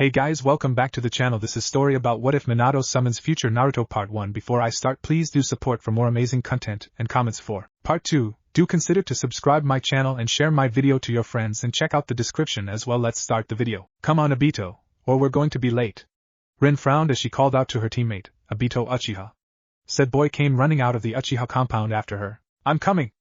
Hey guys, welcome back to the channel. This is story about what if Minato summons future Naruto part 1. Before I start, please do support for more amazing content and comments for part 2. Do consider to subscribe my channel and share my video to your friends and check out the description as well. Let's start the video. Come on Obito, or we're going to be late. Rin frowned as she called out to her teammate, Obito Uchiha. Said boy came running out of the Uchiha compound after her. I'm coming!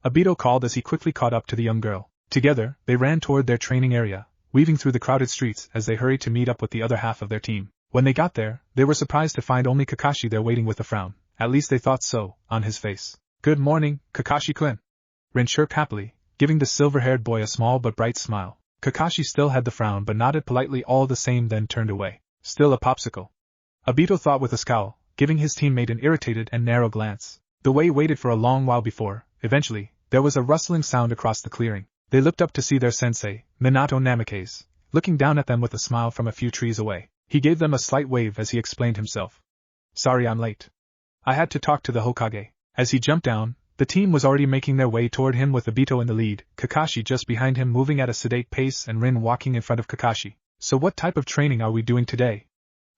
Obito called as he quickly caught up to the young girl. Together, they ran toward their training area, weaving through the crowded streets as they hurried to meet up with the other half of their team. When they got there, they were surprised to find only Kakashi there waiting with a frown, at least they thought so, on his face. Good morning, Kakashi-kun. Rin chirped happily, giving the silver-haired boy a small but bright smile. Kakashi still had the frown but nodded politely all the same, then turned away. Still a popsicle. Obito thought with a scowl, giving his teammate an irritated and narrow glance. The way waited for a long while before, eventually, there was a rustling sound across the clearing. They looked up to see their sensei, Minato Namikaze, looking down at them with a smile from a few trees away. He gave them a slight wave as he explained himself. Sorry I'm late. I had to talk to the Hokage. As he jumped down, the team was already making their way toward him with Obito in the lead, Kakashi just behind him moving at a sedate pace and Rin walking in front of Kakashi. So what type of training are we doing today?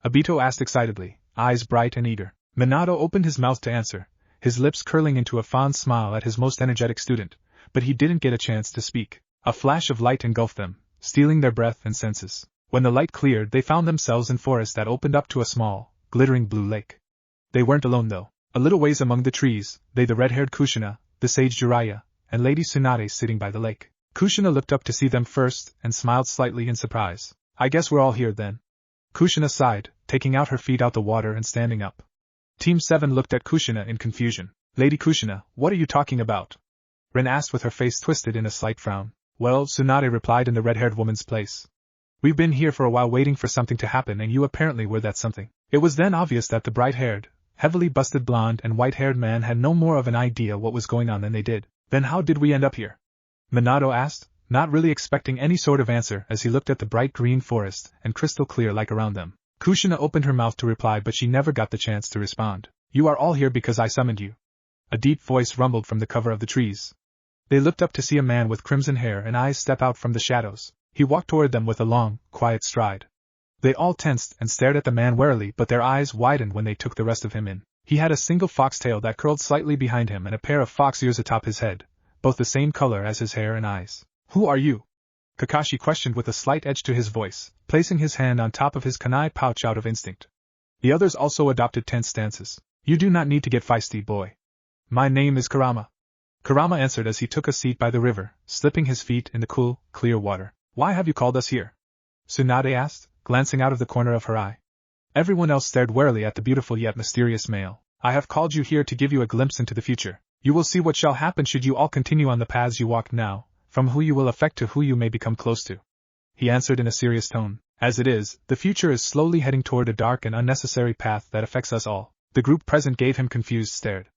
Obito asked excitedly, eyes bright and eager. Minato opened his mouth to answer, his lips curling into a fond smile at his most energetic student, but he didn't get a chance to speak. A flash of light engulfed them, stealing their breath and senses. When the light cleared, they found themselves in forest that opened up to a small, glittering blue lake. They weren't alone though. A little ways among the trees, lay the red-haired Kushina, the sage Jiraiya, and Lady Tsunade sitting by the lake. Kushina looked up to see them first and smiled slightly in surprise. I guess we're all here then. Kushina sighed, taking out her feet out the water and standing up. Team 7 looked at Kushina in confusion. Lady Kushina, what are you talking about? Rin asked with her face twisted in a slight frown. Well, Tsunade replied in the red-haired woman's place. We've been here for a while waiting for something to happen and you apparently were that something. It was then obvious that the bright-haired, heavily busted blonde and white-haired man had no more of an idea what was going on than they did. Then how did we end up here? Minato asked, not really expecting any sort of answer as he looked at the bright green forest and crystal clear lake around them. Kushina opened her mouth to reply but she never got the chance to respond. You are all here because I summoned you. A deep voice rumbled from the cover of the trees. They looked up to see a man with crimson hair and eyes step out from the shadows. He walked toward them with a long, quiet stride. They all tensed and stared at the man warily, but their eyes widened when they took the rest of him in. He had a single fox tail that curled slightly behind him and a pair of fox ears atop his head, both the same color as his hair and eyes. Who are you? Kakashi questioned with a slight edge to his voice, placing his hand on top of his kunai pouch out of instinct. The others also adopted tense stances. You do not need to get feisty, boy. My name is Kurama. Kurama answered as he took a seat by the river, slipping his feet in the cool, clear water. Why have you called us here? Tsunade asked, glancing out of the corner of her eye. Everyone else stared warily at the beautiful yet mysterious male. I have called you here to give you a glimpse into the future. You will see what shall happen should you all continue on the paths you walk now, from who you will affect to who you may become close to. He answered in a serious tone. As it is, the future is slowly heading toward a dark and unnecessary path that affects us all. The group present gave him confused stared.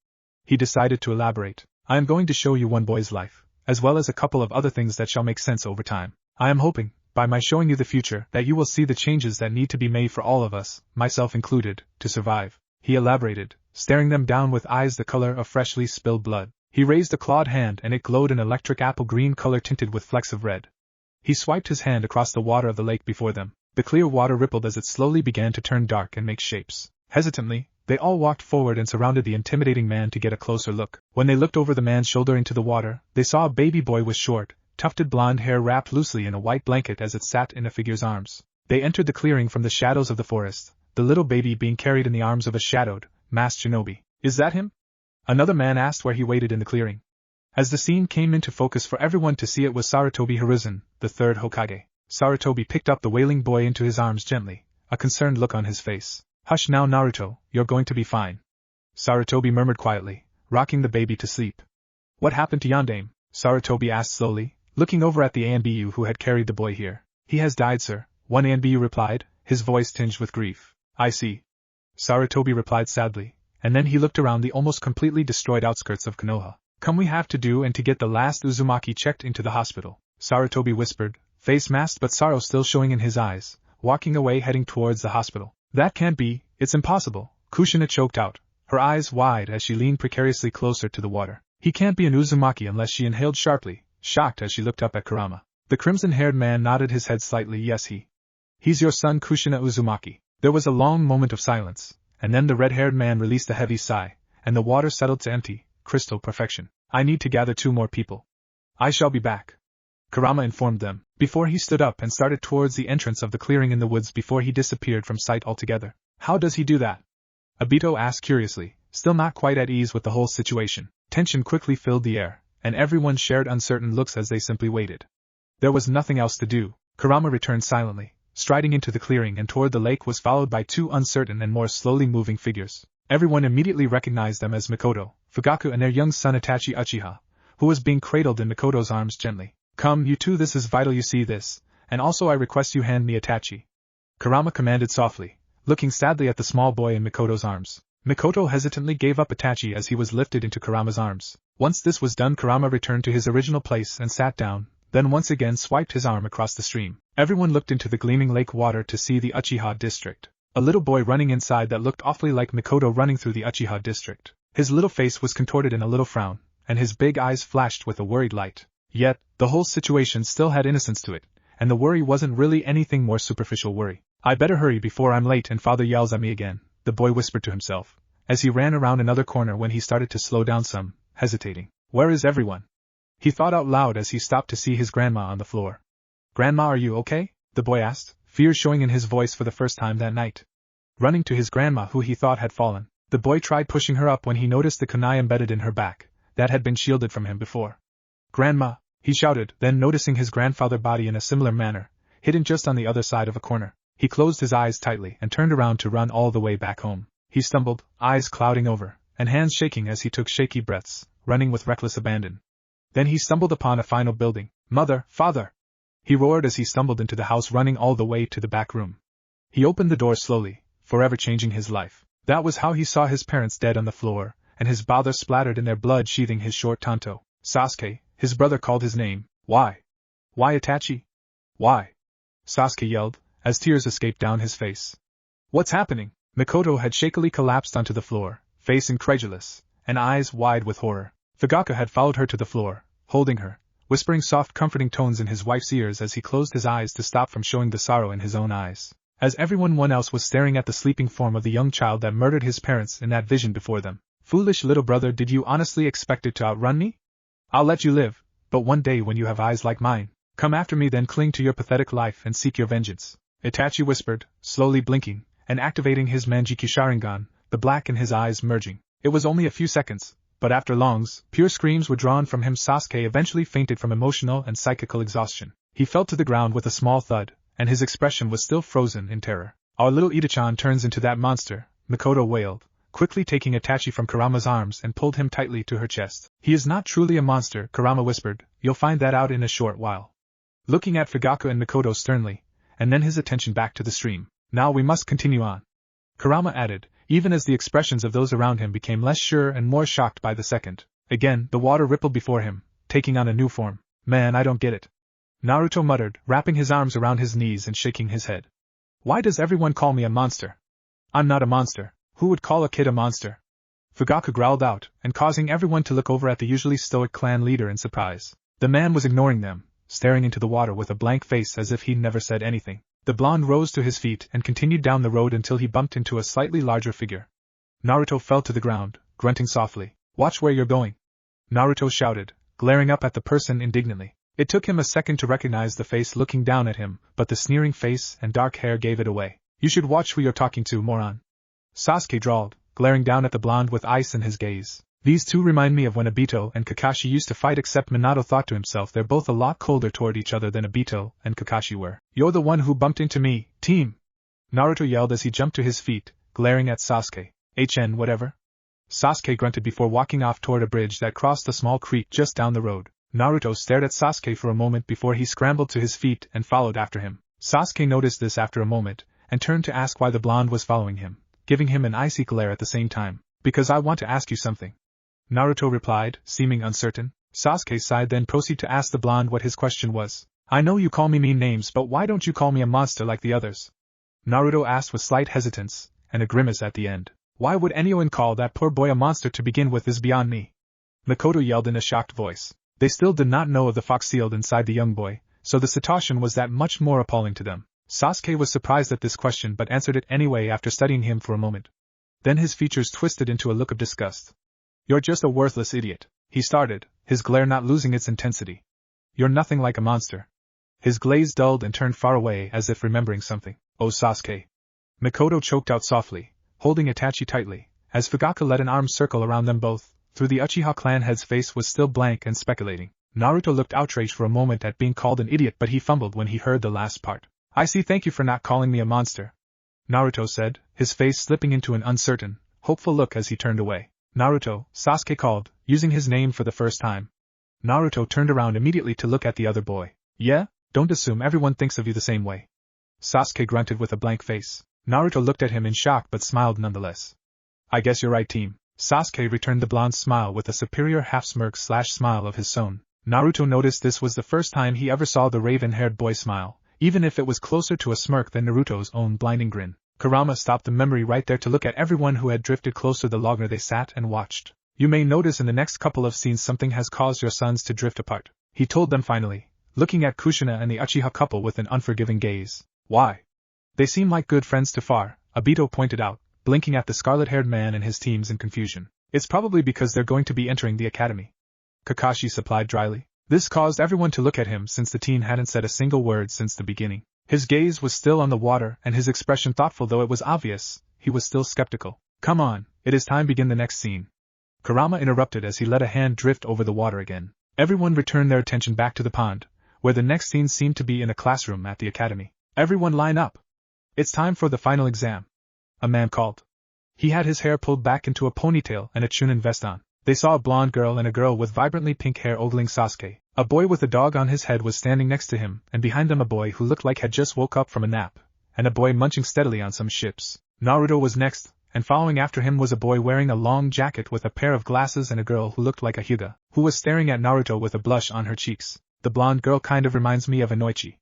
He decided to elaborate. I am going to show you one boy's life, as well as a couple of other things that shall make sense over time. I am hoping, by my showing you the future, that you will see the changes that need to be made for all of us, myself included, to survive. He elaborated, staring them down with eyes the color of freshly spilled blood. He raised a clawed hand and it glowed an electric apple green color tinted with flecks of red. He swiped his hand across the water of the lake before them. The clear water rippled as it slowly began to turn dark and make shapes. Hesitantly, they all walked forward and surrounded the intimidating man to get a closer look. When they looked over the man's shoulder into the water, they saw a baby boy with short, tufted blonde hair wrapped loosely in a white blanket as it sat in a figure's arms. They entered the clearing from the shadows of the forest, the little baby being carried in the arms of a shadowed, masked shinobi. Is that him? Another man asked where he waited in the clearing. As the scene came into focus for everyone to see, it was Sarutobi Hiruzen, the third Hokage. Sarutobi picked up the wailing boy into his arms gently, a concerned look on his face. Hush now Naruto, you're going to be fine. Sarutobi murmured quietly, rocking the baby to sleep. What happened to Yondaime? Sarutobi asked slowly, looking over at the ANBU who had carried the boy here. He has died, sir, one ANBU replied, his voice tinged with grief. I see. Sarutobi replied sadly, and then he looked around the almost completely destroyed outskirts of Konoha. Come we have to do and to get the last Uzumaki checked into the hospital, Sarutobi whispered, face masked but sorrow still showing in his eyes, walking away heading towards the hospital. That can't be, it's impossible, Kushina choked out, her eyes wide as she leaned precariously closer to the water. He can't be an Uzumaki unless she inhaled sharply, shocked as she looked up at Kurama. The crimson-haired man nodded his head slightly. Yes, he He's your son Kushina Uzumaki. There was a long moment of silence, and then the red-haired man released a heavy sigh, and the water settled to empty, crystal perfection. I need to gather 2 more people. I shall be back, Kurama informed them, before he stood up and started towards the entrance of the clearing in the woods before he disappeared from sight altogether. How does he do that? Obito asked curiously, still not quite at ease with the whole situation. Tension quickly filled the air, and everyone shared uncertain looks as they simply waited. There was nothing else to do. Kurama returned silently, striding into the clearing and toward the lake was followed by 2 uncertain and more slowly moving figures. Everyone immediately recognized them as Mikoto, Fugaku and their young son Itachi Uchiha, who was being cradled in Mikoto's arms gently. Come, you two, this is vital you see this, and also I request you hand me Itachi, Kurama commanded softly, looking sadly at the small boy in Mikoto's arms. Mikoto hesitantly gave up Itachi as he was lifted into Kurama's arms. Once this was done, Kurama returned to his original place and sat down, then once again swiped his arm across the stream. Everyone looked into the gleaming lake water to see the Uchiha district. A little boy running inside that looked awfully like Mikoto running through the Uchiha district. His little face was contorted in a little frown, and his big eyes flashed with a worried light. Yet, the whole situation still had innocence to it, and the worry wasn't really anything more superficial worry. I better hurry before I'm late and father yells at me again, the boy whispered to himself, as he ran around another corner when he started to slow down some, hesitating. Where is everyone? He thought out loud as he stopped to see his grandma on the floor. Grandma, are you okay? The boy asked, fear showing in his voice for the first time that night. Running to his grandma who he thought had fallen, the boy tried pushing her up when he noticed the kunai embedded in her back, that had been shielded from him before. Grandma, he shouted, then noticing his grandfather's body in a similar manner, hidden just on the other side of a corner, he closed his eyes tightly and turned around to run all the way back home. He stumbled, eyes clouding over, and hands shaking as he took shaky breaths, running with reckless abandon. Then he stumbled upon a final building. Mother, father! He roared as he stumbled into the house, running all the way to the back room. He opened the door slowly, forever changing his life. That was how he saw his parents dead on the floor, and his father splattered in their blood sheathing his short tanto. Sasuke, his brother called his name. Why? Why Itachi? Why? Sasuke yelled, as tears escaped down his face. What's happening? Mikoto had shakily collapsed onto the floor, face incredulous, and eyes wide with horror. Fugaku had followed her to the floor, holding her, whispering soft comforting tones in his wife's ears as he closed his eyes to stop from showing the sorrow in his own eyes. As everyone else was staring at the sleeping form of the young child that murdered his parents in that vision before them. Foolish little brother, did you honestly expect it to outrun me? I'll let you live, but one day when you have eyes like mine, come after me, then cling to your pathetic life and seek your vengeance. Itachi whispered, slowly blinking, and activating his Manjiki Sharingan, the black in his eyes merging. It was only a few seconds, but after longs, pure screams were drawn from him. Sasuke eventually fainted from emotional and psychical exhaustion. He fell to the ground with a small thud, and his expression was still frozen in terror. Our little Ida-chan turns into that monster, Mikoto wailed, quickly taking Itachi from Kurama's arms and pulled him tightly to her chest. He is not truly a monster, Kurama whispered, you'll find that out in a short while. Looking at Fugaku and Mikoto sternly, and then his attention back to the stream. Now we must continue on, Kurama added, even as the expressions of those around him became less sure and more shocked by the second. Again, the water rippled before him, taking on a new form. Man, I don't get it, Naruto muttered, wrapping his arms around his knees and shaking his head. Why does everyone call me a monster? I'm not a monster. Who would call a kid a monster? Fugaku growled out, and causing everyone to look over at the usually stoic clan leader in surprise. The man was ignoring them, staring into the water with a blank face as if he'd never said anything. The blonde rose to his feet and continued down the road until he bumped into a slightly larger figure. Naruto fell to the ground, grunting softly. Watch where you're going, Naruto shouted, glaring up at the person indignantly. It took him a second to recognize the face looking down at him, but the sneering face and dark hair gave it away. You should watch who you're talking to, moron, Sasuke drawled, glaring down at the blonde with ice in his gaze. These two remind me of when Obito and Kakashi used to fight, except Minato thought to himself they're both a lot colder toward each other than Obito and Kakashi were. You're the one who bumped into me, team! Naruto yelled as he jumped to his feet, glaring at Sasuke. HN whatever? Sasuke grunted before walking off toward a bridge that crossed a small creek just down the road. Naruto stared at Sasuke for a moment before he scrambled to his feet and followed after him. Sasuke noticed this after a moment, and turned to ask why the blonde was following him, giving him an icy glare at the same time. Because I want to ask you something, Naruto replied, seeming uncertain. Sasuke sighed, then proceeded to ask the blonde what his question was. I know you call me mean names, but why don't you call me a monster like the others? Naruto asked with slight hesitance, and a grimace at the end. Why would anyone call that poor boy a monster to begin with is beyond me, Mikoto yelled in a shocked voice. They still did not know of the fox sealed inside the young boy, so the Satoshi was that much more appalling to them. Sasuke was surprised at this question but answered it anyway after studying him for a moment. Then his features twisted into a look of disgust. You're just a worthless idiot, he started, his glare not losing its intensity. You're nothing like a monster. His glaze dulled and turned far away as if remembering something. Oh Sasuke. Mikoto choked out softly, holding Itachi tightly, as Fugaka let an arm circle around them both. Through the Uchiha clan head's face was still blank and speculating. Naruto looked outraged for a moment at being called an idiot, but he fumbled when he heard the last part. I see, thank you for not calling me a monster, Naruto said, his face slipping into an uncertain, hopeful look as he turned away. Naruto, Sasuke called, using his name for the first time. Naruto turned around immediately to look at the other boy. Yeah? Don't assume everyone thinks of you the same way. Sasuke grunted with a blank face. Naruto looked at him in shock but smiled nonetheless. I guess you're right, team. Sasuke returned the blonde smile with a superior half-smirk/smile of his own. Naruto noticed this was the first time he ever saw the raven-haired boy smile, even if it was closer to a smirk than Naruto's own blinding grin. Kurama stopped the memory right there to look at everyone who had drifted closer the longer they sat and watched. You may notice in the next couple of scenes something has caused your sons to drift apart, he told them finally, looking at Kushina and the Uchiha couple with an unforgiving gaze. Why? They seem like good friends to far, Obito pointed out, blinking at the scarlet-haired man and his teams in confusion. It's probably because they're going to be entering the academy, Kakashi supplied dryly. This caused everyone to look at him since the teen hadn't said a single word since the beginning. His gaze was still on the water and his expression thoughtful, though it was obvious he was still skeptical. Come on, it is time to begin the next scene, Kurama interrupted as he let a hand drift over the water again. Everyone returned their attention back to the pond, where the next scene seemed to be in a classroom at the academy. Everyone line up. It's time for the final exam, a man called. He had his hair pulled back into a ponytail and a chunin vest on. They saw a blonde girl and a girl with vibrantly pink hair ogling Sasuke. A boy with a dog on his head was standing next to him, and behind them a boy who looked like had just woke up from a nap, and a boy munching steadily on some chips. Naruto was next, and following after him was a boy wearing a long jacket with a pair of glasses and a girl who looked like a Hyuga, who was staring at Naruto with a blush on her cheeks. The blonde girl kind of reminds me of a Noichi,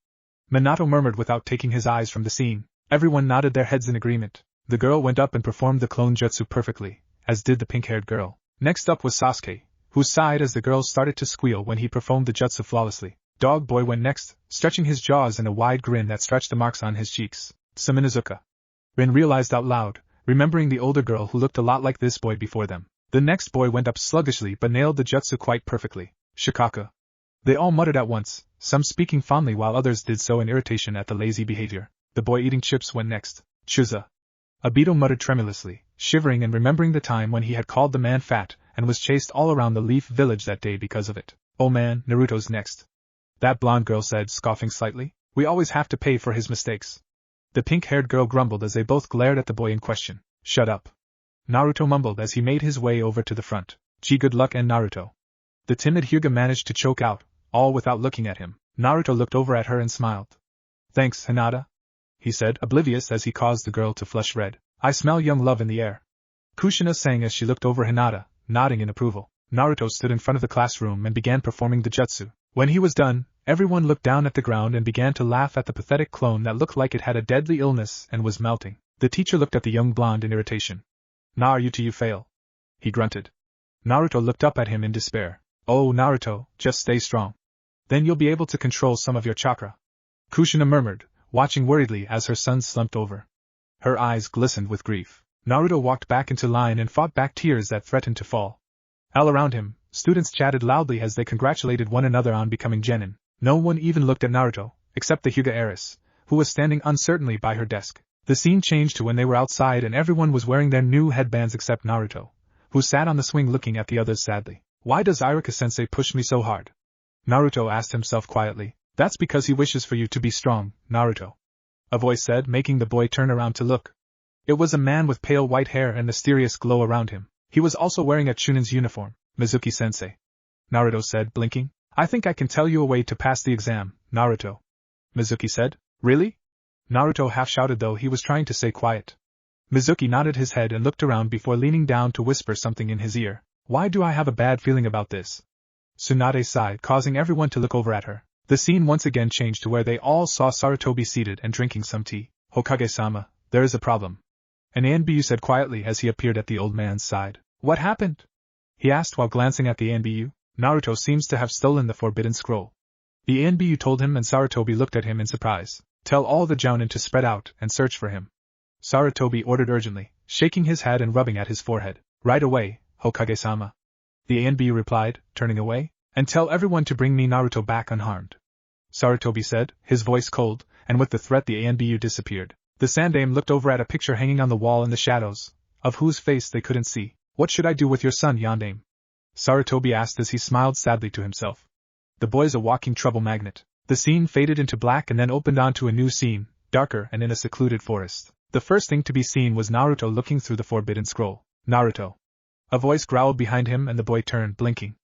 Minato murmured without taking his eyes from the scene. Everyone nodded their heads in agreement. The girl went up and performed the clone jutsu perfectly, as did the pink-haired girl. Next up was Sasuke, who sighed as the girl started to squeal when he performed the jutsu flawlessly. Dog Boy went next, stretching his jaws in a wide grin that stretched the marks on his cheeks. Minazuka. Rin realized out loud, remembering the older girl who looked a lot like this boy before them. The next boy went up sluggishly but nailed the jutsu quite perfectly. Shikaka. They all muttered at once, some speaking fondly while others did so in irritation at the lazy behavior. The boy eating chips went next. Chuza. Obito muttered tremulously, shivering and remembering the time when he had called the man fat and was chased all around the Leaf Village that day because of it. Oh man, Naruto's next. That blonde girl said, scoffing slightly. We always have to pay for his mistakes. The pink-haired girl grumbled as they both glared at the boy in question. Shut up. Naruto mumbled as he made his way over to the front. Gee, good luck, and Naruto. The timid Hyuga managed to choke out, all without looking at him. Naruto looked over at her and smiled. Thanks, Hinata, he said, oblivious as he caused the girl to flush red. I smell young love in the air. Kushina sang as she looked over Hinata, nodding in approval. Naruto stood in front of the classroom and began performing the jutsu. When he was done, everyone looked down at the ground and began to laugh at the pathetic clone that looked like it had a deadly illness and was melting. The teacher looked at the young blonde in irritation. Naruto, you fail, he grunted. Naruto looked up at him in despair. Oh, Naruto, just stay strong. Then you'll be able to control some of your chakra. Kushina murmured, watching worriedly as her son slumped over. Her eyes glistened with grief. Naruto walked back into line and fought back tears that threatened to fall. All around him, students chatted loudly as they congratulated one another on becoming genin. No one even looked at Naruto, except the Hyuga heiress, who was standing uncertainly by her desk. The scene changed to when they were outside and everyone was wearing their new headbands except Naruto, who sat on the swing looking at the others sadly. Why does Iruka-sensei push me so hard? Naruto asked himself quietly. That's because he wishes for you to be strong, Naruto, a voice said, making the boy turn around to look. It was a man with pale white hair and mysterious glow around him. He was also wearing a Chunin's uniform. Mizuki-sensei, Naruto said, blinking. I think I can tell you a way to pass the exam, Naruto, Mizuki said. Really? Naruto half shouted, though he was trying to stay quiet. Mizuki nodded his head and looked around before leaning down to whisper something in his ear. Why do I have a bad feeling about this? Tsunade sighed, causing everyone to look over at her. The scene once again changed to where they all saw Sarutobi seated and drinking some tea. Hokage-sama, there is a problem, an ANBU said quietly as he appeared at the old man's side. What happened? He asked while glancing at the ANBU. Naruto seems to have stolen the forbidden scroll. The ANBU told him, and Sarutobi looked at him in surprise. Tell all the Jounin to spread out and search for him. Sarutobi ordered urgently, shaking his head and rubbing at his forehead. Right away, Hokage-sama. The ANB replied, turning away. And tell everyone to bring me Naruto back unharmed. Sarutobi said, his voice cold, and with the threat the ANBU disappeared. The Sandaime looked over at a picture hanging on the wall in the shadows, of whose face they couldn't see. What should I do with your son, Yondaime? Sarutobi asked as he smiled sadly to himself. The boy's a walking trouble magnet. The scene faded into black and then opened onto a new scene, darker and in a secluded forest. The first thing to be seen was Naruto looking through the forbidden scroll. Naruto. A voice growled behind him and the boy turned, blinking.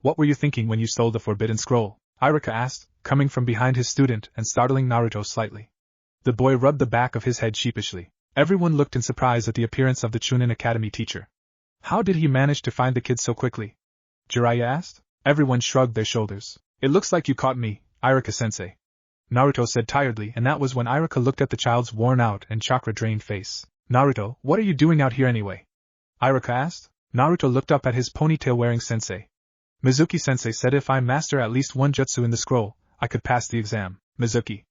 What were you thinking when you stole the forbidden scroll? Iruka asked, coming from behind his student and startling Naruto slightly. The boy rubbed the back of his head sheepishly. Everyone looked in surprise at the appearance of the Chunin Academy teacher. How did he manage to find the kid so quickly? Jiraiya asked. Everyone shrugged their shoulders. It looks like you caught me, Iruka-sensei. Naruto said tiredly, and that was when Iruka looked at the child's worn-out and chakra-drained face. Naruto, what are you doing out here anyway? Iruka asked. Naruto looked up at his ponytail-wearing sensei. Mizuki-sensei said if I master at least one jutsu in the scroll, I could pass the exam. Mizuki.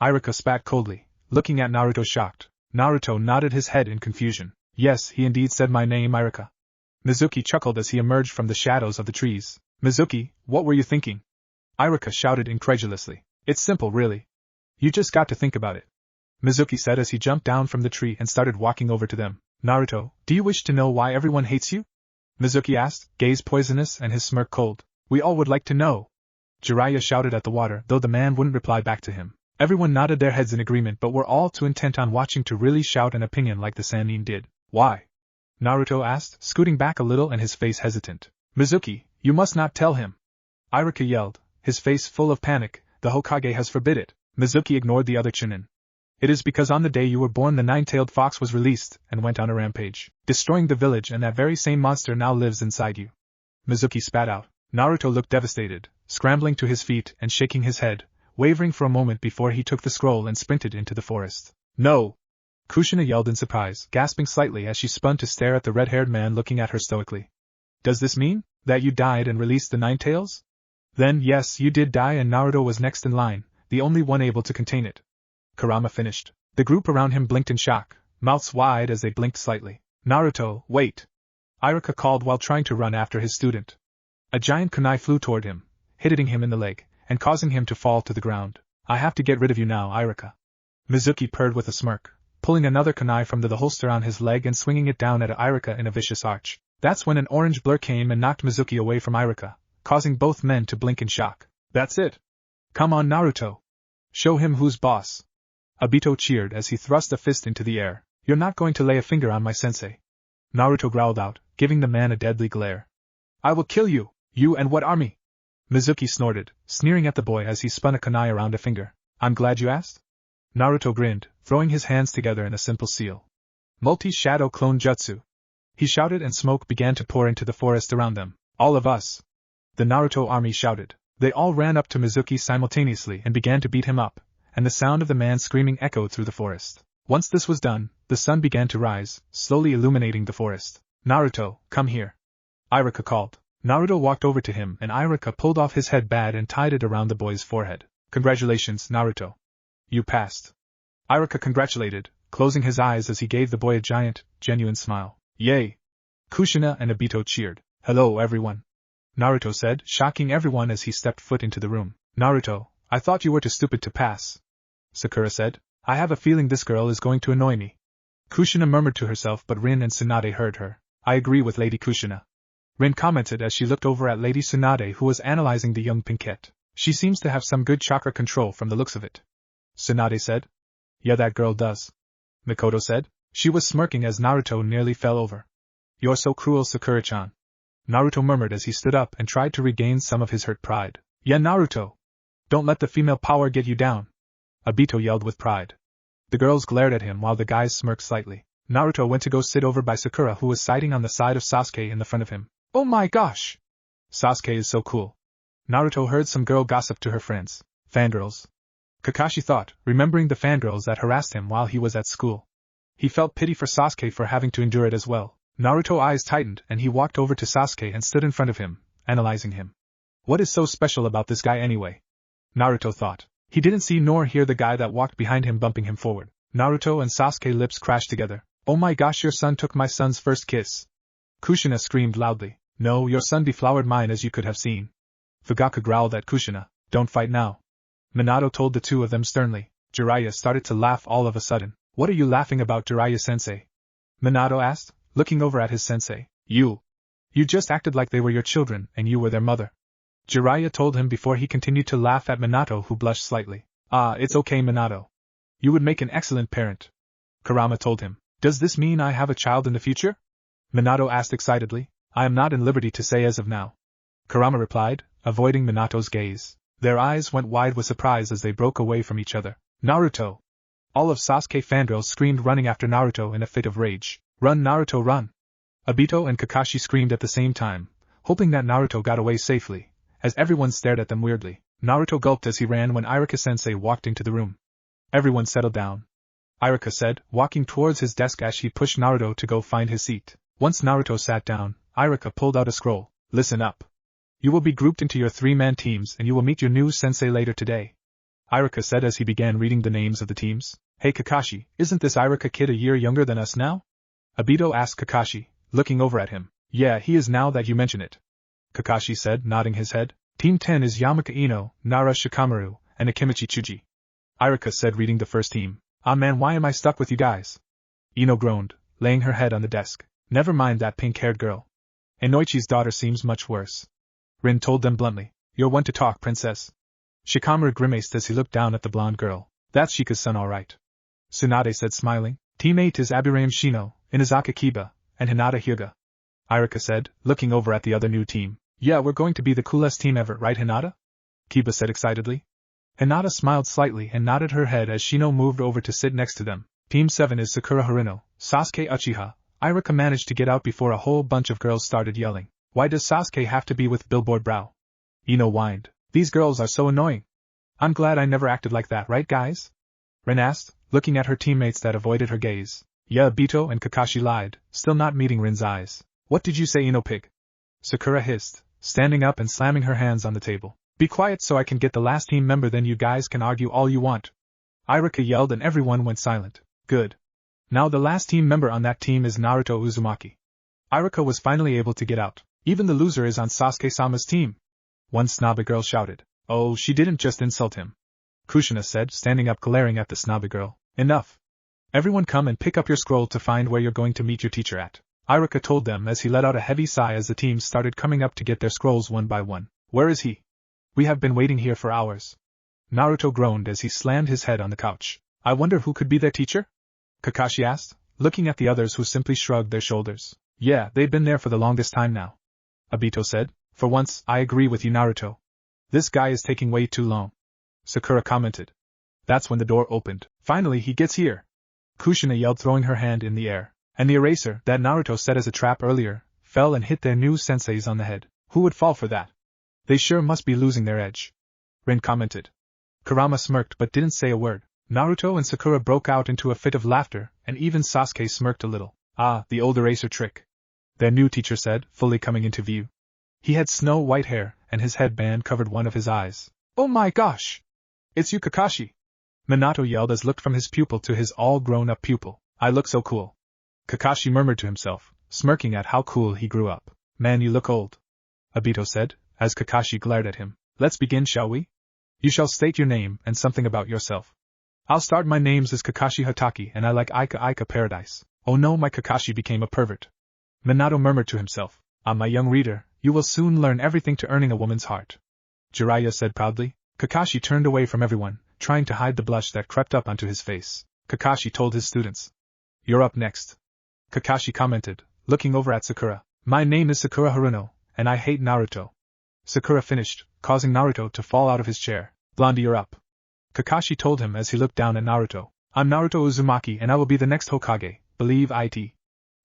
Iruka spat coldly, looking at Naruto shocked. Naruto nodded his head in confusion. Yes, he indeed said my name, Iruka. Mizuki chuckled as he emerged from the shadows of the trees. Mizuki, what were you thinking? Iruka shouted incredulously. It's simple, really. You just got to think about it. Mizuki said as he jumped down from the tree and started walking over to them. Naruto, do you wish to know why everyone hates you? Mizuki asked, gaze poisonous and his smirk cold. We all would like to know. Jiraiya shouted at the water, though the man wouldn't reply back to him. Everyone nodded their heads in agreement but were all too intent on watching to really shout an opinion like the Sannin did. Why? Naruto asked, scooting back a little and his face hesitant. Mizuki, you must not tell him. Iruka yelled, his face full of panic. The Hokage has forbid it. Mizuki ignored the other Chunin. It is because on the day you were born the nine-tailed fox was released and went on a rampage, destroying the village, and that very same monster now lives inside you. Mizuki spat out. Naruto looked devastated, scrambling to his feet and shaking his head, wavering for a moment before he took the scroll and sprinted into the forest. No! Kushina yelled in surprise, gasping slightly as she spun to stare at the red-haired man looking at her stoically. Does this mean that you died and released the nine tails? Then yes, you did die and Naruto was next in line, the only one able to contain it. Kurama finished. The group around him blinked in shock, mouths wide as they blinked slightly. Naruto, wait! Iruka called while trying to run after his student. A giant kunai flew toward him, hitting him in the leg, and causing him to fall to the ground. I have to get rid of you now, Iruka. Mizuki purred with a smirk, pulling another kunai from the holster on his leg and swinging it down at Iruka in a vicious arch. That's when an orange blur came and knocked Mizuki away from Iruka, causing both men to blink in shock. That's it! Come on, Naruto! Show him who's boss! Obito cheered as he thrust a fist into the air. You're not going to lay a finger on my sensei. Naruto growled out, giving the man a deadly glare. I will kill you! You and what army? Mizuki snorted, sneering at the boy as he spun a kunai around a finger. I'm glad you asked? Naruto grinned, throwing his hands together in a simple seal. Multi-shadow clone jutsu! He shouted and smoke began to pour into the forest around them. All of us! The Naruto army shouted. They all ran up to Mizuki simultaneously and began to beat him up, and the sound of the man screaming echoed through the forest. Once this was done, the sun began to rise, slowly illuminating the forest. Naruto, come here. Iruka called. Naruto walked over to him and Iruka pulled off his headband and tied it around the boy's forehead. Congratulations, Naruto. You passed. Iruka congratulated, closing his eyes as he gave the boy a giant, genuine smile. Yay! Kushina and Obito cheered. Hello, everyone. Naruto said, shocking everyone as he stepped foot into the room. Naruto, I thought you were too stupid to pass. Sakura said. I have a feeling this girl is going to annoy me. Kushina murmured to herself, but Rin and Tsunade heard her. I agree with Lady Kushina. Rin commented as she looked over at Lady Tsunade, who was analyzing the young pinkette. She seems to have some good chakra control from the looks of it. Tsunade said. Yeah, that girl does. Mikoto said. She was smirking as Naruto nearly fell over. You're so cruel, Sakura-chan. Naruto murmured as he stood up and tried to regain some of his hurt pride. Yeah, Naruto! Don't let the female power get you down! Obito yelled with pride. The girls glared at him while the guys smirked slightly. Naruto went to go sit over by Sakura, who was sitting on the side of Sasuke in the front of him. Oh my gosh! Sasuke is so cool. Naruto heard some girl gossip to her friends. Fangirls. Kakashi thought, remembering the fangirls that harassed him while he was at school. He felt pity for Sasuke for having to endure it as well. Naruto's eyes tightened and he walked over to Sasuke and stood in front of him, analyzing him. What is so special about this guy anyway? Naruto thought. He didn't see nor hear the guy that walked behind him bumping him forward. Naruto and Sasuke lips crashed together. Oh my gosh, your son took my son's first kiss. Kushina screamed loudly. No, your son deflowered mine, as you could have seen. Fugaku growled at Kushina. Don't fight now. Minato told the two of them sternly. Jiraiya started to laugh all of a sudden. What are you laughing about, Jiraiya-sensei? Minato asked, looking over at his sensei. You just acted like they were your children and you were their mother. Jiraiya told him before he continued to laugh at Minato, who blushed slightly. It's okay, Minato. You would make an excellent parent. Kurama told him. Does this mean I have a child in the future? Minato asked excitedly. I am not in liberty to say as of now. Kurama replied, avoiding Minato's gaze. Their eyes went wide with surprise as they broke away from each other. Naruto! All of Sasuke fangirls screamed, running after Naruto in a fit of rage. Run, Naruto, run! Obito and Kakashi screamed at the same time, hoping that Naruto got away safely, as everyone stared at them weirdly. Naruto gulped as he ran when Iruka-sensei walked into the room. Everyone settled down. Iruka said, walking towards his desk as he pushed Naruto to go find his seat. Once Naruto sat down, Iruka pulled out a scroll. Listen up. You will be grouped into your 3-man teams and you will meet your new sensei later today. Iruka said as he began reading the names of the teams. Hey Kakashi, isn't this Iruka kid a year younger than us now? Obito asked Kakashi, looking over at him. Yeah, he is now that you mention it. Kakashi said, nodding his head. Team 10 is Yamaka Ino, Nara Shikamaru, and Akimichi Chuji. Iruka said, reading the first team. Ah man, why am I stuck with you guys? Ino groaned, laying her head on the desk. Never mind that pink-haired girl. Inoichi's daughter seems much worse. Rin told them bluntly. You're one to talk, princess. Shikamaru grimaced as he looked down at the blonde girl. That's Shika's son all right. Tsunade said, smiling. Team 8 is Abirame Shino, Inazaka Kiba, and Hinata Hyuga. Iruka said, looking over at the other new team. Yeah, we're going to be the coolest team ever, right Hinata? Kiba said excitedly. Hinata smiled slightly and nodded her head as Shino moved over to sit next to them. Team 7 is Sakura Haruno, Sasuke Uchiha. Iruka managed to get out before a whole bunch of girls started yelling. Why does Sasuke have to be with Billboard Brow? Ino whined. These girls are so annoying. I'm glad I never acted like that, right guys? Rin asked, looking at her teammates that avoided her gaze. Yeah, Obito and Kakashi lied, still not meeting Rin's eyes. What did you say, Ino pig? Sakura hissed, standing up and slamming her hands on the table. Be quiet so I can get the last team member, then you guys can argue all you want. Iruka yelled and everyone went silent. Good. Now the last team member on that team is Naruto Uzumaki. Iruka was finally able to get out. Even the loser is on Sasuke-sama's team. One snobby girl shouted. Oh, she didn't just insult him. Kushina said, standing up glaring at the snobby girl. Enough. Everyone come and pick up your scroll to find where you're going to meet your teacher at. Iruka told them as he let out a heavy sigh as the teams started coming up to get their scrolls one by one. Where is he? We have been waiting here for hours. Naruto groaned as he slammed his head on the couch. I wonder who could be their teacher? Kakashi asked, looking at the others who simply shrugged their shoulders. Yeah, they've been there for the longest time now. Obito said. For once, I agree with you, Naruto. This guy is taking way too long. Sakura commented. That's when the door opened. Finally, he gets here. Kushina yelled, throwing her hand in the air. And the eraser that Naruto set as a trap earlier fell and hit their new senseis on the head. Who would fall for that? They sure must be losing their edge. Rin commented. Kurama smirked but didn't say a word. Naruto and Sakura broke out into a fit of laughter, and even Sasuke smirked a little. Ah, the old eraser trick. Their new teacher said, fully coming into view. He had snow-white hair, and his headband covered one of his eyes. Oh my gosh! It's you, Kakashi! Minato yelled as looked from his pupil to his all-grown-up pupil. I look so cool. Kakashi murmured to himself, smirking at how cool he grew up. Man, you look old. Obito said, as Kakashi glared at him. Let's begin, shall we? You shall state your name and something about yourself. I'll start. My name's is Kakashi Hataki and I like Ika Paradise. Oh no, my Kakashi became a pervert. Minato murmured to himself. Ah, my young reader, you will soon learn everything to earning a woman's heart. Jiraiya said proudly. Kakashi turned away from everyone, trying to hide the blush that crept up onto his face. Kakashi told his students. You're up next. Kakashi commented, looking over at Sakura. My name is Sakura Haruno, and I hate Naruto. Sakura finished, causing Naruto to fall out of his chair. Blondie, you're up. Kakashi told him as he looked down at Naruto. I'm Naruto Uzumaki and I will be the next Hokage, believe it.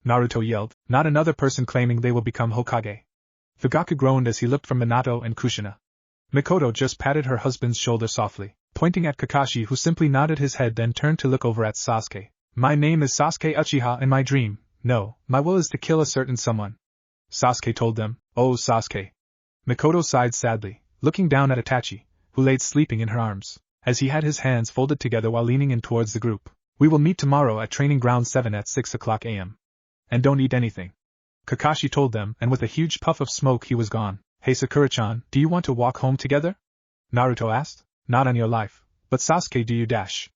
Naruto yelled, not another person claiming they will become Hokage. Fugaku groaned as he looked from Minato and Kushina. Mikoto just patted her husband's shoulder softly, pointing at Kakashi, who simply nodded his head, then turned to look over at Sasuke. My name is Sasuke Uchiha and my dream, no, my will is to kill a certain someone. Sasuke told them. Oh, Sasuke. Mikoto sighed sadly, looking down at Itachi, who laid sleeping in her arms. as he had his hands folded together while leaning in towards the group. We will meet tomorrow at Training Ground 7 at 6 o'clock a.m. And don't eat anything. Kakashi told them, and with a huge puff of smoke he was gone. Hey Sakura-chan, do you want to walk home together? Naruto asked. Not on your life. But Sasuke, do you dash?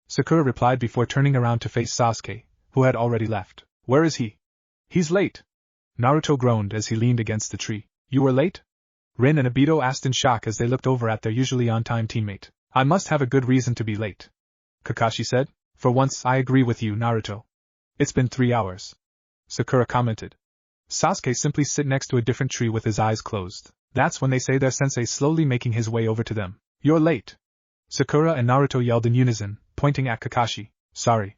Sakura replied before turning around to face Sasuke, who had already left. Where is he? He's late. Naruto groaned as he leaned against the tree. You were late? Rin and Obito asked in shock as they looked over at their usually on-time teammate. I must have a good reason to be late. Kakashi said. For once, I agree with you, Naruto. It's been 3 hours. Sakura commented. Sasuke simply sit next to a different tree with his eyes closed. That's when they say their sensei slowly making his way over to them. You're late. Sakura and Naruto yelled in unison, pointing at Kakashi. Sorry.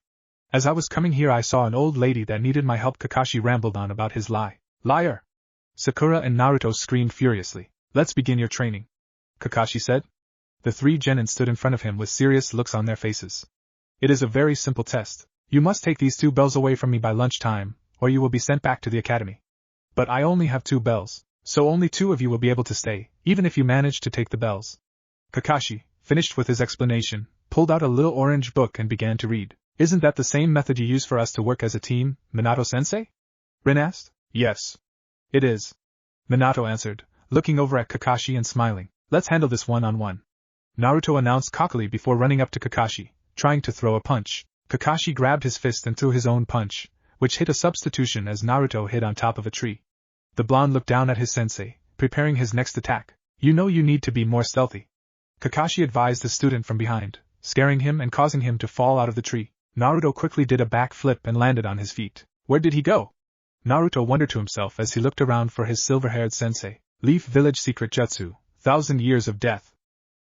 As I was coming here I saw an old lady that needed my help. Kakashi rambled on about his lie. Liar! Sakura and Naruto screamed furiously. Let's begin your training. Kakashi said. The 3 genin stood in front of him with serious looks on their faces. It is a very simple test. You must take these 2 bells away from me by lunchtime, or you will be sent back to the academy. But I only have 2 bells, so only 2 of you will be able to stay, even if you manage to take the bells. Kakashi, finished with his explanation, pulled out a little orange book and began to read. Isn't that the same method you use for us to work as a team, Minato-sensei? Rin asked. Yes. It is. Minato answered, looking over at Kakashi and smiling. Let's handle this one-on-one. Naruto announced cockily before running up to Kakashi, trying to throw a punch. Kakashi grabbed his fist and threw his own punch, which hit a substitution as Naruto hit on top of a tree. The blonde looked down at his sensei, preparing his next attack. You know you need to be more stealthy. Kakashi advised the student from behind, scaring him and causing him to fall out of the tree. Naruto quickly did a backflip and landed on his feet. Where did he go? Naruto wondered to himself as he looked around for his silver-haired sensei. Leaf Village Secret Jutsu, 1,000 Years of Death.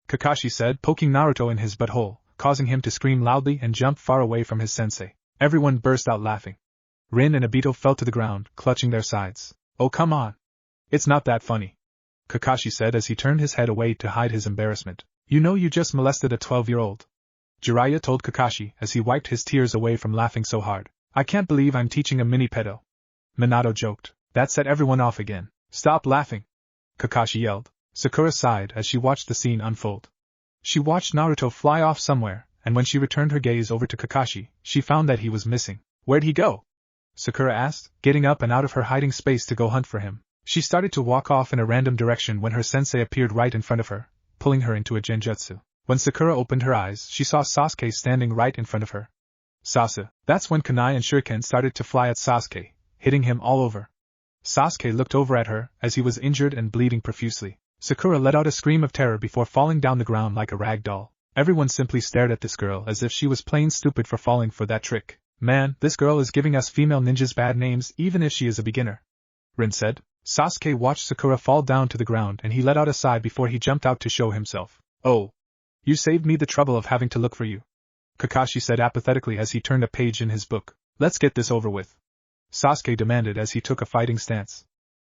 Kakashi said, poking Naruto in his butthole, causing him to scream loudly and jump far away from his sensei. Everyone burst out laughing. Rin and Obito fell to the ground, clutching their sides. Oh come on. It's not that funny. Kakashi said as he turned his head away to hide his embarrassment. You know you just molested a 12-year-old. Jiraiya told Kakashi as he wiped his tears away from laughing so hard. I can't believe I'm teaching a mini-pedo. Minato joked. That set everyone off again. Stop laughing. Kakashi yelled. Sakura sighed as she watched the scene unfold. She watched Naruto fly off somewhere, and when she returned her gaze over to Kakashi, she found that he was missing. Where'd he go? Sakura asked, getting up and out of her hiding space to go hunt for him. She started to walk off in a random direction when her sensei appeared right in front of her, pulling her into a genjutsu. When Sakura opened her eyes, she saw Sasuke standing right in front of her. Sasa. That's when kunai and shuriken started to fly at Sasuke, hitting him all over. Sasuke looked over at her as he was injured and bleeding profusely. Sakura let out a scream of terror before falling down the ground like a rag doll. Everyone simply stared at this girl as if she was plain stupid for falling for that trick. Man, this girl is giving us female ninjas bad names even if she is a beginner. Rin said. Sasuke watched Sakura fall down to the ground and he let out a sigh before he jumped out to show himself. Oh. You saved me the trouble of having to look for you. Kakashi said apathetically as he turned a page in his book. Let's get this over with. Sasuke demanded as he took a fighting stance.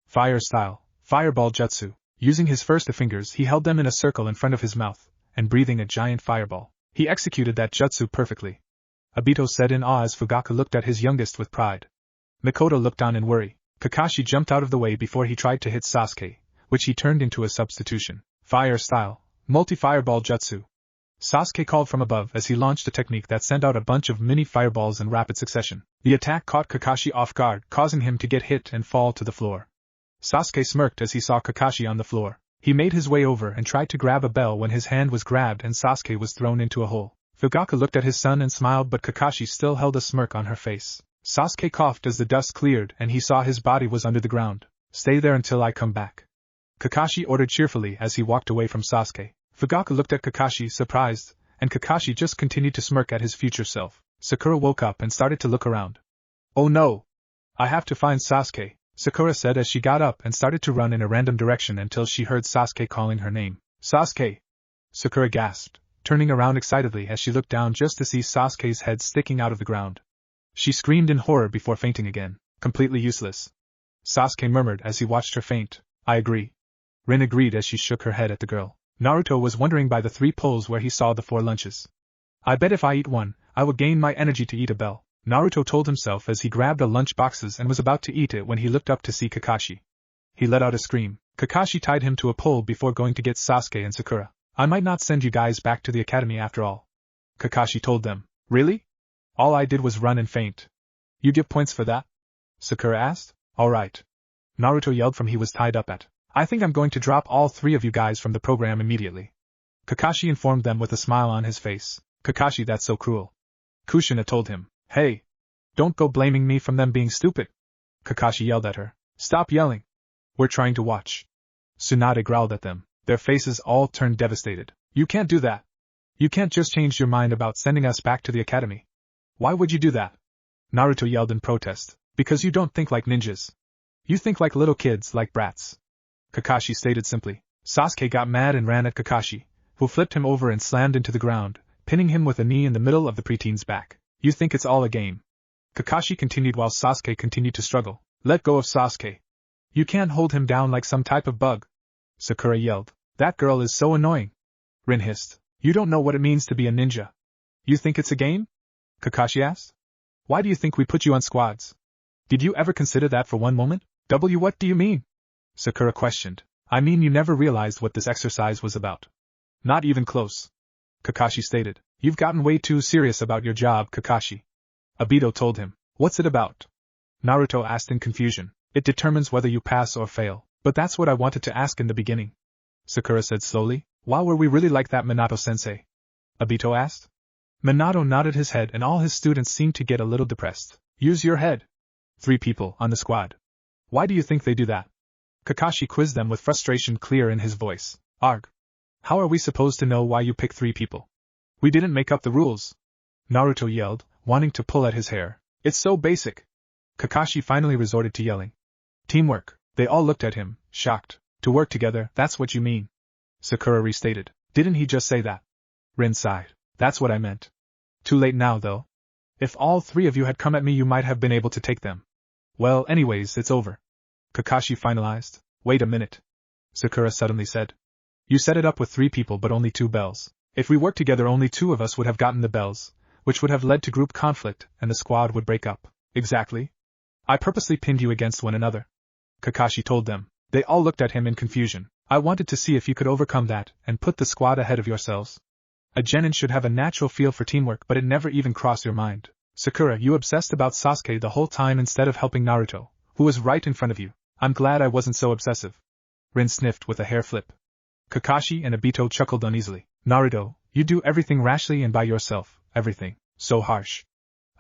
Fire style, fireball jutsu. Using his first fingers he held them in a circle in front of his mouth, and breathing a giant fireball. He executed that jutsu perfectly. Obito said in awe as Fugaku looked at his youngest with pride. Mikoto looked on in worry. Kakashi jumped out of the way before he tried to hit Sasuke, which he turned into a substitution. Fire style, multi-fireball jutsu. Sasuke called from above as he launched a technique that sent out a bunch of mini fireballs in rapid succession. The attack caught Kakashi off guard, causing him to get hit and fall to the floor. Sasuke smirked as he saw Kakashi on the floor. He made his way over and tried to grab a bell when his hand was grabbed and Sasuke was thrown into a hole. Fugaku looked at his son and smiled, but Kakashi still held a smirk on her face. Sasuke coughed as the dust cleared and he saw his body was under the ground. Stay there until I come back. Kakashi ordered cheerfully as he walked away from Sasuke. Fugaku looked at Kakashi surprised, and Kakashi just continued to smirk at his future self. Sakura woke up and started to look around. Oh no! I have to find Sasuke, Sakura said as she got up and started to run in a random direction until she heard Sasuke calling her name. Sasuke! Sakura gasped, turning around excitedly as she looked down just to see Sasuke's head sticking out of the ground. She screamed in horror before fainting again. Completely useless. Sasuke murmured as he watched her faint. I agree. Rin agreed as she shook her head at the girl. Naruto was wondering by the 3 poles where he saw the 4 lunches. I bet if I eat one, I will gain my energy to eat a bell, Naruto told himself as he grabbed a lunch boxes and was about to eat it when he looked up to see Kakashi. He let out a scream. Kakashi tied him to a pole before going to get Sasuke and Sakura. I might not send you guys back to the academy after all. Kakashi told them. Really? All I did was run and faint. You give points for that? Sakura asked. Alright. Naruto yelled from he was tied up at. I think I'm going to drop all 3 of you guys from the program immediately. Kakashi informed them with a smile on his face. Kakashi, that's so cruel. Kushina told him. Hey! Don't go blaming me from them being stupid. Kakashi yelled at her. Stop yelling. We're trying to watch. Tsunade growled at them. Their faces all turned devastated. You can't do that. You can't just change your mind about sending us back to the academy. Why would you do that? Naruto yelled in protest. Because you don't think like ninjas. You think like little kids, like brats. Kakashi stated simply. Sasuke got mad and ran at Kakashi, who flipped him over and slammed into the ground, pinning him with a knee in the middle of the preteen's back. You think it's all a game. Kakashi continued while Sasuke continued to struggle. Let go of Sasuke. You can't hold him down like some type of bug. Sakura yelled. That girl is so annoying. Rin hissed. You don't know what it means to be a ninja. You think it's a game? Kakashi asked. Why do you think we put you on squads? Did you ever consider that for one moment? What do you mean? Sakura questioned. I mean you never realized what this exercise was about. Not even close. Kakashi stated. You've gotten way too serious about your job, Kakashi. Obito told him. What's it about? Naruto asked in confusion. It determines whether you pass or fail, but that's what I wanted to ask in the beginning. Sakura said slowly. Why were we really like that, Minato-sensei? Obito asked. Minato nodded his head and all his students seemed to get a little depressed. Use your head. 3 people on the squad. Why do you think they do that? Kakashi quizzed them with frustration clear in his voice. Arg. How are we supposed to know why you pick 3 people? We didn't make up the rules. Naruto yelled, wanting to pull at his hair. It's so basic. Kakashi finally resorted to yelling. Teamwork. They all looked at him, shocked. To work together, that's what you mean. Sakura restated. Didn't he just say that? Rin sighed. That's what I meant. Too late now, though. If all 3 of you had come at me, you might have been able to take them. Well, anyways, it's over. Kakashi finalized. Wait a minute. Sakura suddenly said. You set it up with 3 people but only 2 bells. If we worked together, only 2 of us would have gotten the bells, which would have led to group conflict, and the squad would break up. Exactly. I purposely pinned you against one another. Kakashi told them. They all looked at him in confusion. I wanted to see if you could overcome that, and put the squad ahead of yourselves. A genin should have a natural feel for teamwork, but it never even crossed your mind. Sakura, you obsessed about Sasuke the whole time instead of helping Naruto, who was right in front of you. I'm glad I wasn't so obsessive. Rin sniffed with a hair flip. Kakashi and Obito chuckled uneasily. Naruto, you do everything rashly and by yourself, everything. So harsh.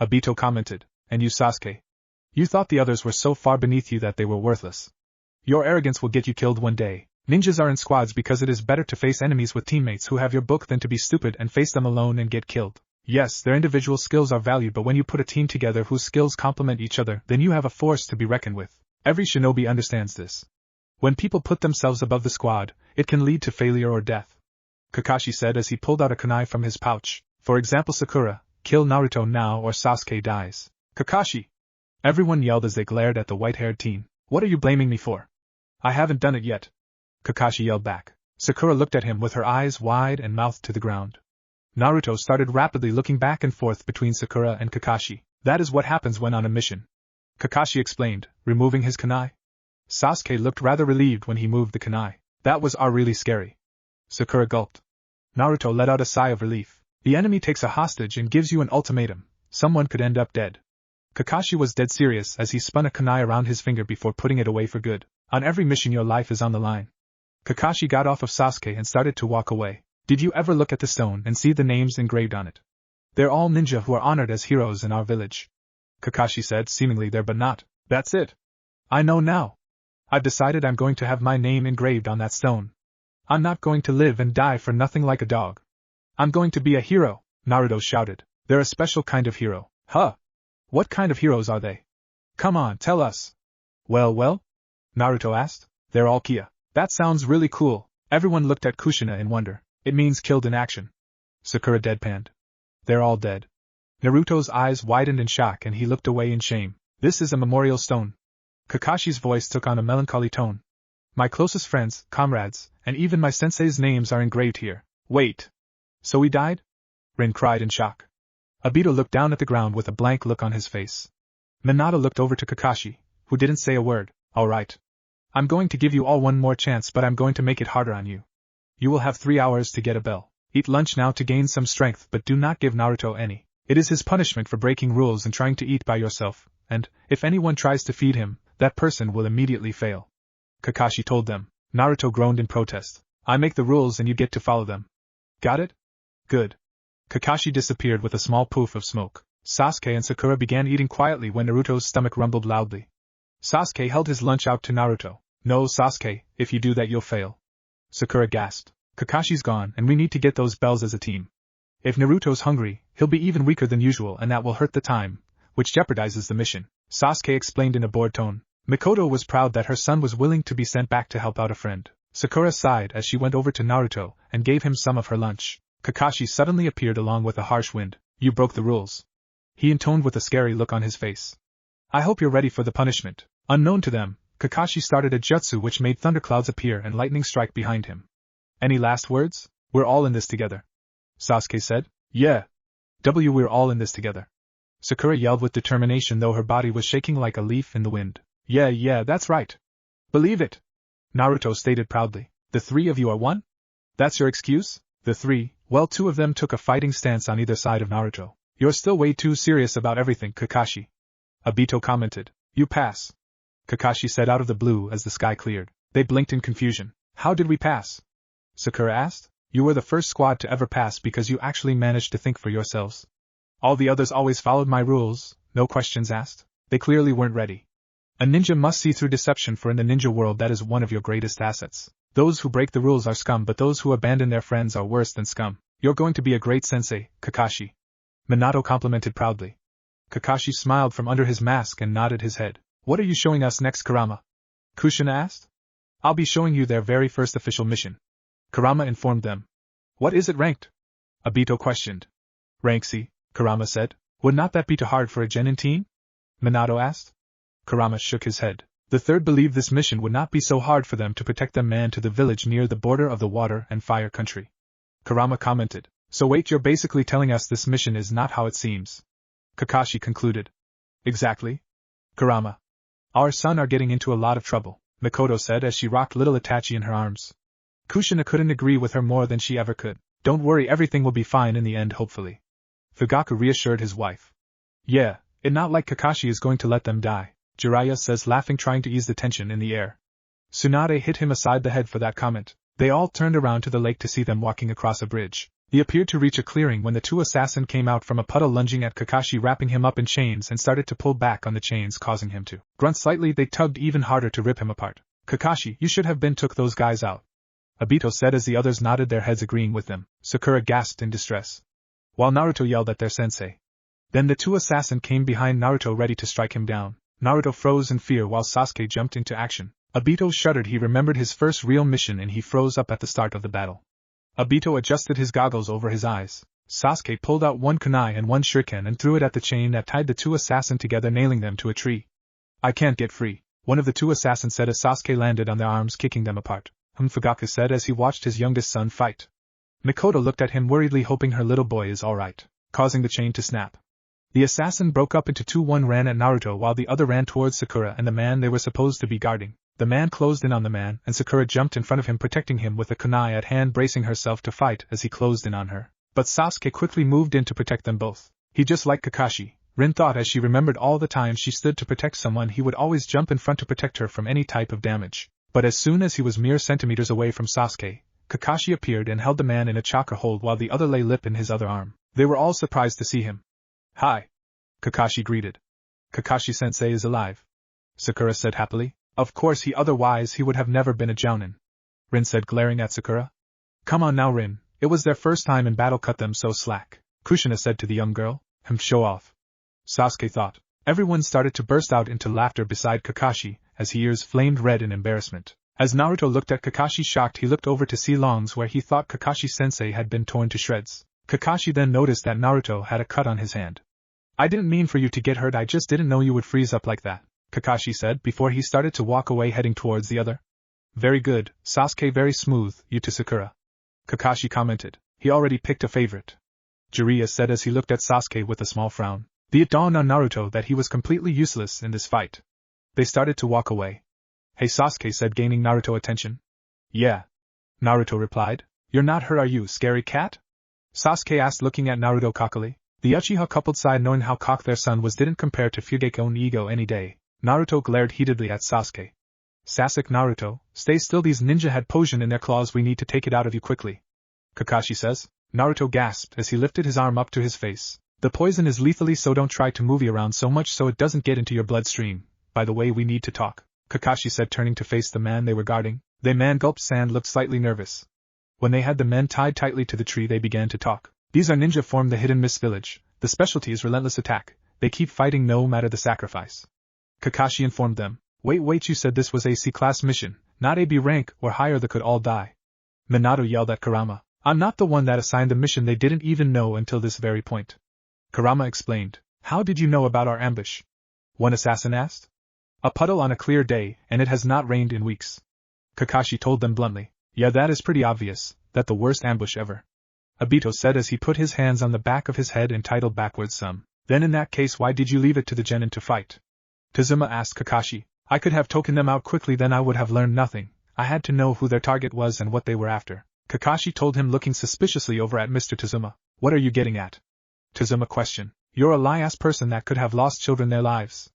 Obito commented. And you, Sasuke? You thought the others were so far beneath you that they were worthless. Your arrogance will get you killed one day. Ninjas are in squads because it is better to face enemies with teammates who have your book than to be stupid and face them alone and get killed. Yes, their individual skills are valued, but when you put a team together whose skills complement each other, then you have a force to be reckoned with. Every shinobi understands this. When people put themselves above the squad, it can lead to failure or death. Kakashi said as he pulled out a kunai from his pouch. For example, Sakura, kill Naruto now or Sasuke dies. Kakashi! Everyone yelled as they glared at the white-haired teen. What are you blaming me for? I haven't done it yet. Kakashi yelled back. Sakura looked at him with her eyes wide and mouth to the ground. Naruto started rapidly looking back and forth between Sakura and Kakashi. That is what happens when on a mission. Kakashi explained, removing his kunai. Sasuke looked rather relieved when he moved the kunai. That was really scary. Sakura gulped. Naruto let out a sigh of relief. The enemy takes a hostage and gives you an ultimatum. Someone could end up dead. Kakashi was dead serious as he spun a kunai around his finger before putting it away for good. On every mission your life is on the line. Kakashi got off of Sasuke and started to walk away. Did you ever look at the stone and see the names engraved on it? They're all ninja who are honored as heroes in our village. Kakashi said, seemingly there but not. That's it. I know now. I've decided I'm going to have my name engraved on that stone. I'm not going to live and die for nothing like a dog. I'm going to be a hero, Naruto shouted. They're a special kind of hero. Huh? What kind of heroes are they? Come on, tell us. Well? Naruto asked. They're all Kia. That sounds really cool. Everyone looked at Kushina in wonder. It means killed in action. Sakura deadpanned. They're all dead. Naruto's eyes widened in shock and he looked away in shame. This is a memorial stone. Kakashi's voice took on a melancholy tone. My closest friends, comrades, and even my sensei's names are engraved here. Wait. So he died? Rin cried in shock. Obito looked down at the ground with a blank look on his face. Minato looked over to Kakashi, who didn't say a word. All right. I'm going to give you all one more chance, but I'm going to make it harder on you. You will have 3 hours to get a bell. Eat lunch now to gain some strength, but do not give Naruto any. It is his punishment for breaking rules and trying to eat by yourself, and, if anyone tries to feed him, that person will immediately fail. Kakashi told them. Naruto groaned in protest. I make the rules and you get to follow them. Got it? Good. Kakashi disappeared with a small poof of smoke. Sasuke and Sakura began eating quietly when Naruto's stomach rumbled loudly. Sasuke held his lunch out to Naruto. No, Sasuke, if you do that you'll fail. Sakura gasped. Kakashi's gone and we need to get those bells as a team. If Naruto's hungry, he'll be even weaker than usual and that will hurt the time, which jeopardizes the mission, Sasuke explained in a bored tone. Mikoto was proud that her son was willing to be sent back to help out a friend. Sakura sighed as she went over to Naruto and gave him some of her lunch. Kakashi suddenly appeared along with a harsh wind. You broke the rules. He intoned with a scary look on his face. I hope you're ready for the punishment. Unknown to them, Kakashi started a jutsu which made thunderclouds appear and lightning strike behind him. Any last words? We're all in this together. Sasuke said. Yeah. We're all in this together. Sakura yelled with determination though her body was shaking like a leaf in the wind. Yeah, that's right. Believe it. Naruto stated proudly. The 3 of you are one? That's your excuse? The 3, well 2 of them took a fighting stance on either side of Naruto. You're still way too serious about everything, Kakashi. Obito commented. You pass. Kakashi said out of the blue as the sky cleared. They blinked in confusion. How did we pass? Sakura asked. You were the first squad to ever pass because you actually managed to think for yourselves. All the others always followed my rules, no questions asked. They clearly weren't ready. A ninja must see through deception, for in the ninja world that is one of your greatest assets. Those who break the rules are scum, but those who abandon their friends are worse than scum. You're going to be a great sensei, Kakashi. Minato complimented proudly. Kakashi smiled from under his mask and nodded his head. What are you showing us next, Kurama? Kushina asked. I'll be showing you their very first official mission. Kurama informed them. What is it ranked? Obito questioned. Rank C, Kurama said. Would not that be too hard for a genin teen? Minato asked. Kurama shook his head. The third believed this mission would not be so hard for them to protect them man to the village near the border of the water and fire country. Kurama commented. So wait, you're basically telling us this mission is not how it seems. Kakashi concluded. Exactly. Kurama. Our son are getting into a lot of trouble, Mikoto said as she rocked little Itachi in her arms. Kushina couldn't agree with her more than she ever could. Don't worry, everything will be fine in the end, hopefully. Fugaku reassured his wife. Yeah, it's not like Kakashi is going to let them die, Jiraiya says, laughing, trying to ease the tension in the air. Tsunade hit him aside the head for that comment. They all turned around to the lake to see them walking across a bridge. He appeared to reach a clearing when the 2 assassins came out from a puddle, lunging at Kakashi, wrapping him up in chains, and started to pull back on the chains, causing him to grunt slightly. They tugged even harder to rip him apart. Kakashi, you should have took those guys out, Obito said as the others nodded their heads agreeing with them. Sakura gasped in distress, while Naruto yelled at their sensei. Then the 2 assassins came behind Naruto ready to strike him down. Naruto froze in fear while Sasuke jumped into action. Obito shuddered. He remembered his first real mission and he froze up at the start of the battle. Obito adjusted his goggles over his eyes. Sasuke pulled out 1 kunai and 1 shuriken and threw it at the chain that tied the 2 assassins together, nailing them to a tree. I can't get free, one of the 2 assassins said as Sasuke landed on their arms, kicking them apart. Fugaku said as he watched his youngest son fight. Mikoto looked at him worriedly, hoping her little boy is alright, causing the chain to snap. The assassin broke up into 2. One ran at Naruto while the other ran towards Sakura and the man they were supposed to be guarding. The man closed in on the man and Sakura jumped in front of him, protecting him with a kunai at hand, bracing herself to fight as he closed in on her. But Sasuke quickly moved in to protect them both. He just like Kakashi, Rin thought as she remembered all the time she stood to protect someone. He would always jump in front to protect her from any type of damage. But as soon as he was mere centimeters away from Sasuke, Kakashi appeared and held the man in a chakra hold while the other lay limp in his other arm. They were all surprised to see him. Hi. Kakashi greeted. Kakashi-sensei is alive, Sakura said happily. Of course, otherwise he would have never been a jounin, Rin said, glaring at Sakura. Come on now, Rin, it was their first time in battle, cut them so slack, Kushina said to the young girl. Show off, Sasuke thought. Everyone started to burst out into laughter beside Kakashi, as his ears flamed red in embarrassment. As Naruto looked at Kakashi shocked, he looked over to see Long's where he thought Kakashi-sensei had been torn to shreds. Kakashi then noticed that Naruto had a cut on his hand. I didn't mean for you to get hurt, I just didn't know you would freeze up like that, Kakashi said before he started to walk away, heading towards the other. Very good, Sasuke, very smooth, you to Sakura, Kakashi commented. He already picked a favorite, Jiraiya said as he looked at Sasuke with a small frown. It dawned on Naruto that he was completely useless in this fight. They started to walk away. Hey, Sasuke said, gaining Naruto's attention. Yeah. Naruto replied. You're not hurt, are you, scary cat? Sasuke asked, looking at Naruto cockily. The Uchiha coupled sighed, knowing how cock their son was didn't compare to Fugeki's own ego any day. Naruto glared heatedly at Sasuke. Sasuke, Naruto, stay still, these ninja had poison in their claws, we need to take it out of you quickly. Kakashi says. Naruto gasped as he lifted his arm up to his face. The poison is lethally, so don't try to move it around so much so it doesn't get into your bloodstream. By the way, we need to talk, Kakashi said, turning to face the man they were guarding. The man gulped sand, looked slightly nervous. When they had the men tied tightly to the tree, they began to talk. These are ninja form the Hidden Mist Village. The specialty is relentless attack. They keep fighting no matter the sacrifice. Kakashi informed them. Wait, you said this was a C-class mission, not a B rank or higher, that could all die. Minato yelled at Kurama. I'm not the one that assigned the mission, they didn't even know until this very point. Kurama explained. How did you know about our ambush? One assassin asked. A puddle on a clear day, and it has not rained in weeks. Kakashi told them bluntly. Yeah, that is pretty obvious, that the worst ambush ever. Obito said as he put his hands on the back of his head and titled backwards some. Then in that case, why did you leave it to the genin to fight? Tazuma asked Kakashi. I could have taken them out quickly, then I would have learned nothing. I had to know who their target was and what they were after. Kakashi told him, looking suspiciously over at Mr. Tazuma. What are you getting at? Tazuma questioned. You're a lie-ass person that could have lost children their lives.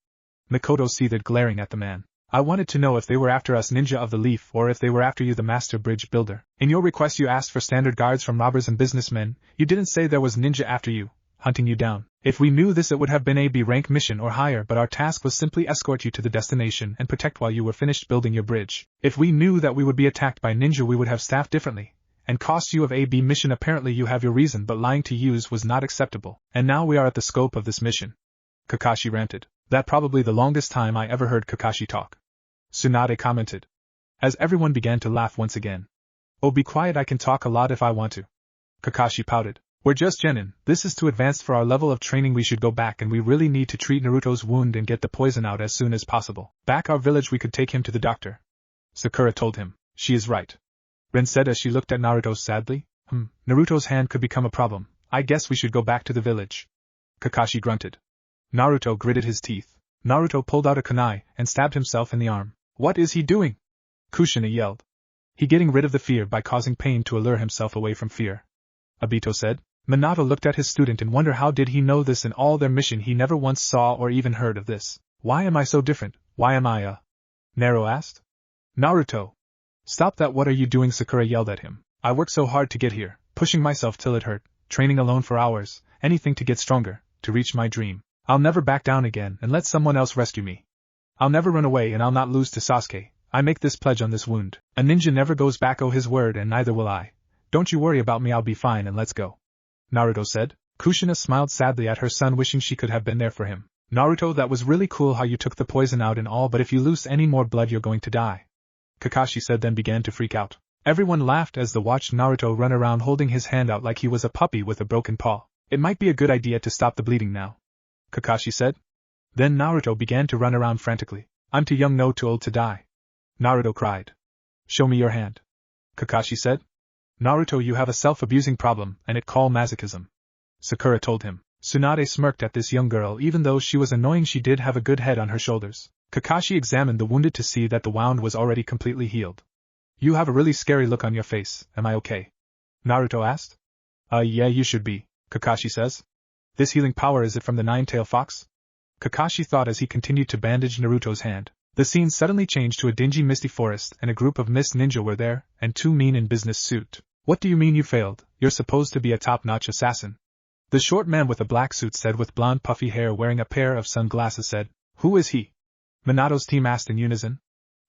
Mikoto seethed, glaring at the man. I wanted to know if they were after us, ninja of the leaf, or if they were after you, the master bridge builder. In your request you asked for standard guards from robbers and businessmen. You didn't say there was ninja after you, hunting you down. If we knew this, it would have been a B rank mission or higher, but our task was simply escort you to the destination and protect while you were finished building your bridge. If we knew that we would be attacked by ninja, we would have staffed differently and cost you of a B mission. Apparently you have your reason, but lying to use was not acceptable. And now we are at the scope of this mission. Kakashi ranted. That probably the longest time I ever heard Kakashi talk. Tsunade commented. As everyone began to laugh once again. Oh, be quiet, I can talk a lot if I want to. Kakashi pouted. We're just genin. This is too advanced for our level of training. We should go back, and we really need to treat Naruto's wound and get the poison out as soon as possible. Back our village, we could take him to the doctor. Sakura told him. She is right. Rin said as she looked at Naruto sadly. Naruto's hand could become a problem. I guess we should go back to the village. Kakashi grunted. Naruto gritted his teeth. Naruto pulled out a kunai and stabbed himself in the arm. What is he doing? Kushina yelled. He getting rid of the fear by causing pain to allure himself away from fear. Obito said. Minato looked at his student and wondered how did he know this in all their mission. He never once saw or even heard of this. Why am I so different? Why am I Naro asked. Naruto. Stop that, what are you doing? Sakura yelled at him. I worked so hard to get here, pushing myself till it hurt, training alone for hours, anything to get stronger, to reach my dream. I'll never back down again and let someone else rescue me. I'll never run away and I'll not lose to Sasuke. I make this pledge on this wound. A ninja never goes back, his word, and neither will I. Don't you worry about me, I'll be fine, and let's go. Naruto said. Kushina smiled sadly at her son, wishing she could have been there for him. Naruto, that was really cool how you took the poison out and all, but if you lose any more blood you're going to die. Kakashi said, then began to freak out. Everyone laughed as they watched Naruto run around holding his hand out like he was a puppy with a broken paw. It might be a good idea to stop the bleeding now, Kakashi said. Then Naruto began to run around frantically. I'm too young, no, too old to die. Naruto cried. Show me your hand, Kakashi said. Naruto, you have a self-abusing problem, and it called masochism, Sakura told him. Tsunade smirked at this young girl. Even though she was annoying, she did have a good head on her shoulders. Kakashi examined the wounded to see that the wound was already completely healed. You have a really scary look on your face, am I okay? Naruto asked. Yeah, you should be, Kakashi says. This healing power, is it from the nine-tailed fox? Kakashi thought as he continued to bandage Naruto's hand. The scene suddenly changed to a dingy misty forest, and a group of mist ninja were there, and two men in business suit. What do you mean you failed? You're supposed to be a top-notch assassin. The short man with a black suit said, with blonde puffy hair wearing a pair of sunglasses said. Who is he? Minato's team asked in unison.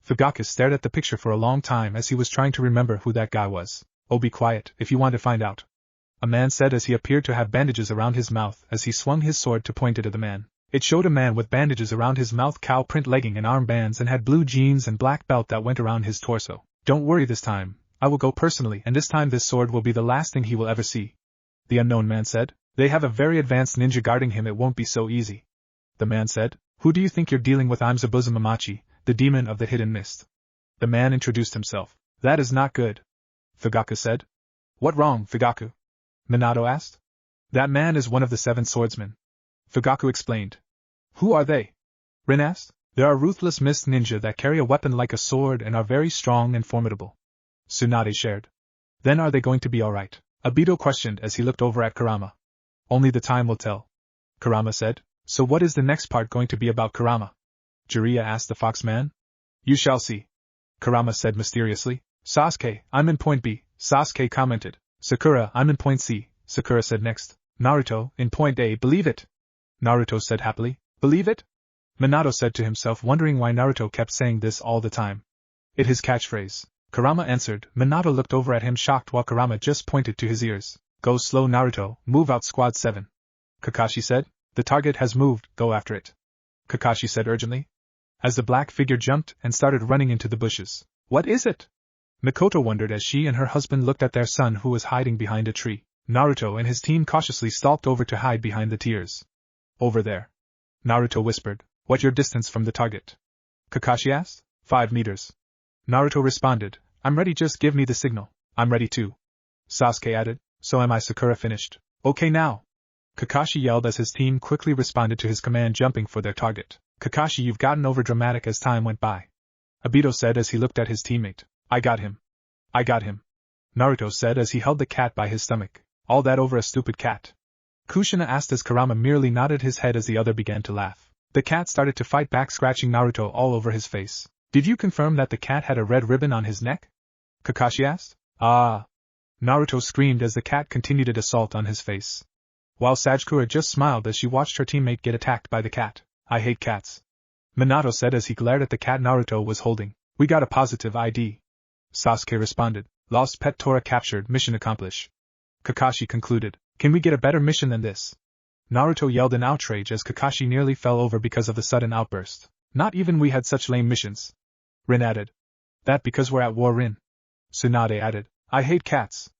Fugaku stared at the picture for a long time as he was trying to remember who that guy was. Oh, be quiet, if you want to find out, a man said as he appeared to have bandages around his mouth as he swung his sword to point it at the man. It showed a man with bandages around his mouth, cow print legging and armbands, and had blue jeans and black belt that went around his torso. Don't worry this time, I will go personally, and this time this sword will be the last thing he will ever see, the unknown man said. They have a very advanced ninja guarding him, it won't be so easy, the man said. Who do you think you're dealing with? I'm Zabuza Mamachi, the demon of the hidden mist. The man introduced himself. That is not good, Fugaku said. What wrong, Fugaku? Minato asked. That man is one of the 7 swordsmen, Fugaku explained. Who are they? Rin asked. They are ruthless mist ninja that carry a weapon like a sword and are very strong and formidable. Tsunade shared. Then are they going to be alright? Obito questioned as he looked over at Kurama. Only the time will tell. Kurama said. So what is the next part going to be about, Kurama? Jiraiya asked the fox man. You shall see. Kurama said mysteriously. Sasuke, I'm in point B, Sasuke commented. Sakura, I'm in point C, Sakura said next. Naruto, in point A, believe it. Naruto said happily. Believe it? Minato said to himself, wondering why Naruto kept saying this all the time. It his catchphrase. Kurama answered. Minato looked over at him shocked while Kurama just pointed to his ears. Go slow, Naruto, move out squad 7. Kakashi said. The target has moved, go after it. Kakashi said urgently. As the black figure jumped and started running into the bushes. What is it? Mikoto wondered as she and her husband looked at their son who was hiding behind a tree. Naruto and his team cautiously stalked over to hide behind the tiers. Over there. Naruto whispered. What your distance from the target? Kakashi asked. 5 meters. Naruto responded. I'm ready, just give me the signal. I'm ready too. Sasuke added. So am I. Sakura finished. Okay now. Kakashi yelled as his team quickly responded to his command, jumping for their target. Kakashi, you've gotten overdramatic as time went by. Obito said as he looked at his teammate. I got him. I got him. Naruto said as he held the cat by his stomach. All that over a stupid cat? Kushina asked as Kurama merely nodded his head as the other began to laugh. The cat started to fight back, scratching Naruto all over his face. Did you confirm that the cat had a red ribbon on his neck? Kakashi asked. Ah! Naruto screamed as the cat continued its assault on his face. While Sakura just smiled as she watched her teammate get attacked by the cat. I hate cats. Minato said as he glared at the cat Naruto was holding. We got a positive ID. Sasuke responded. Lost pet Tora captured, mission accomplished. Kakashi concluded. Can we get a better mission than this? Naruto yelled in outrage as Kakashi nearly fell over because of the sudden outburst. Not even we had such lame missions. Rin added. That because we're at war, Rin. Tsunade added. I hate cats.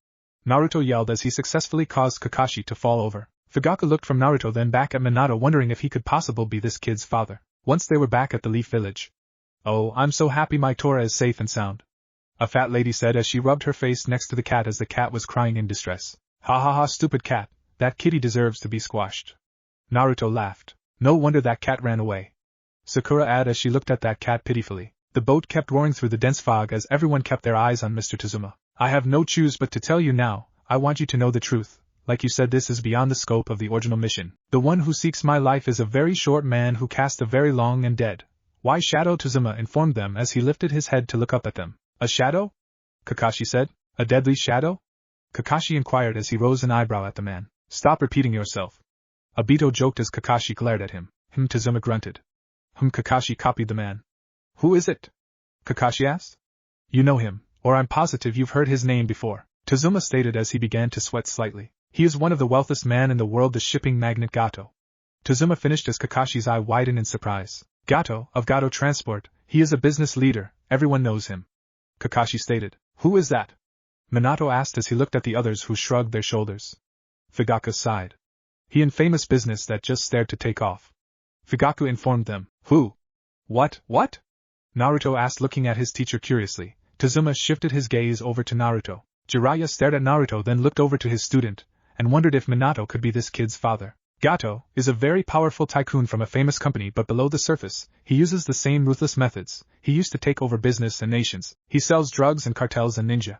Naruto yelled as he successfully caused Kakashi to fall over. Fugaku looked from Naruto then back at Minato, wondering if he could possibly be this kid's father. Once they were back at the Leaf Village. Oh, I'm so happy my Tora is safe and sound. A fat lady said as she rubbed her face next to the cat as the cat was crying in distress. Ha ha ha, stupid cat, that kitty deserves to be squashed. Naruto laughed. No wonder that cat ran away. Sakura added as she looked at that cat pitifully. The boat kept roaring through the dense fog as everyone kept their eyes on Mr. Tazuma. I have no choice but to tell you now, I want you to know the truth. Like you said, this is beyond the scope of the original mission. The one who seeks my life is a very short man who cast a very long and dead. Why, Shadow, Tazuma informed them as he lifted his head to look up at them. A shadow? Kakashi said. A deadly shadow? Kakashi inquired as he rose an eyebrow at the man. Stop repeating yourself. Obito joked as Kakashi glared at him. Tazuma grunted. Kakashi copied the man. Who is it? Kakashi asked. You know him, or I'm positive you've heard his name before, Tazuma stated as he began to sweat slightly. He is one of the wealthiest men in the world, the shipping magnate Gato. Tazuma finished as Kakashi's eye widened in surprise. Gato, of Gato Transport, he is a business leader, everyone knows him. Kakashi stated. Who is that? Minato asked as he looked at the others who shrugged their shoulders. Fugaku sighed. He in famous business that just stared to take off. Fugaku informed them. Who? What? Naruto asked, looking at his teacher curiously. Tazuma shifted his gaze over to Naruto. Jiraiya stared at Naruto then looked over to his student, and wondered if Minato could be this kid's father. Gato is a very powerful tycoon from a famous company, but below the surface, he uses the same ruthless methods. He used to take over business and nations. He sells drugs and cartels and ninja.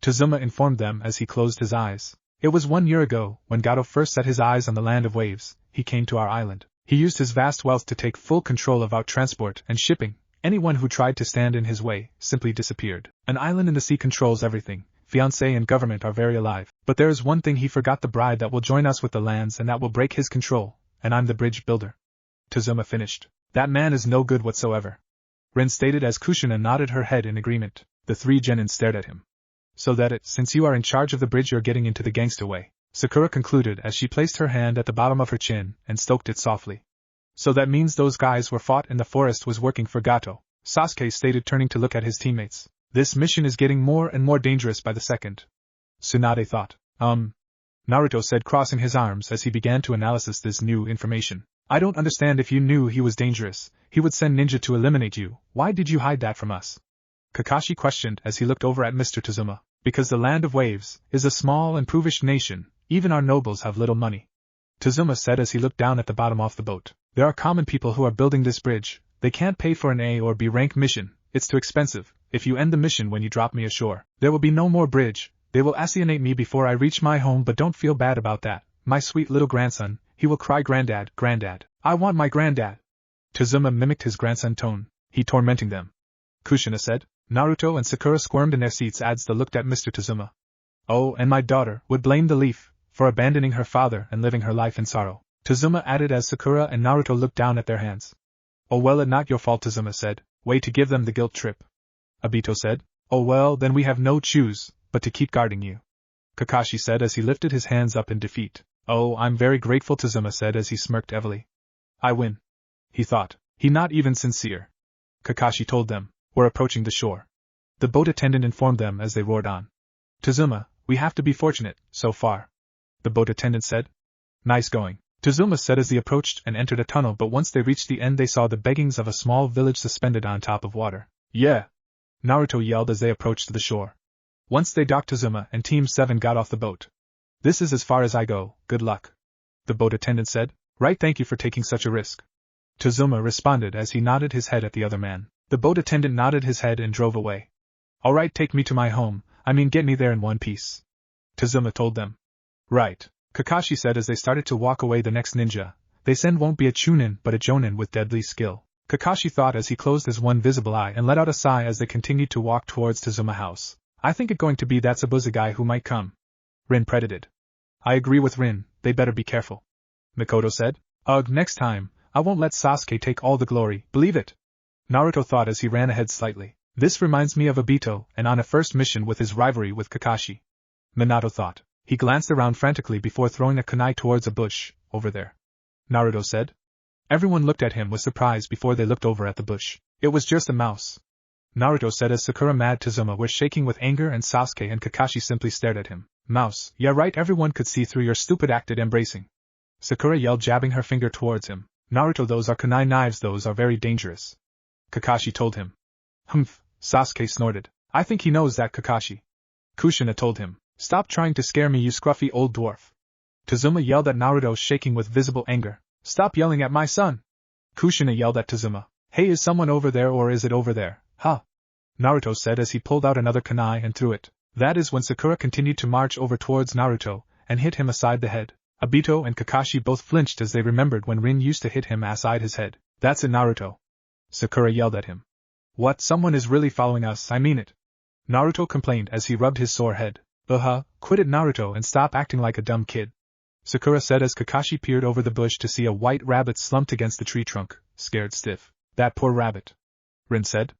Tazuma informed them as he closed his eyes. It was 1 year ago, when Gato first set his eyes on the land of waves, he came to our island. He used his vast wealth to take full control of our transport and shipping. Anyone who tried to stand in his way simply disappeared. An island in the sea controls everything. Fiancé and government are very alive. But there is one thing: he forgot the bride that will join us with the lands and that will break his control, and I'm the bridge builder. Tazuma finished. That man is no good whatsoever. Rin stated as Kushina nodded her head in agreement. The 3 genin stared at him. So that since you are in charge of the bridge, you're getting into the gangsta way, Sakura concluded as she placed her hand at the bottom of her chin and stroked it softly. So that means those guys were fought in the forest was working for Gato, Sasuke stated, turning to look at his teammates. This mission is getting more and more dangerous by the second. Tsunade thought. Naruto said, crossing his arms as he began to analyze this new information. I don't understand. If you knew he was dangerous, he would send ninja to eliminate you. Why did you hide that from us? Kakashi questioned as he looked over at Mr. Tazuma. Because the land of waves is a small and impoverished nation, even our nobles have little money. Tazuma said as he looked down at the bottom of the boat. There are common people who are building this bridge. They can't pay for an A or B rank mission, it's too expensive. if you end the mission when you drop me ashore, there will be no more bridge. They will assassinate me before I reach my home, but don't feel bad about that. My sweet little grandson, he will cry, Granddad, Granddad. I want my granddad. Tazuma mimicked his grandson tone. He tormenting them. Kushina said. Naruto and Sakura squirmed in their seats as they looked at Mr. Tazuma. Oh, and my daughter would blame the leaf for abandoning her father and living her life in sorrow, Tazuma added as Sakura and Naruto looked down at their hands. Oh well, it's not your fault, Tazuma said. Way to give them the guilt trip. Obito said. Oh well, then we have no choice but to keep guarding you, Kakashi said as he lifted his hands up in defeat. Oh, I'm very grateful, Tazuma said as he smirked heavily. I win, he thought. He not even sincere. Kakashi told them. We're approaching the shore. The boat attendant informed them as they roared on. Tazuma, we have to be fortunate, so far, the boat attendant said. Nice going, Tazuma said as they approached and entered a tunnel, but once they reached the end they saw the beginnings of a small village suspended on top of water. Yeah! Naruto yelled as they approached the shore. Once they docked, Tazuma and Team 7 got off the boat. This is as far as I go, good luck, the boat attendant said. Right, thank you for taking such a risk, Tazuma responded as he nodded his head at the other man. The boat attendant nodded his head and drove away. Alright, take me to my home, get me there in one piece, Tazuma told them. Right, Kakashi said as they started to walk away. The next ninja they send won't be a chunin but a jonin with deadly skill, Kakashi thought as he closed his one visible eye and let out a sigh as they continued to walk towards Tazuma house. I think it's going to be that Zabuza guy who might come, Rin predicted. I agree with Rin, they better be careful, Mikoto said. Ugh, next time, I won't let Sasuke take all the glory, believe it, Naruto thought as he ran ahead slightly. This reminds me of Obito and on a first mission with his rivalry with Kakashi, Minato thought. He glanced around frantically before throwing a kunai towards a bush, over there, Naruto said. Everyone looked at him with surprise before they looked over at the bush. It was just a mouse, Naruto said as Sakura and Tazuma were shaking with anger and Sasuke and Kakashi simply stared at him. Mouse, yeah right, everyone could see through your stupid act at embracing, Sakura yelled, jabbing her finger towards him. Naruto, those are kunai knives, those are very dangerous, Kakashi told him. Humph, Sasuke snorted. I think he knows that, Kakashi, Kushina told him. Stop trying to scare me, you scruffy old dwarf, Tazuma yelled at Naruto, shaking with visible anger. Stop yelling at my son, Kushina yelled at Tazuma. Hey, is someone over there or is it over there, huh? Naruto said as he pulled out another kunai and threw it. That is when Sakura continued to march over towards Naruto and hit him aside the head. Obito and Kakashi both flinched as they remembered when Rin used to hit him aside his head. That's it, Naruto, Sakura yelled at him. What, someone is really following us, I mean it, Naruto complained as he rubbed his sore head. Quit it, Naruto, and stop acting like a dumb kid, Sakura said as Kakashi peered over the bush to see a white rabbit slumped against the tree trunk, scared stiff. That poor rabbit, Rin said.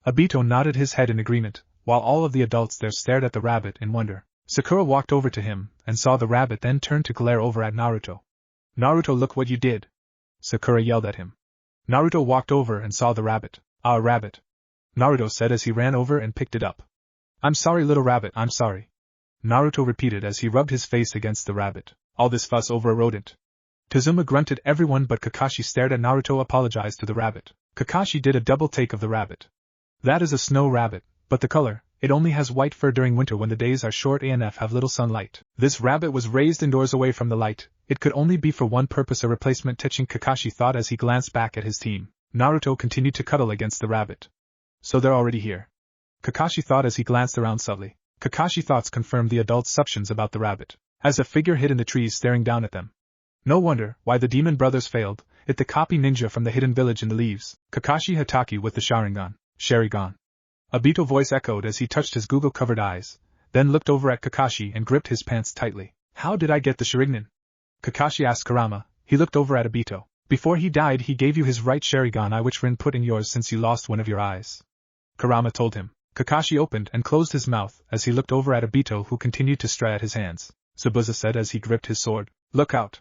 Obito nodded his head in agreement, while all of the adults there stared at the rabbit in wonder. Sakura walked over to him and saw the rabbit, then turned to glare over at Naruto. Naruto, look what you did, Sakura yelled at him. Naruto walked over and saw the rabbit. Ah, rabbit, Naruto said as he ran over and picked it up. I'm sorry, little rabbit, I'm sorry, Naruto repeated as he rubbed his face against the rabbit. All this fuss over a rodent. Tazuma grunted. Everyone but Kakashi stared at Naruto. Apologized to the rabbit. Kakashi did a double take of the rabbit. That is a snow rabbit, but the color, it only has white fur during winter when the days are short and have little sunlight. This rabbit was raised indoors away from the light. It could only be for one purpose, a replacement, teaching, Kakashi thought as he glanced back at his team. Naruto continued to cuddle against the rabbit. So they're already here, Kakashi thought as he glanced around subtly. Kakashi thoughts confirmed the adults' assumptions about the rabbit, as a figure hid in the trees staring down at them. No wonder why the demon brothers failed. It the copy ninja from the hidden village in the leaves, Kakashi Hatake with the Sharingan. Obito voice echoed as he touched his Google-covered eyes, then looked over at Kakashi and gripped his pants tightly. How did I get the Sharingan? Kakashi asked Kurama. He looked over at Obito. Before he died he gave you his right Sharingan eye, which Rin put in yours since you lost one of your eyes, Kurama told him. Kakashi opened and closed his mouth as he looked over at Obito, who continued to stare at his hands. Zabuza said as he gripped his sword. Look out!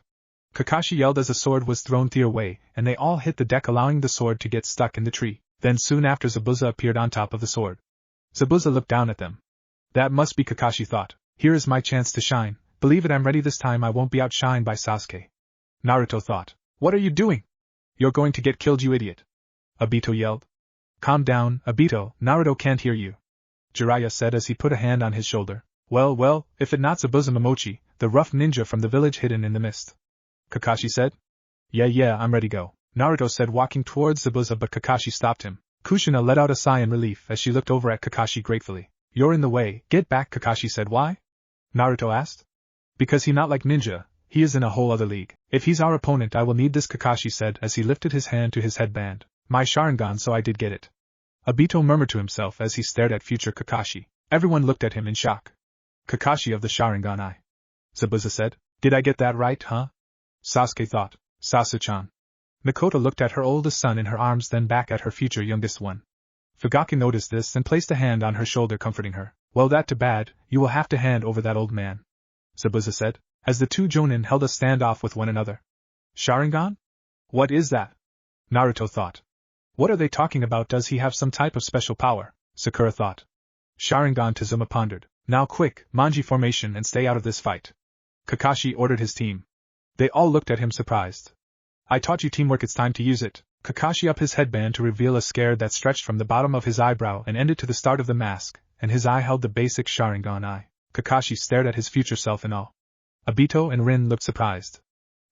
Kakashi yelled as the sword was thrown their way, and they all hit the deck, allowing the sword to get stuck in the tree. Then soon after, Zabuza appeared on top of the sword. Zabuza looked down at them. That must be, Kakashi thought. Here is my chance to shine. Believe it, I'm ready this time. I won't be outshined by Sasuke. Naruto thought. What are you doing? You're going to get killed, you idiot, Obito yelled. Calm down, Obito, Naruto can't hear you, Jiraiya said as he put a hand on his shoulder. Well, if it not Zabuza Momochi, the rough ninja from the village hidden in the mist, Kakashi said. Yeah, I'm ready, go, Naruto said, walking towards Zabuza, but Kakashi stopped him. Kushina let out a sigh in relief as she looked over at Kakashi gratefully. You're in the way, get back, Kakashi said. Why? Naruto asked. Because he not like ninja, he is in a whole other league. If he's our opponent I will need this, Kakashi said as he lifted his hand to his headband. My Sharingan, so I did get it. Obito murmured to himself as he stared at future Kakashi. Everyone looked at him in shock. Kakashi of the Sharingan Eye. Zabuza said. Did I get that right, huh? Sasuke thought. Sasu-chan. Mikoto looked at her oldest son in her arms, then back at her future youngest one. Fugaki noticed this and placed a hand on her shoulder, comforting her. Well, that too bad, you will have to hand over that old man, Zabuza said, as the two Jonin held a standoff with one another. Sharingan? What is that? Naruto thought. What are they talking about? Does he have some type of special power? Sakura thought. Sharingan, Tazuma pondered. Now quick, Manji formation and stay out of this fight. Kakashi ordered his team. They all looked at him surprised. I taught you teamwork, it's time to use it. Kakashi up his headband to reveal a scare that stretched from the bottom of his eyebrow and ended to the start of the mask, and his eye held the basic Sharingan eye. Kakashi stared at his future self in awe. Obito and Rin looked surprised.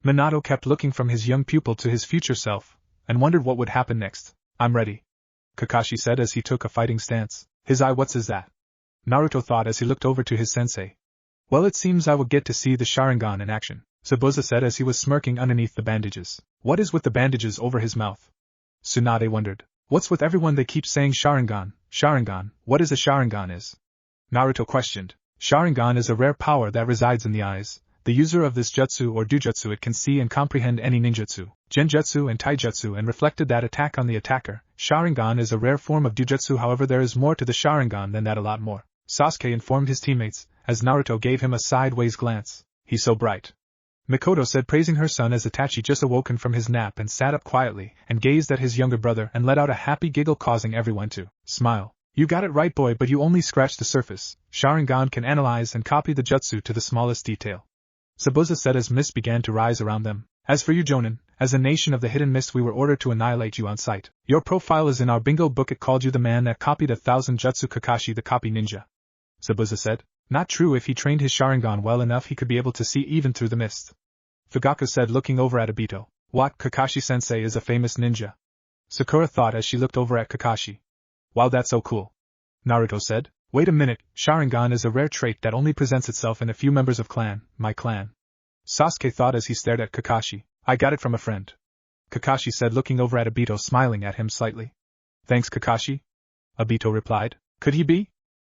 Minato kept looking from his young pupil to his future self, and wondered what would happen next. I'm ready, Kakashi said as he took a fighting stance. His eye, what's is that? Naruto thought as he looked over to his sensei. Well, it seems I will get to see the Sharingan in action, Zabuza said as he was smirking underneath the bandages. What is with the bandages over his mouth? Tsunade wondered. What's with everyone, they keep saying Sharingan, Sharingan, what is a Sharingan is? Naruto questioned. Sharingan is a rare power that resides in the eyes. The user of this jutsu or dujutsu, it can see and comprehend any ninjutsu, genjutsu and taijutsu, and reflected that attack on the attacker. Sharingan is a rare form of dujutsu, however there is more to the Sharingan than that, a lot more, Sasuke informed his teammates, as Naruto gave him a sideways glance. He's so bright, Mikoto said, praising her son as Itachi just awoken from his nap and sat up quietly and gazed at his younger brother and let out a happy giggle, causing everyone to smile. You got it right, boy, but you only scratched the surface. Sharingan can analyze and copy the jutsu to the smallest detail, Zabuza said as mist began to rise around them. As for you, Jonin, as a nation of the hidden mist, we were ordered to annihilate you on sight. Your profile is in our bingo book. It called you the man that copied 1,000 jutsu. Kakashi the copy ninja, Zabuza said. Not true. If he trained his Sharingan well enough, he could be able to see even through the mist, Fugaku said, looking over at Obito. What, Kakashi-sensei is a famous ninja? Sakura thought as she looked over at Kakashi. Wow, that's so cool, Naruto said. Wait a minute, Sharingan is a rare trait that only presents itself in a few members of my clan. Sasuke thought as he stared at Kakashi. I got it from a friend, Kakashi said, looking over at Obito, smiling at him slightly. Thanks, Kakashi, Obito replied. Could he be?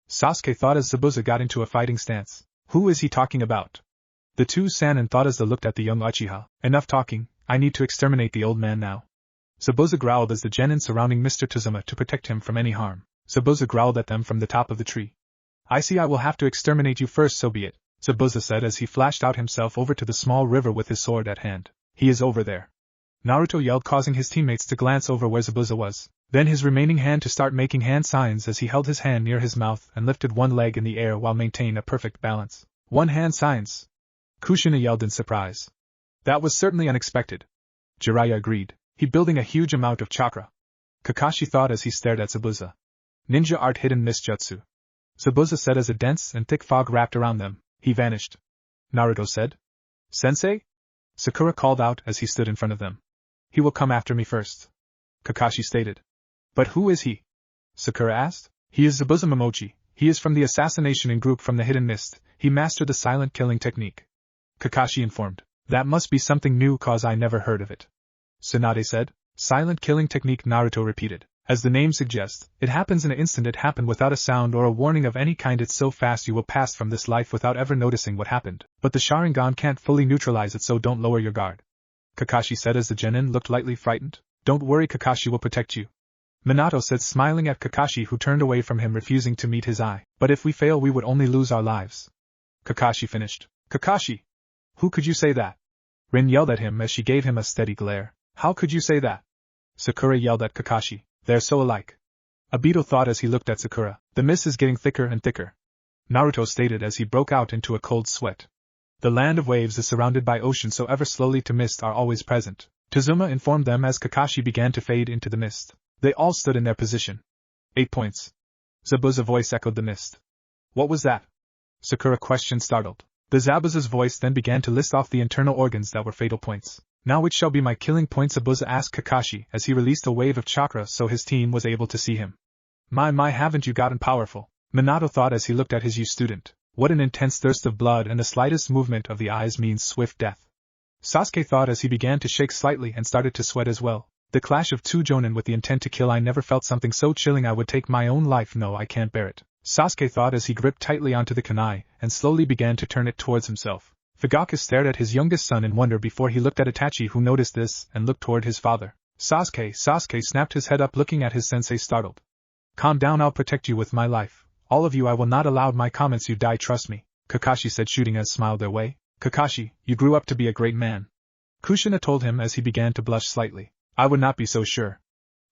Sasuke thought as Zabuza got into a fighting stance. Who is he talking about? The two Sannin thought as they looked at the young Uchiha. Enough talking, I need to exterminate the old man now, Zabuza growled as the genin surrounding Mr. Tazuma to protect him from any harm. Zabuza growled at them from the top of the tree. I see, I will have to exterminate you first, so be it, Zabuza said as he flashed out himself over to the small river with his sword at hand. He is over there, Naruto yelled, causing his teammates to glance over where Zabuza was, then his remaining hand to start making hand signs as he held his hand near his mouth and lifted one leg in the air while maintaining a perfect balance. One hand signs, Kushina yelled in surprise. That was certainly unexpected, Jiraiya agreed. He building a huge amount of chakra, Kakashi thought as he stared at Zabuza. Ninja art, hidden mist jutsu, Zabuza said as a dense and thick fog wrapped around them. He vanished, Naruto said. Sensei? Sakura called out as he stood in front of them. He will come after me first, Kakashi stated. But who is he? Sakura asked. He is Zabuza Momochi. He is from the assassination group from the hidden mist. He mastered the silent killing technique, Kakashi informed. That must be something new, cause I never heard of it, Tsunade said. Silent killing technique, Naruto repeated. As the name suggests, it happens in an instant. It happened without a sound or a warning of any kind. It's so fast you will pass from this life without ever noticing what happened. But the Sharingan can't fully neutralize it, so don't lower your guard, Kakashi said as the genin looked lightly frightened. Don't worry, Kakashi will protect you, Minato said, smiling at Kakashi, who turned away from him, refusing to meet his eye. But if we fail, we would only lose our lives, Kakashi finished. Kakashi! Who could you say that? Rin yelled at him as she gave him a steady glare. How could you say that? Sakura yelled at Kakashi. They're so alike, Obito thought as he looked at Sakura. The mist is getting thicker and thicker, Naruto stated as he broke out into a cold sweat. The land of waves is surrounded by ocean, so ever slowly to mist are always present, Tazuma informed them as Kakashi began to fade into the mist. They all stood in their position. 8 points. Zabuza's voice echoed the mist. What was that? Sakura questioned, startled. The Zabuza's voice then began to list off the internal organs that were fatal points. Now which shall be my killing point? Zabuza asked Kakashi as he released a wave of chakra so his team was able to see him. My, haven't you gotten powerful? Minato thought as he looked at his student. What an intense thirst of blood, and the slightest movement of the eyes means swift death. Sasuke thought as he began to shake slightly and started to sweat as well. The clash of two jonin with the intent to kill. I never felt something so chilling. I would take my own life. No, I can't bear it. Sasuke thought as he gripped tightly onto the kunai and slowly began to turn it towards himself. Fugaku stared at his youngest son in wonder before he looked at Itachi, who noticed this and looked toward his father. Sasuke snapped his head up, looking at his sensei startled. Calm down, I'll protect you with my life. All of you, I will not allow my comments. You die, trust me, Kakashi said, shooting a smile their way. Kakashi, you grew up to be a great man, Kushina told him as he began to blush slightly. I would not be so sure,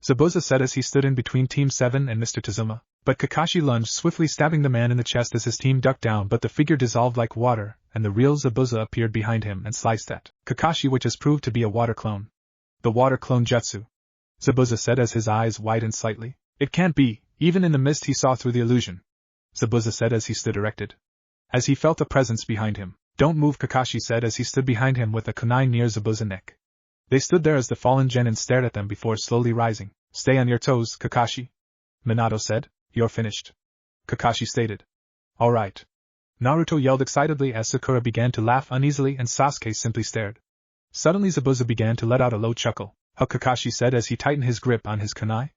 Zabuza said as he stood in between Team 7 and Mr. Tazuma. But Kakashi lunged swiftly, stabbing the man in the chest as his team ducked down, but the figure dissolved like water, and the real Zabuza appeared behind him and sliced at Kakashi, which has proved to be a water clone. The water clone jutsu, Zabuza said as his eyes widened slightly. It can't be, even in the mist he saw through the illusion, Zabuza said as he stood erected. As he felt a presence behind him. Don't move, Kakashi said as he stood behind him with a kunai near Zabuza's neck. They stood there as the fallen genin stared at them before slowly rising. Stay on your toes, Kakashi, Minato said. You're finished, Kakashi stated. All right, Naruto yelled excitedly as Sakura began to laugh uneasily and Sasuke simply stared. Suddenly Zabuza began to let out a low chuckle. Huh, Kakashi said as he tightened his grip on his kunai.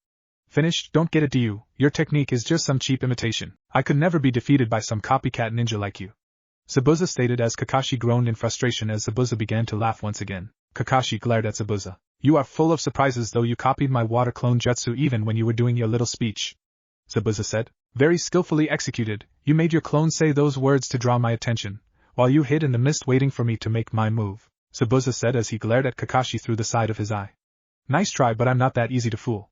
Finished? Don't get it, do you? Your technique is just some cheap imitation. I could never be defeated by some copycat ninja like you, Zabuza stated as Kakashi groaned in frustration as Zabuza began to laugh once again. Kakashi glared at Zabuza. You are full of surprises, though. You copied my water clone jutsu even when you were doing your little speech, Zabuza said. Very skillfully executed. You made your clone say those words to draw my attention, while you hid in the mist waiting for me to make my move, Zabuza said as he glared at Kakashi through the side of his eye. Nice try, but I'm not that easy to fool,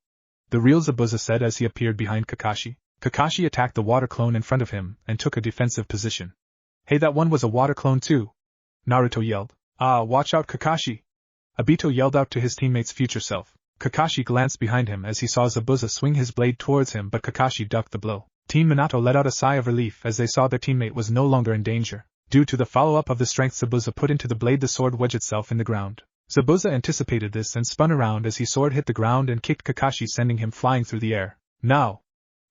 the real Zabuza said as he appeared behind Kakashi. Kakashi attacked the water clone in front of him and took a defensive position. Hey, that one was a water clone too, Naruto yelled. Ah, watch out, Kakashi, Obito yelled out to his teammate's future self. Kakashi glanced behind him as he saw Zabuza swing his blade towards him, but Kakashi ducked the blow. Team Minato let out a sigh of relief as they saw their teammate was no longer in danger. Due to the follow-up of the strength Zabuza put into the blade, the sword wedged itself in the ground. Zabuza anticipated this and spun around as his sword hit the ground and kicked Kakashi, sending him flying through the air. Now,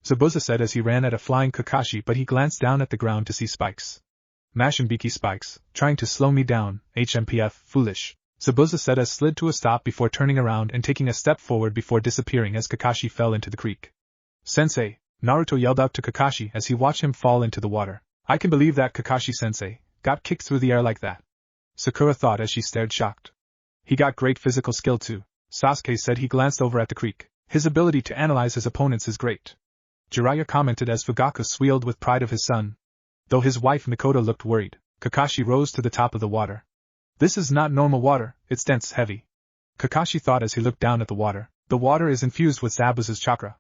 Zabuza said as he ran at a flying Kakashi, but he glanced down at the ground to see spikes. Mashinbiki spikes, trying to slow me down, HMPF, foolish, Zabuza said as slid to a stop before turning around and taking a step forward before disappearing as Kakashi fell into the creek. Sensei, Naruto yelled out to Kakashi as he watched him fall into the water. I can believe that Kakashi-sensei got kicked through the air like that, Sakura thought as she stared shocked. He got great physical skill too, Sasuke said. He glanced over at the creek. His ability to analyze his opponents is great, Jiraiya commented as Fugaku squealed with pride of his son. Though his wife Mikoto looked worried, Kakashi rose to the top of the water. This is not normal water, it's dense, heavy, Kakashi thought as he looked down at the water. The water is infused with Zabuza's chakra,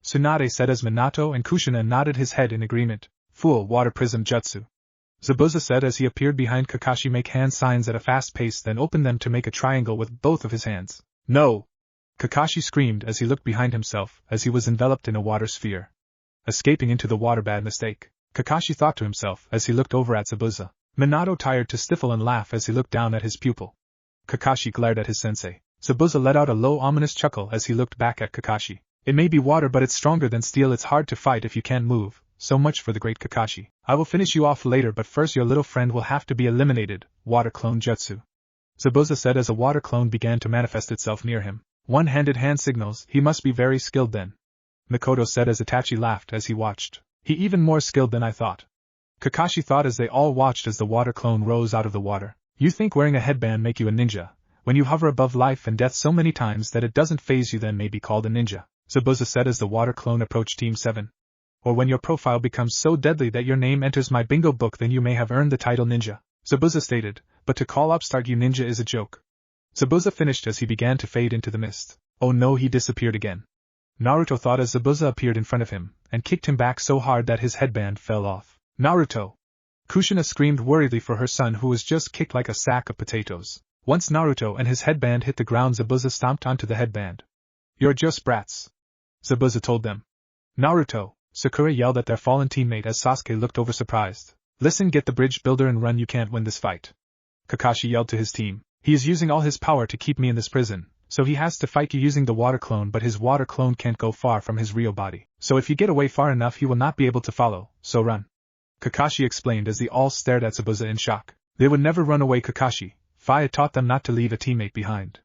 Tsunade said as Minato and Kushina nodded his head in agreement. Fool, water prism jutsu, Zabuza said as he appeared behind Kakashi. Make hand signs at a fast pace, then open them to make a triangle with both of his hands. No! Kakashi screamed as he looked behind himself as he was enveloped in a water sphere. Escaping into the water, bad mistake, Kakashi thought to himself as he looked over at Zabuza. Minato tired to stifle and laugh as he looked down at his pupil. Kakashi glared at his sensei. Zabuza let out a low ominous chuckle as he looked back at Kakashi. It may be water, but it's stronger than steel. It's hard to fight if you can't move. So much for the great Kakashi. I will finish you off later, but first your little friend will have to be eliminated. Water clone jutsu, Zabuza said as a water clone began to manifest itself near him. One-handed hand signals. He must be very skilled then, Mikoto said as Itachi laughed as he watched. He even more skilled than I thought, Kakashi thought as they all watched as the water clone rose out of the water. You think wearing a headband make you a ninja? When you hover above life and death so many times that it doesn't phase you, then may be called a ninja, Zabuza said as the water clone approached Team 7. Or when your profile becomes so deadly that your name enters my bingo book, then you may have earned the title ninja, Zabuza stated. But to call upstart you ninja is a joke, Zabuza finished as he began to fade into the mist. Oh no, he disappeared again, Naruto thought as Zabuza appeared in front of him and kicked him back so hard that his headband fell off. Naruto! Kushina screamed worriedly for her son, who was just kicked like a sack of potatoes. Once Naruto and his headband hit the ground, Zabuza stomped onto the headband. You're just brats, Zabuza told them. Naruto! Sakura yelled at their fallen teammate as Sasuke looked over surprised. Listen, get the bridge builder and run, you can't win this fight, Kakashi yelled to his team. He is using all his power to keep me in this prison, so he has to fight you using the water clone, but his water clone can't go far from his real body. So if you get away far enough he will not be able to follow, so run. Kakashi explained as they all stared at Zabuza in shock. They would never run away, Kakashi. Fi had taught them not to leave a teammate behind.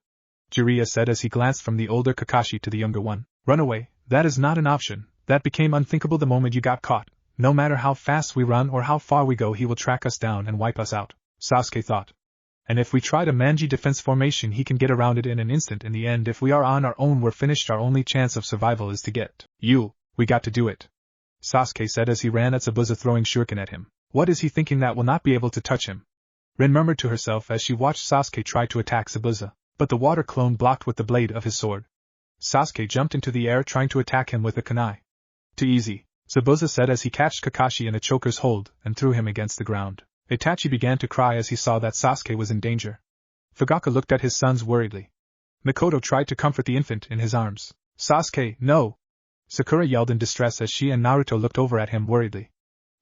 Jiraiya said as he glanced from the older Kakashi to the younger one. Run away, that is not an option. That became unthinkable the moment you got caught. No matter how fast we run or how far we go, he will track us down and wipe us out, Sasuke thought. And if we try to manji defense formation, he can get around it in an instant. In the end, if we are on our own, we're finished. Our only chance of survival is to get you. We got to do it, Sasuke said as he ran at Zabuza, throwing shuriken at him. What is he thinking? That will not be able to touch him, Rin murmured to herself as she watched Sasuke try to attack Zabuza, but the water clone blocked with the blade of his sword. Sasuke jumped into the air trying to attack him with a kunai. Too easy, Zabuza said as he catched Kakashi in a choker's hold and threw him against the ground. Itachi began to cry as he saw that Sasuke was in danger. Fugaka looked at his sons worriedly. Mikoto tried to comfort the infant in his arms. Sasuke, no! Sakura yelled in distress as she and Naruto looked over at him worriedly.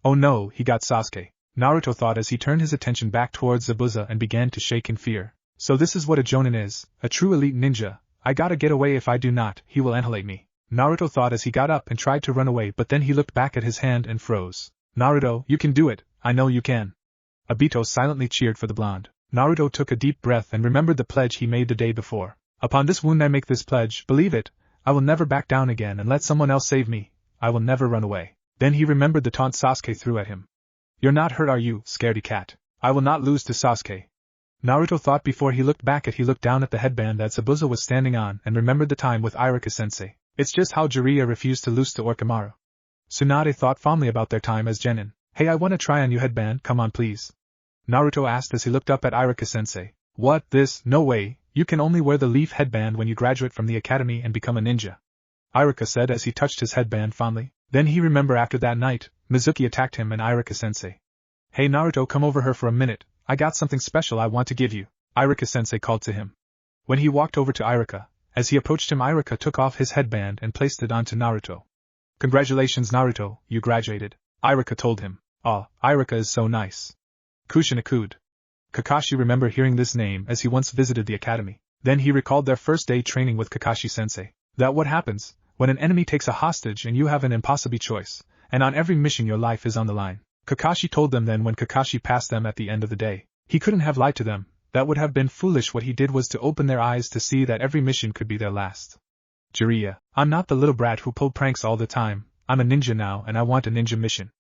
Oh no, he got Sasuke, Naruto thought as he turned his attention back towards Zabuza and began to shake in fear. So this is what a Jonin is, a true elite ninja. I gotta get away. If I do not, he will annihilate me, Naruto thought as he got up and tried to run away, but then he looked back at his hand and froze. Naruto, you can do it, I know you can. Obito silently cheered for the blonde. Naruto took a deep breath and remembered the pledge he made the day before. Upon this wound I make this pledge, believe it, I will never back down again and let someone else save me. I will never run away. Then he remembered the taunt Sasuke threw at him. You're not hurt, are you, scaredy cat? I will not lose to Sasuke, Naruto thought before he looked back. He looked down at the headband that Zabuza was standing on and remembered the time with Iruka-sensei. It's just how Jiraiya refused to lose to Orochimaru. Tsunade thought fondly about their time as genin. Hey, I wanna try on you headband, come on please, Naruto asked as he looked up at Iruka-sensei. What, this? No way, you can only wear the leaf headband when you graduate from the academy and become a ninja, Iruka said as he touched his headband fondly. Then he remembered after that night, Mizuki attacked him and Iruka-sensei. Hey Naruto, come over here for a minute, I got something special I want to give you, Iruka-sensei called to him. When he walked over to Iruka, as he approached him, Iruka took off his headband and placed it onto Naruto. Congratulations Naruto, you graduated, Iruka told him. Aw, Iruka is so nice. Kushina cooed. Kakashi remembered hearing this name as he once visited the academy. Then he recalled their first day training with Kakashi-sensei. That what happens when an enemy takes a hostage and you have an impossible choice, and on every mission your life is on the line. Kakashi told them then when Kakashi passed them at the end of the day. He couldn't have lied to them, that would have been foolish. What he did was to open their eyes to see that every mission could be their last. Jiraiya, I'm not the little brat who pulled pranks all the time, I'm a ninja now and I want a ninja mission.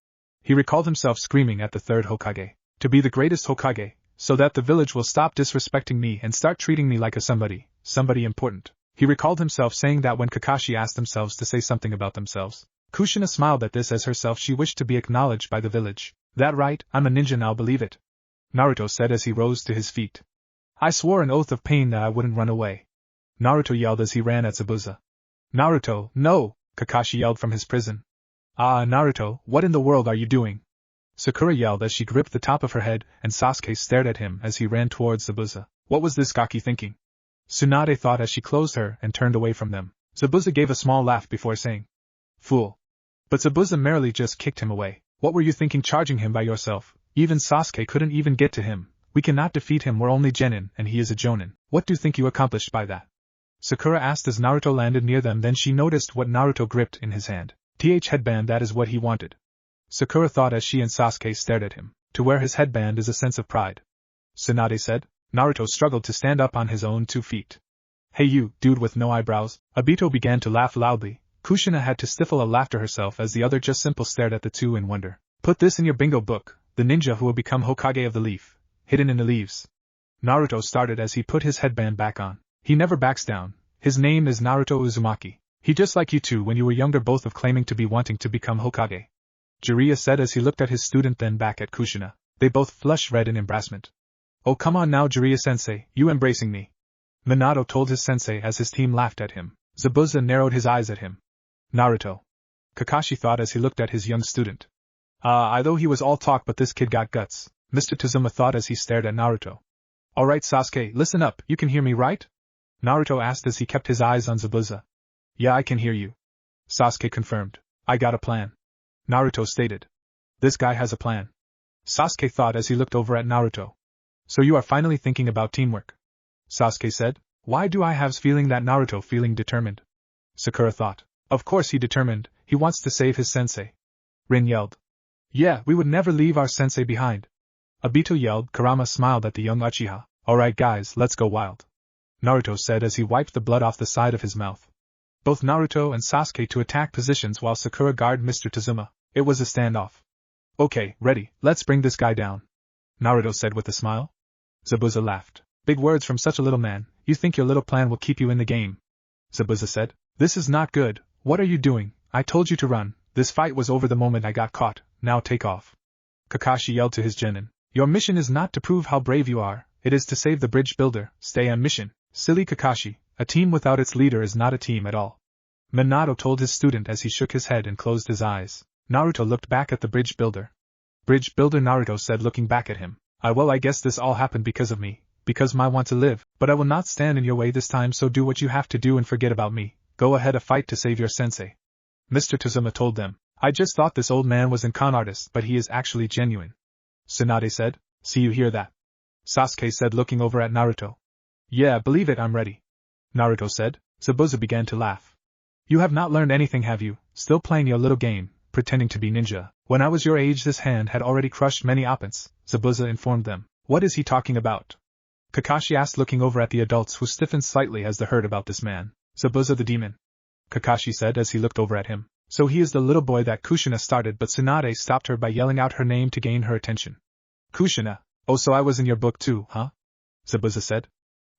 He recalled himself screaming at the third Hokage. To be the greatest Hokage, so that the village will stop disrespecting me and start treating me like a somebody important. He recalled himself saying that when Kakashi asked themselves to say something about themselves. Kushina smiled at this as herself she wished to be acknowledged by the village. That right, I'm a ninja now, believe it, Naruto said as he rose to his feet. I swore an oath of pain that I wouldn't run away, Naruto yelled as he ran at Zabuza. Naruto, no, Kakashi yelled from his prison. Ah, Naruto, what in the world are you doing? Sakura yelled as she gripped the top of her head, and Sasuke stared at him as he ran towards Zabuza. What was this Gaki thinking? Tsunade thought as she closed her and turned away from them. Zabuza gave a small laugh before saying, Fool. But Zabuza merely just kicked him away. What were you thinking charging him by yourself? Even Sasuke couldn't even get to him. We cannot defeat him, we're only genin and he is a jonin. What do you think you accomplished by that? Sakura asked as Naruto landed near them. Then she noticed what Naruto gripped in his hand. Headband, that is what he wanted. Sakura thought as she and Sasuke stared at him. To wear his headband is a sense of pride, Tsunade said. Naruto struggled to stand up on his own 2 feet. Hey you, dude with no eyebrows. Obito began to laugh loudly. Kushina had to stifle a laughter herself as the other just simple stared at the two in wonder. Put this in your bingo book, the ninja who will become Hokage of the leaf, hidden in the leaves. Naruto started as he put his headband back on. He never backs down. His name is Naruto Uzumaki. He just like you two when you were younger, both of claiming to be wanting to become Hokage, Jiraiya said as he looked at his student then back at Kushina. They both flushed red in embarrassment. Oh come on now Jiraiya-sensei, you embracing me, Minato told his sensei as his team laughed at him. Zabuza narrowed his eyes at him. Naruto, Kakashi thought as he looked at his young student. I thought he was all talk but this kid got guts, Mr. Tazuma thought as he stared at Naruto. Alright Sasuke, listen up, you can hear me right? Naruto asked as he kept his eyes on Zabuza. Yeah, I can hear you, Sasuke confirmed. I got a plan, Naruto stated. This guy has a plan, Sasuke thought as he looked over at Naruto. So you are finally thinking about teamwork, Sasuke said. Why do I have feeling that Naruto feeling determined? Sakura thought. Of course he determined, he wants to save his sensei. Rin yelled. Yeah, we would never leave our sensei behind. Obito yelled. Kurama smiled at the young Uchiha. Alright guys, let's go wild. Naruto said as he wiped the blood off the side of his mouth. Both Naruto and Sasuke to attack positions while Sakura guarded Mr. Tazuma. It was a standoff. Okay, ready, let's bring this guy down. Naruto said with a smile. Zabuza laughed. Big words from such a little man, you think your little plan will keep you in the game. Zabuza said. This is not good, what are you doing? I told you to run, this fight was over the moment I got caught, now take off. Kakashi yelled to his genin. Your mission is not to prove how brave you are, it is to save the bridge builder, stay on mission. Silly Kakashi, a team without its leader is not a team at all. Minato told his student as he shook his head and closed his eyes. Naruto looked back at the bridge builder. Bridge builder, Naruto said looking back at him. I guess this all happened because of me, because I want to live, but I will not stand in your way this time, so do what you have to do and forget about me, go ahead a fight to save your sensei. Mr. Tazuma told them. I just thought this old man was a con artist, but he is actually genuine. Tsunade said. See, you hear that? Sasuke said looking over at Naruto. Yeah, believe it, I'm ready. Naruto said. Zabuza began to laugh. You have not learned anything, have you, still playing your little game, pretending to be ninja. When I was your age this hand had already crushed many opponents, Zabuza informed them. What is he talking about? Kakashi asked looking over at the adults who stiffened slightly as they heard about this man. Zabuza the demon. Kakashi said as he looked over at him. So he is the little boy that Kushina started, but Tsunade stopped her by yelling out her name to gain her attention. Kushina. Oh, so I was in your book too, huh? Zabuza said.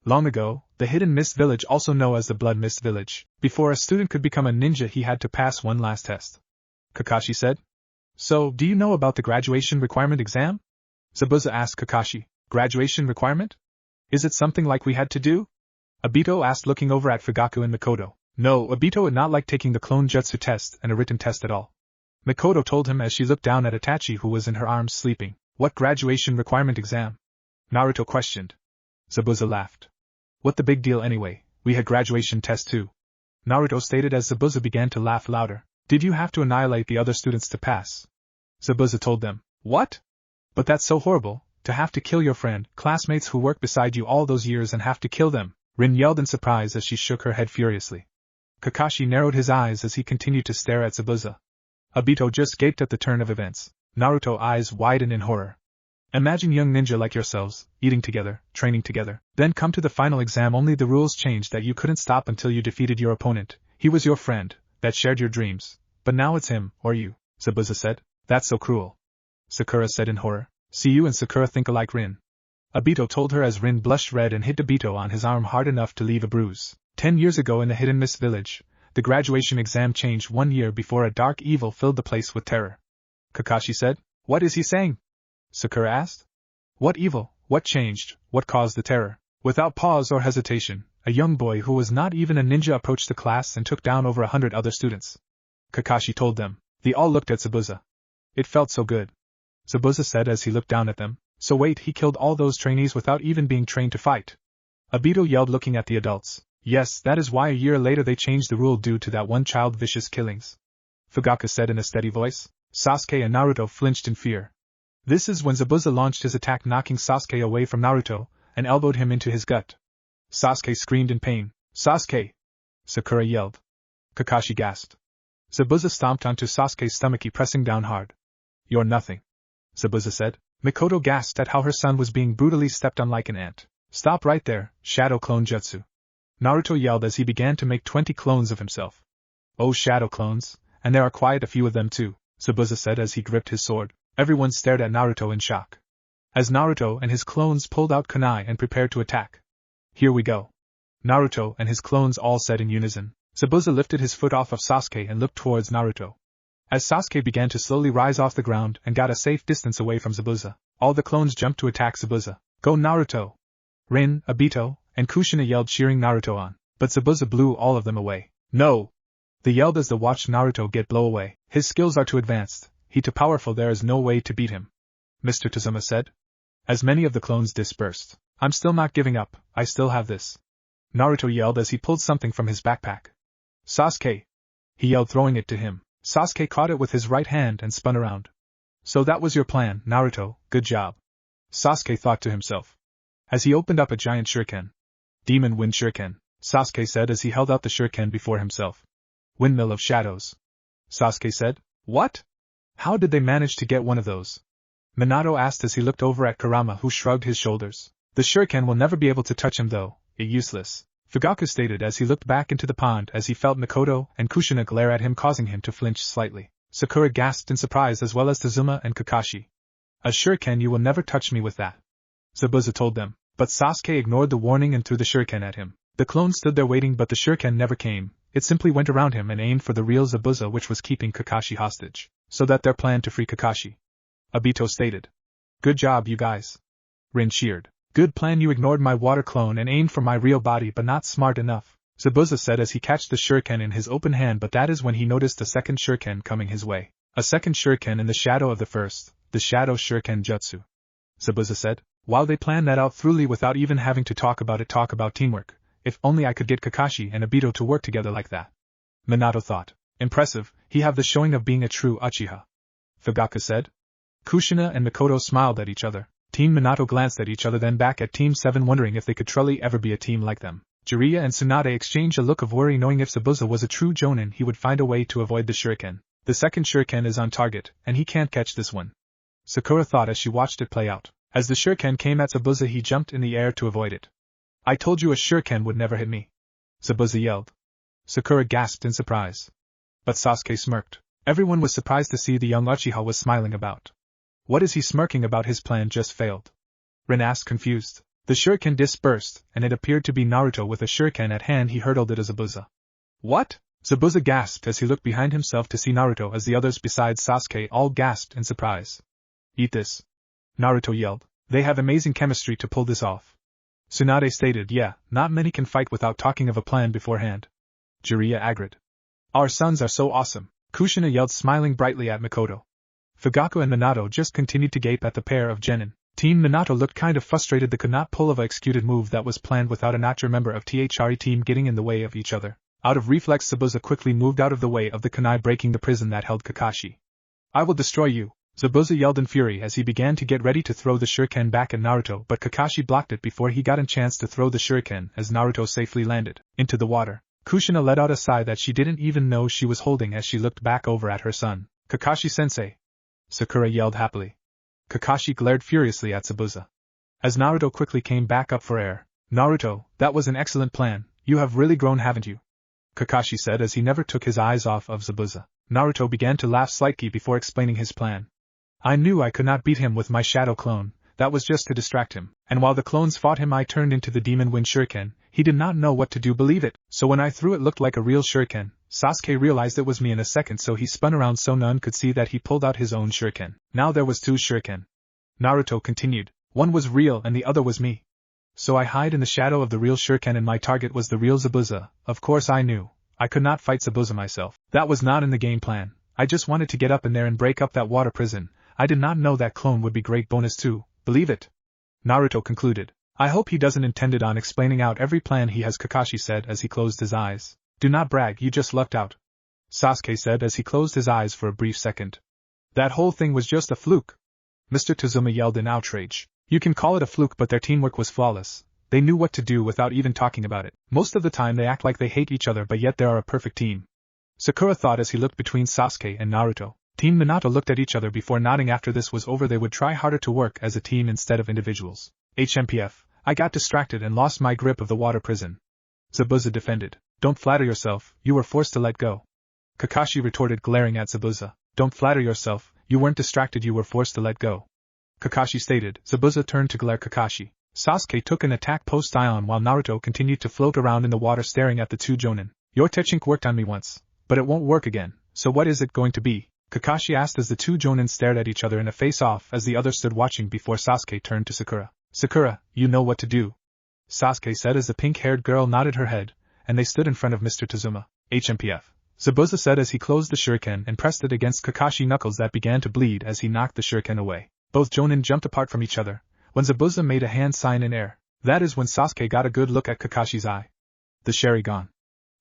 Long ago, the Hidden Mist Village, also known as the Blood Mist Village, before a student could become a ninja he had to pass one last test. Kakashi said. So, do you know about the graduation requirement exam? Zabuza asked Kakashi. Graduation requirement? Is it something like we had to do? Obito asked looking over at Fugaku and Mikoto. No, Obito would not like taking the clone jutsu test and a written test at all. Mikoto told him as she looked down at Itachi who was in her arms sleeping. What graduation requirement exam? Naruto questioned. Zabuza laughed. What the big deal anyway, we had graduation test too. Naruto stated as Zabuza began to laugh louder. Did you have to annihilate the other students to pass? Zabuza told them. What? But that's so horrible, to have to kill your friend, classmates who worked beside you all those years and have to kill them, Rin yelled in surprise as she shook her head furiously. Kakashi narrowed his eyes as he continued to stare at Zabuza. Obito just gaped at the turn of events. Naruto eyes widened in horror. Imagine young ninja like yourselves, eating together, training together, then come to the final exam, only the rules changed that you couldn't stop until you defeated your opponent. He was your friend, that shared your dreams, but now it's him, or you, Zabuza said. That's so cruel. Sakura said in horror. See, you and Sakura think alike, Rin. Obito told her as Rin blushed red and hit Obito on his arm hard enough to leave a bruise. 10 years ago in the Hidden Mist Village, the graduation exam changed 1 year before a dark evil filled the place with terror. Kakashi said. What is he saying? Sakura asked. What evil, what changed, what caused the terror? Without pause or hesitation, a young boy who was not even a ninja approached the class and took down over 100 other students. Kakashi told them. They all looked at Zabuza. It felt so good. Zabuza said as he looked down at them. So wait, he killed all those trainees without even being trained to fight? Obito yelled looking at the adults. Yes, that is why a year later they changed the rule due to that one child vicious killings. Fugaku said in a steady voice. Sasuke and Naruto flinched in fear. This is when Zabuza launched his attack, knocking Sasuke away from Naruto, and elbowed him into his gut. Sasuke screamed in pain. Sasuke! Sakura yelled. Kakashi gasped. Zabuza stomped onto Sasuke's stomach, pressing down hard. You're nothing, Zabuza said. Mikoto gasped at how her son was being brutally stepped on like an ant. Stop right there, Shadow Clone Jutsu. Naruto yelled as he began to make 20 clones of himself. Oh, shadow clones, and there are quite a few of them too, Zabuza said as he gripped his sword. Everyone stared at Naruto in shock. As Naruto and his clones pulled out kunai and prepared to attack. Here we go. Naruto and his clones all said in unison. Zabuza lifted his foot off of Sasuke and looked towards Naruto. As Sasuke began to slowly rise off the ground and got a safe distance away from Zabuza, all the clones jumped to attack Zabuza. Go Naruto! Rin, Obito, and Kushina yelled, cheering Naruto on, but Zabuza blew all of them away. No! They yelled as they watched Naruto get blown away. His skills are too advanced, he too powerful, there is no way to beat him, Mr. Tazuma said. As many of the clones dispersed. I'm still not giving up, I still have this. Naruto yelled as he pulled something from his backpack. Sasuke! He yelled, throwing it to him. Sasuke caught it with his right hand and spun around. So that was your plan, Naruto, good job. Sasuke thought to himself. As he opened up a giant shuriken. Demon Wind Shuriken, Sasuke said as he held out the shuriken before himself. Windmill of Shadows, Sasuke said. What? How did they manage to get one of those? Minato asked as he looked over at Kurama, who shrugged his shoulders. The shuriken will never be able to touch him though, it's useless, Fugaku stated as he looked back into the pond as he felt Mikoto and Kushina glare at him, causing him to flinch slightly. Sakura gasped in surprise, as well as Tazuma and Kakashi. A shuriken? You will never touch me with that, Zabuza told them, but Sasuke ignored the warning and threw the shuriken at him. The clone stood there waiting, but the shuriken never came. It simply went around him and aimed for the real Zabuza, which was keeping Kakashi hostage, so that their plan to free Kakashi. Obito stated. Good job, you guys. Rin cheered. Good plan. You ignored my water clone and aimed for my real body, but not smart enough, Zabuza said as he catched the shuriken in his open hand, but that is when he noticed a second shuriken coming his way. A second shuriken in the shadow of the first, the shadow shuriken jutsu, Zabuza said. While they planned that out thoroughly without even having to talk about teamwork. If only I could get Kakashi and Obito to work together like that, Minato thought. Impressive, he have the showing of being a true Uchiha, Fugaku said. Kushina and Mikoto smiled at each other. Team Minato glanced at each other, then back at Team 7, wondering if they could truly ever be a team like them. Jiraiya and Tsunade exchanged a look of worry, knowing if Zabuza was a true Jonin he would find a way to avoid the shuriken. The second shuriken is on target, and he can't catch this one, Sakura thought as she watched it play out. As the shuriken came at Zabuza, he jumped in the air to avoid it. I told you a shuriken would never hit me, Zabuza yelled. Sakura gasped in surprise. But Sasuke smirked. Everyone was surprised to see the young Uchiha was smiling about. What is he smirking about? His plan just failed, Rin asked, confused. The shuriken dispersed, and it appeared to be Naruto with a shuriken at hand. He hurled it at Zabuza. What? Zabuza gasped as he looked behind himself to see Naruto, as the others besides Sasuke all gasped in surprise. Eat this, Naruto yelled. They have amazing chemistry to pull this off, Tsunade stated. Yeah, not many can fight without talking of a plan beforehand, Jiraiya agreed. Our sons are so awesome, Kushina yelled, smiling brightly at Mikoto. Fugaku and Minato just continued to gape at the pair of genin. Team Minato looked kind of frustrated. They could not pull off a executed move that was planned without a natural member of THRE team getting in the way of each other. Out of reflex, Zabuza quickly moved out of the way of the kunai, breaking the prison that held Kakashi. I will destroy you, Zabuza yelled in fury as he began to get ready to throw the shuriken back at Naruto, but Kakashi blocked it before he got a chance to throw the shuriken as Naruto safely landed into the water. Kushina let out a sigh that she didn't even know she was holding as she looked back over at her son. Kakashi-sensei, Sakura yelled happily. Kakashi glared furiously at Zabuza. As Naruto quickly came back up for air. Naruto, that was an excellent plan. You have really grown, haven't you? Kakashi said as he never took his eyes off of Zabuza. Naruto began to laugh slightly before explaining his plan. I knew I could not beat him with my shadow clone, that was just to distract him, and while the clones fought him I turned into the Demon Wind Shuriken. He did not know what to do, believe it, so when I threw it looked like a real shuriken. Sasuke realized it was me in a second, so he spun around so none could see that he pulled out his own shuriken. Now there was two shuriken, Naruto continued. One was real and the other was me. So I hid in the shadow of the real shuriken and my target was the real Zabuza. Of course I knew I could not fight Zabuza myself. That was not in the game plan. I just wanted to get up in there and break up that water prison. I did not know that clone would be great bonus too, believe it? Naruto concluded. I hope he doesn't intended on explaining out every plan he has, Kakashi said as he closed his eyes. Do not brag, you just lucked out, Sasuke said as he closed his eyes for a brief second. That whole thing was just a fluke, Mr. Tazuma yelled in outrage. You can call it a fluke, but their teamwork was flawless. They knew what to do without even talking about it. Most of the time they act like they hate each other, but yet they are a perfect team, Sakura thought as he looked between Sasuke and Naruto. Team Minato looked at each other before nodding. After this was over they would try harder to work as a team instead of individuals. HMPF, I got distracted and lost my grip of the water prison, Zabuza defended. Don't flatter yourself, you were forced to let go, Kakashi retorted, glaring at Zabuza. Don't flatter yourself, you weren't distracted, you were forced to let go, Kakashi stated. Zabuza turned to glare Kakashi. Sasuke took an attack post ion while Naruto continued to float around in the water staring at the two jonin. Your technique worked on me once, but it won't work again, so what is it going to be? Kakashi asked as the two jonin stared at each other in a face-off as the other stood watching before Sasuke turned to Sakura. Sakura, you know what to do, Sasuke said as the pink-haired girl nodded her head, and they stood in front of Mr. Tazuma. HMPF, Zabuza said as he closed the shuriken and pressed it against Kakashi's knuckles that began to bleed as he knocked the shuriken away. Both jonin jumped apart from each other when Zabuza made a hand sign in air. That is when Sasuke got a good look at Kakashi's eye. The Sharingan,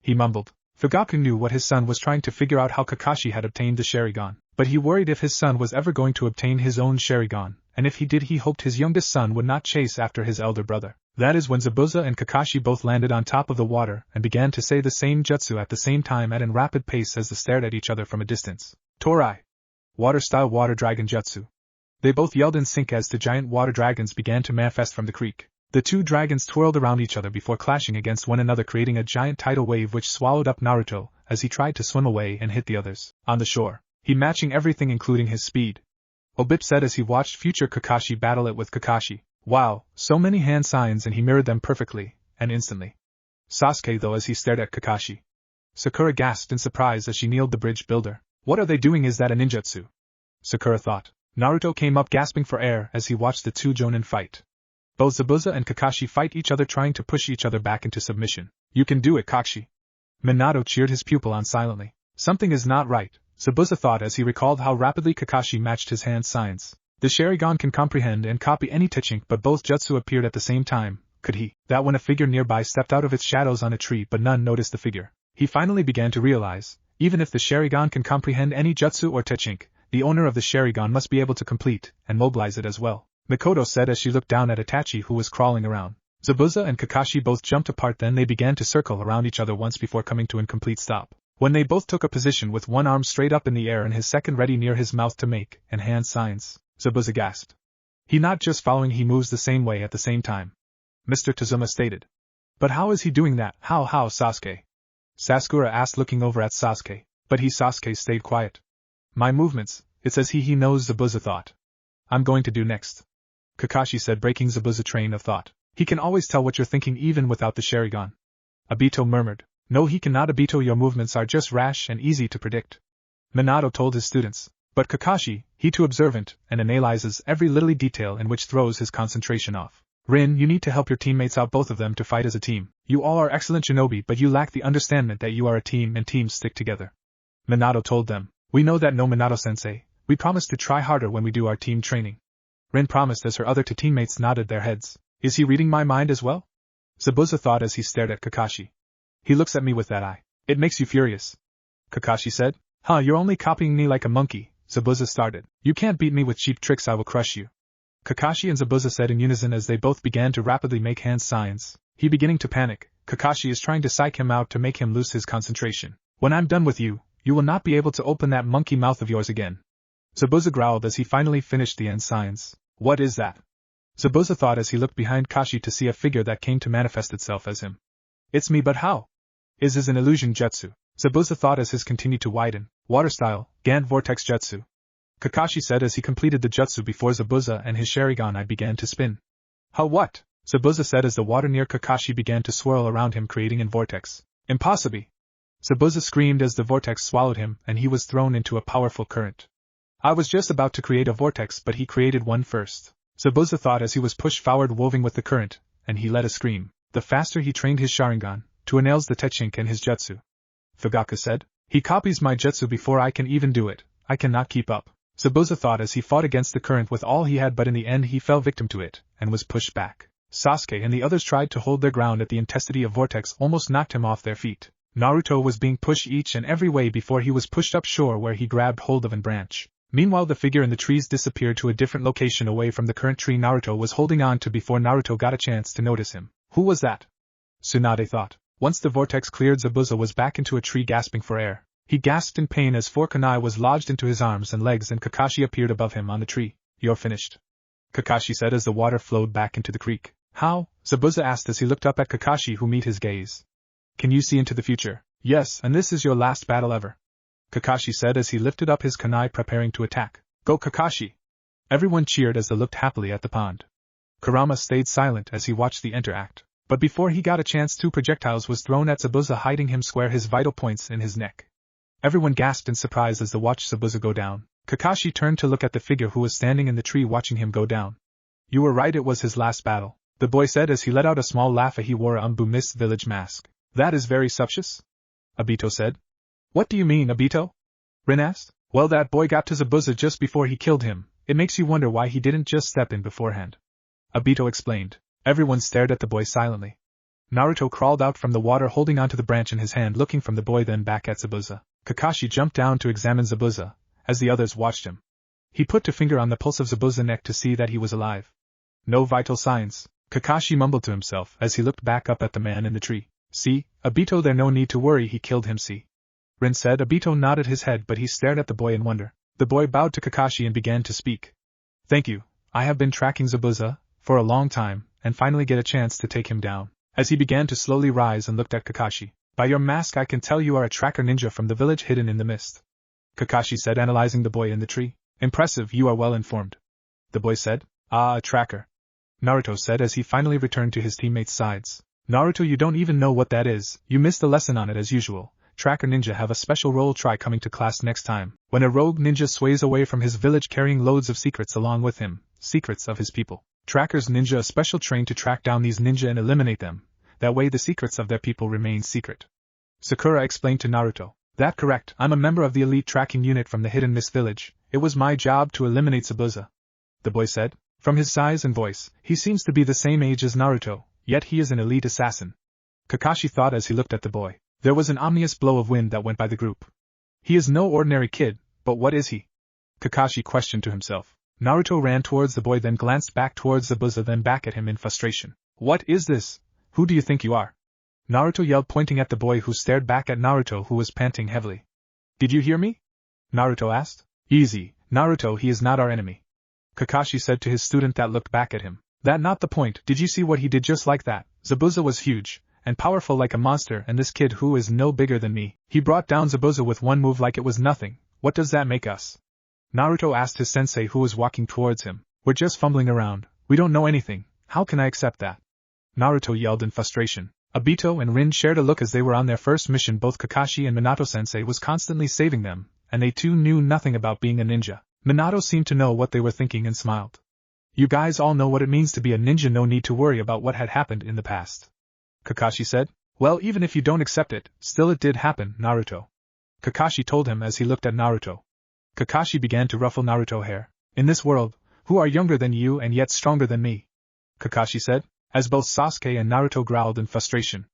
he mumbled. Fugaku knew what his son was trying to figure out, how Kakashi had obtained the Sharingan, but he worried if his son was ever going to obtain his own Sharingan, and if he did he hoped his youngest son would not chase after his elder brother. That is when Zabuza and Kakashi both landed on top of the water and began to say the same jutsu at the same time at a rapid pace as they stared at each other from a distance. Torai! Water-style water dragon jutsu. They both yelled in sync as the giant water dragons began to manifest from the creek. The two dragons twirled around each other before clashing against one another, creating a giant tidal wave which swallowed up Naruto as he tried to swim away and hit the others on the shore. He matching everything including his speed. Obip said as he watched future Kakashi battle it with Kakashi. Wow, so many hand signs and he mirrored them perfectly, and instantly. Sasuke though as he stared at Kakashi. Sakura gasped in surprise as she kneeled the bridge builder. What are they doing? Is that a ninjutsu? Sakura thought. Naruto came up gasping for air as he watched the two jonin fight. Both Zabuza and Kakashi fight each other trying to push each other back into submission. You can do it, Kakashi. Minato cheered his pupil on silently. Something is not right, Zabuza thought as he recalled how rapidly Kakashi matched his hand signs. The Sharingan can comprehend and copy any technique, but both jutsu appeared at the same time. Could he? That when a figure nearby stepped out of its shadows on a tree but none noticed the figure. He finally began to realize, even if the Sharingan can comprehend any jutsu or technique, the owner of the Sharingan must be able to complete and mobilize it as well. Mikoto said as she looked down at Itachi who was crawling around. Zabuza and Kakashi both jumped apart, then they began to circle around each other once before coming to a complete stop. When they both took a position with one arm straight up in the air and his second ready near his mouth to make and hand signs, Zabuza gasped. He not just following, he moves the same way at the same time. Mr. Tazuma stated. But how is he doing that? How Sasuke? Sakura asked looking over at Sasuke. But Sasuke stayed quiet. My movements, it's as he knows, Zabuza thought. I'm going to do next. Kakashi said, breaking Zabuza's train of thought. He can always tell what you're thinking even without the Sharingan. Obito murmured. No, he cannot. Obito, your movements are just rash and easy to predict. Minato told his students. But Kakashi, he too observant and analyzes every little detail in which throws his concentration off. Rin, you need to help your teammates out, both of them to fight as a team. You all are excellent shinobi, but you lack the understanding that you are a team and teams stick together. Minato told them. We know that, no, Minato-sensei. We promise to try harder when we do our team training. Rin promised as her other two teammates nodded their heads. Is he reading my mind as well? Zabuza thought as he stared at Kakashi. He looks at me with that eye. It makes you furious. Kakashi said. You're only copying me like a monkey, Zabuza started. You can't beat me with cheap tricks, I will crush you. Kakashi and Zabuza said in unison as they both began to rapidly make hand signs. He beginning to panic. Kakashi is trying to psych him out to make him lose his concentration. When I'm done with you, you will not be able to open that monkey mouth of yours again. Zabuza growled as he finally finished the end signs. What is that? Zabuza thought as he looked behind Kashi to see a figure that came to manifest itself as him. It's me, but how? Is an illusion jutsu. Zabuza thought as his continued to widen. Water style, Gant Vortex Jutsu. Kakashi said as he completed the jutsu before Zabuza and his Sharingan eye began to spin. What? Zabuza said as the water near Kakashi began to swirl around him, creating a vortex. Impossible! Zabuza screamed as the vortex swallowed him and he was thrown into a powerful current. I was just about to create a vortex, but he created one first. Zabuza thought as he was pushed forward woven with the current, and he let a scream. The faster he trained his Sharingan, to nails the technique and his jutsu. Fugaku said. He copies my jutsu before I can even do it. I cannot keep up. Zabuza thought as he fought against the current with all he had, but in the end he fell victim to it, and was pushed back. Sasuke and the others tried to hold their ground at the intensity of vortex almost knocked him off their feet. Naruto was being pushed each and every way before he was pushed up shore, where he grabbed hold of a branch. Meanwhile the figure in the trees disappeared to a different location away from the current tree Naruto was holding on to before Naruto got a chance to notice him. Who was that? Tsunade thought. Once the vortex cleared, Zabuza was back into a tree gasping for air. He gasped in pain as 4 kunai was lodged into his arms and legs and Kakashi appeared above him on the tree. You're finished. Kakashi said as the water flowed back into the creek. How? Zabuza asked as he looked up at Kakashi, who met his gaze. Can you see into the future? Yes, and this is your last battle ever. Kakashi said as he lifted up his kunai preparing to attack. Go Kakashi! Everyone cheered as they looked happily at the pond. Kurama stayed silent as he watched the interact. But before he got a chance, 2 projectiles was thrown at Zabuza, hiding him square his vital points in his neck. Everyone gasped in surprise as they watched Zabuza go down. Kakashi turned to look at the figure who was standing in the tree watching him go down. You were right, it was his last battle, the boy said as he let out a small laugh as he wore a Umbu Mist village mask. That is very suspicious? Obito said. What do you mean, Obito? Rin asked. Well, that boy got to Zabuza just before he killed him. It makes you wonder why he didn't just step in beforehand. Obito explained. Everyone stared at the boy silently. Naruto crawled out from the water holding onto the branch in his hand, looking from the boy then back at Zabuza. Kakashi jumped down to examine Zabuza, as the others watched him. He put a finger on the pulse of Zabuza's neck to see that he was alive. No vital signs, Kakashi mumbled to himself as he looked back up at the man in the tree. See, Obito, there no need to worry, he killed him, see. Rin said. Obito nodded his head, but he stared at the boy in wonder. The boy bowed to Kakashi and began to speak. Thank you, I have been tracking Zabuza for a long time, and finally get a chance to take him down. As he began to slowly rise and looked at Kakashi. By your mask I can tell you are a tracker ninja from the village hidden in the mist. Kakashi said, analyzing the boy in the tree. Impressive, you are well informed. The boy said. Ah, a tracker. Naruto said as he finally returned to his teammates' sides. Naruto, you don't even know what that is, you missed a lesson on it as usual. Tracker ninja have a special role, try coming to class next time. When a rogue ninja sways away from his village carrying loads of secrets along with him, secrets of his people. Trackers ninja a special train to track down these ninja and eliminate them, that way the secrets of their people remain secret. Sakura explained to Naruto. That correct, I'm a member of the elite tracking unit from the hidden mist village, it was my job to eliminate Zabuza. The boy said. From his size and voice, he seems to be the same age as Naruto, yet he is an elite assassin. Kakashi thought as he looked at the boy. There was an ominous blow of wind that went by the group. He is no ordinary kid, but what is he? Kakashi questioned to himself. Naruto ran towards the boy, then glanced back towards Zabuza, then back at him in frustration. What is this? Who do you think you are? Naruto yelled, pointing at the boy, who stared back at Naruto, who was panting heavily. Did you hear me? Naruto asked. Easy, Naruto, he is not our enemy. Kakashi said to his student that looked back at him. That not the point, did you see what he did just like that? Zabuza was huge, and powerful like a monster, and this kid who is no bigger than me, he brought down Zabuza with one move like it was nothing. What does that make us? Naruto asked his sensei, who was walking towards him. We're just fumbling around, we don't know anything, how can I accept that? Naruto yelled in frustration. Obito and Rin shared a look as they were on their first mission. Both Kakashi and Minato sensei was constantly saving them, and they too knew nothing about being a ninja. Minato seemed to know what they were thinking and smiled. You guys all know what it means to be a ninja, no need to worry about what had happened in the past. Kakashi said. Well, even if you don't accept it, still it did happen, Naruto. Kakashi told him as he looked at Naruto. Kakashi began to ruffle Naruto's hair. In this world, who are younger than you and yet stronger than me? Kakashi said, as both Sasuke and Naruto growled in frustration.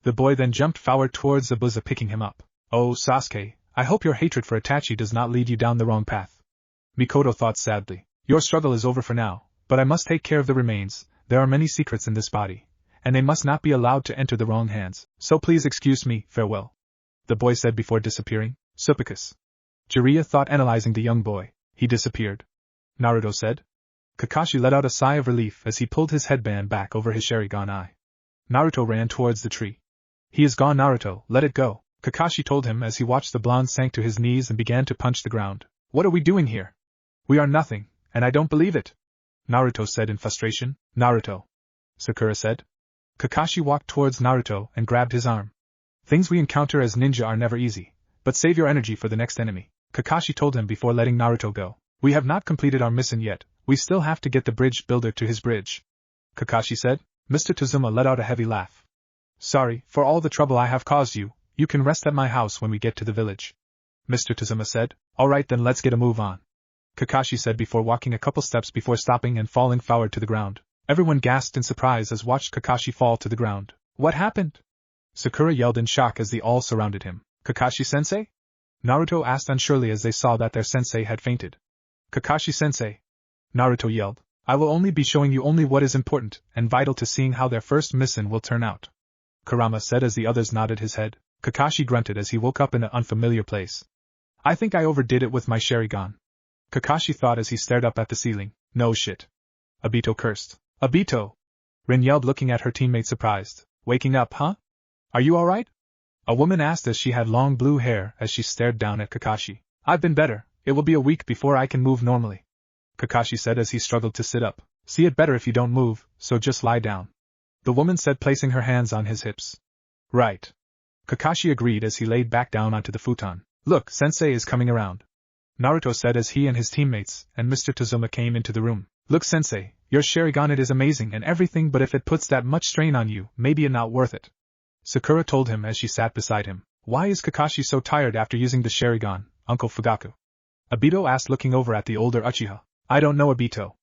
The boy then jumped forward towards Zabuza, picking him up. Oh, Sasuke, I hope your hatred for Itachi does not lead you down the wrong path. Mikoto thought sadly. Your struggle is over for now, but I must take care of the remains. There are many secrets in this body, and they must not be allowed to enter the wrong hands, so please excuse me, farewell. The boy said before disappearing. Supplicus. Jiraiya thought, analyzing the young boy. He disappeared. Naruto said. Kakashi let out a sigh of relief as he pulled his headband back over his Sharingan eye. Naruto ran towards the tree. He is gone, Naruto, let it go, Kakashi told him as he watched the blonde sank to his knees and began to punch the ground. What are we doing here? We are nothing, and I don't believe it, Naruto said in frustration. Naruto, Sakura said. Kakashi walked towards Naruto and grabbed his arm. Things we encounter as ninja are never easy, but save your energy for the next enemy, Kakashi told him before letting Naruto go. We have not completed our mission yet, we still have to get the bridge builder to his bridge, Kakashi said. Mr. Tazuma let out a heavy laugh. Sorry for all the trouble I have caused you, you can rest at my house when we get to the village, Mr. Tazuma said. Alright then, let's get a move on, Kakashi said before walking a couple steps before stopping and falling forward to the ground. Everyone gasped in surprise as watched Kakashi fall to the ground. What happened? Sakura yelled in shock as they all surrounded him. Kakashi-sensei? Naruto asked unsurely as they saw that their sensei had fainted. Kakashi-sensei, Naruto yelled, I will only be showing you only what is important and vital to seeing how their first mission will turn out, Kurama said as the others nodded his head. Kakashi grunted as he woke up in an unfamiliar place. I think I overdid it with my Sharingan, Kakashi thought as he stared up at the ceiling. No shit. Obito cursed. Obito! Rin yelled, looking at her teammate surprised. Waking up, huh? Are you alright? A woman asked as she had long blue hair as she stared down at Kakashi. I've been better, it will be a week before I can move normally, Kakashi said as he struggled to sit up. See it better if you don't move, so just lie down, the woman said, placing her hands on his hips. Right. Kakashi agreed as he laid back down onto the futon. Look, sensei is coming around, Naruto said as he and his teammates and Mr. Tazuma came into the room. Look, sensei, your Sharingan, it is amazing and everything, but if it puts that much strain on you, maybe it's not worth it, Sakura told him as she sat beside him. Why is Kakashi so tired after using the Sharingan, Uncle Fugaku? Obito asked, looking over at the older Uchiha. I don't know, Obito,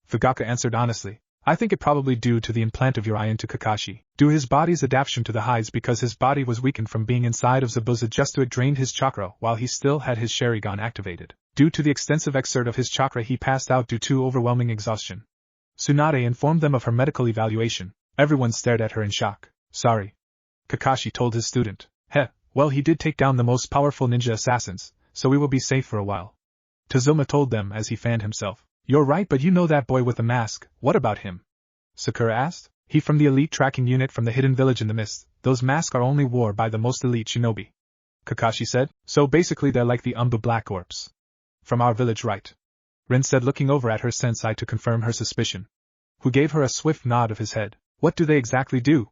Fugaku answered honestly. I think it probably due to the implant of your eye into Kakashi, due his body's adaptation to the hides, because his body was weakened from being inside of Zabuza just to it drained his chakra while he still had his Sharingan activated. Due to the extensive exert of his chakra, he passed out due to overwhelming exhaustion. Tsunade informed them of her medical evaluation. Everyone stared at her in shock. Sorry. Kakashi told his student. Heh, well he did take down the most powerful ninja assassins, so we will be safe for a while. Tazuma told them as he fanned himself. You're right, but you know that boy with the mask, what about him? Sakura asked. He from the elite tracking unit from the hidden village in the mist. Those masks are only worn by the most elite shinobi. Kakashi said. So basically they're like the Umbu Black Orbs. From our village, right? Rin said, looking over at her sensei to confirm her suspicion. Who gave her a swift nod of his head. What do they exactly do?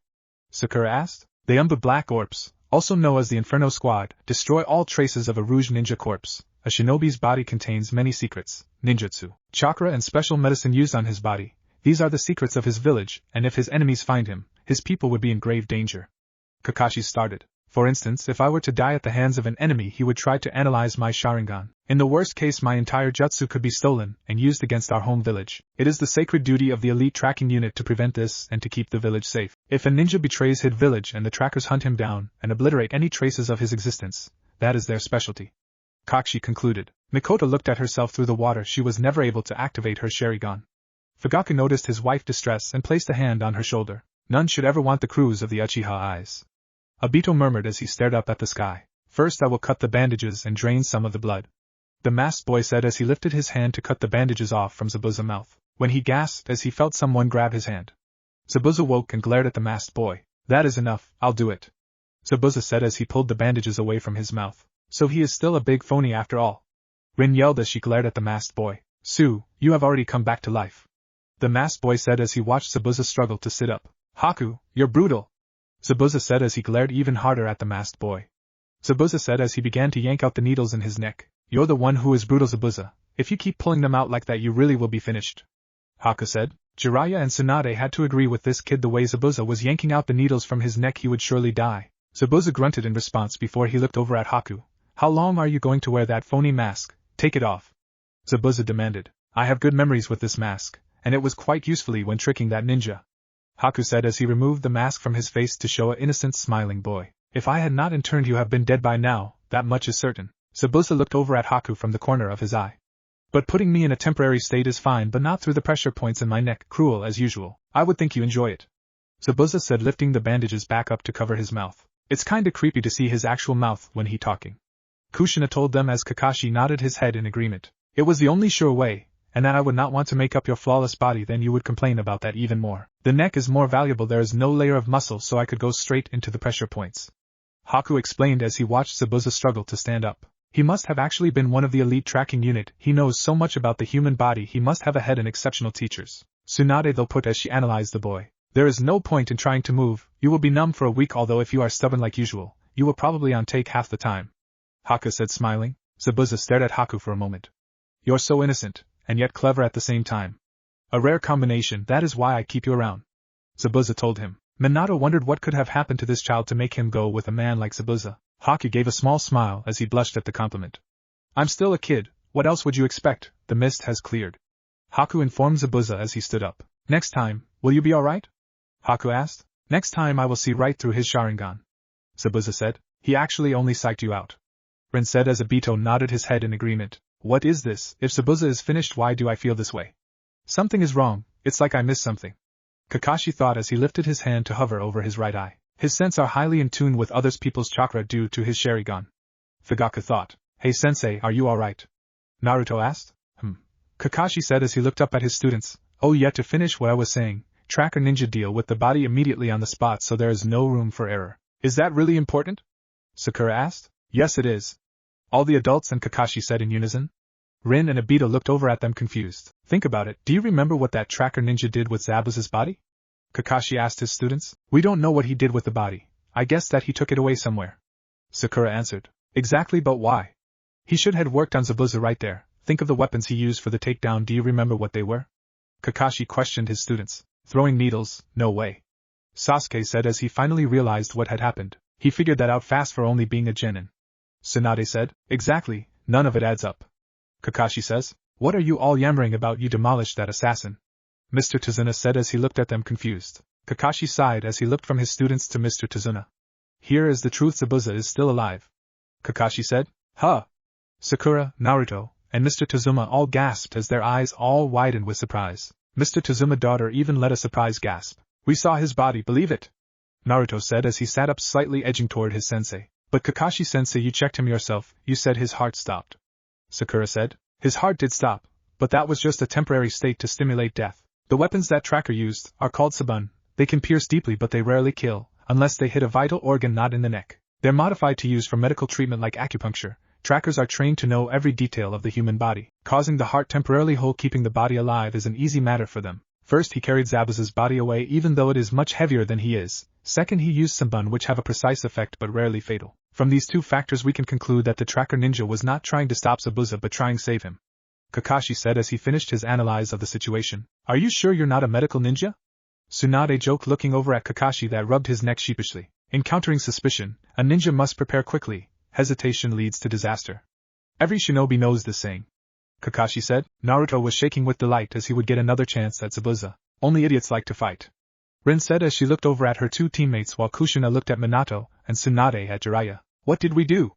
Sakura asked. The Umbu Black Orbs, also known as the Inferno Squad, destroy all traces of a Rouge Ninja corpse. A shinobi's body contains many secrets, ninjutsu, chakra and special medicine used on his body. These are the secrets of his village, and if his enemies find him, his people would be in grave danger. Kakashi started. For instance, if I were to die at the hands of an enemy, he would try to analyze my Sharingan. In the worst case, my entire jutsu could be stolen and used against our home village. It is the sacred duty of the elite tracking unit to prevent this and to keep the village safe. If a ninja betrays his village and the trackers hunt him down and obliterate any traces of his existence, that is their specialty. Kakashi concluded. Mikoto looked at herself through the water. She was never able to activate her Sharingan. Fugaku noticed his wife's distress and placed a hand on her shoulder. None should ever want the cruise of the Uchiha eyes. Obito murmured as he stared up at the sky. First I will cut the bandages and drain some of the blood. The masked boy said as he lifted his hand to cut the bandages off from Zabuza's mouth, when he gasped as he felt someone grab his hand. Zabuza woke and glared at the masked boy. That is enough, I'll do it. Zabuza said as he pulled the bandages away from his mouth. So he is still a big phony after all. Rin yelled as she glared at the masked boy. Sue, you have already come back to life. The masked boy said as he watched Zabuza struggle to sit up. Haku, you're brutal. Zabuza said as he glared even harder at the masked boy. Zabuza said as he began to yank out the needles in his neck. You're the one who is brutal, Zabuza. If you keep pulling them out like that, you really will be finished. Haku said. Jiraiya and Tsunade had to agree with this kid. The way Zabuza was yanking out the needles from his neck, he would surely die. Zabuza grunted in response before he looked over at Haku. How long are you going to wear that phony mask? Take it off. Zabuza demanded. I have good memories with this mask, and it was quite usefully when tricking that ninja. Haku said as he removed the mask from his face to show an innocent smiling boy. If I had not interned, you have been dead by now, that much is certain. Zabuza looked over at Haku from the corner of his eye. But putting me in a temporary state is fine, but not through the pressure points in my neck, cruel as usual. I would think you enjoy it. Zabuza said, lifting the bandages back up to cover his mouth. It's kinda creepy to see his actual mouth when he talking. Kushina told them as Kakashi nodded his head in agreement. It was the only sure way, and that I would not want to make up your flawless body, then you would complain about that even more. The neck is more valuable, there is no layer of muscle, so I could go straight into the pressure points. Haku explained as he watched Zabuza struggle to stand up. He must have actually been one of the elite tracking unit, he knows so much about the human body, he must have had exceptional teachers. Tsunade though put as she analyzed the boy. There is no point in trying to move, you will be numb for a week, although if you are stubborn like usual, you will probably take half the time. Haku said, smiling. Zabuza stared at Haku for a moment. You're so innocent, and yet clever at the same time. A rare combination, that is why I keep you around. Zabuza told him. Minato wondered what could have happened to this child to make him go with a man like Zabuza. Haku gave a small smile as he blushed at the compliment. I'm still a kid, what else would you expect? The mist has cleared. Haku informed Zabuza as he stood up. Next time, will you be alright? Haku asked. Next time I will see right through his Sharingan. Zabuza said. He actually only psyched you out. Rin said as Obito nodded his head in agreement. What is this? If Zabuza is finished, why do I feel this way? Something is wrong, it's like I missed something. Kakashi thought as he lifted his hand to hover over his right eye. His senses are highly in tune with others people's chakra due to his Sharingan. Fugaku thought. Hey sensei, are you alright? Naruto asked. Kakashi said as he looked up at his students. Oh, yet to finish what I was saying, tracker ninja deal with the body immediately on the spot so there is no room for error. Is that really important? Sakura asked. Yes it is. All the adults and Kakashi said in unison. Rin and Obito looked over at them confused. Think about it, do you remember what that tracker ninja did with Zabuza's body? Kakashi asked his students. We don't know what he did with the body. I guess that he took it away somewhere. Sakura answered. Exactly, but why? He should have worked on Zabuza right there. Think of the weapons he used for the takedown, do you remember what they were? Kakashi questioned his students. Throwing needles, no way. Sasuke said as he finally realized what had happened. He figured that out fast for only being a genin. Tsunade said. Exactly, none of it adds up. Kakashi says. What are you all yammering about? You demolished that assassin. Mr. Tazuna said as he looked at them confused. Kakashi sighed as he looked from his students to Mr. Tazuna. Here is the truth, Zabuza is still alive. Kakashi said. Huh? Sakura, Naruto, and Mr. Tazuma all gasped as their eyes all widened with surprise. Mr. Tsuzuma's daughter even let a surprised gasp. We saw his body, believe it? Naruto said as he sat up slightly edging toward his sensei. But Kakashi-sensei, you checked him yourself, you said his heart stopped. Sakura said. His heart did stop, but that was just a temporary state to stimulate death. The weapons that tracker used are called sabun. They can pierce deeply but they rarely kill, unless they hit a vital organ not in the neck. They're modified to use for medical treatment like acupuncture. Trackers are trained to know every detail of the human body. Causing the heart temporarily whole, keeping the body alive is an easy matter for them. First, he carried Zabuza's body away even though it is much heavier than he is. Second, he used sabun which have a precise effect but rarely fatal. From these two factors we can conclude that the tracker ninja was not trying to stop Zabuza but trying to save him. Kakashi said as he finished his analyze of the situation. Are you sure you're not a medical ninja? Tsunade joked, looking over at Kakashi that rubbed his neck sheepishly. Encountering suspicion, a ninja must prepare quickly. Hesitation leads to disaster. Every shinobi knows this saying. Kakashi said. Naruto was shaking with delight as he would get another chance at Zabuza. Only idiots like to fight. Rin said as she looked over at her two teammates while Kushina looked at Minato and Tsunade at Jiraiya. What did we do?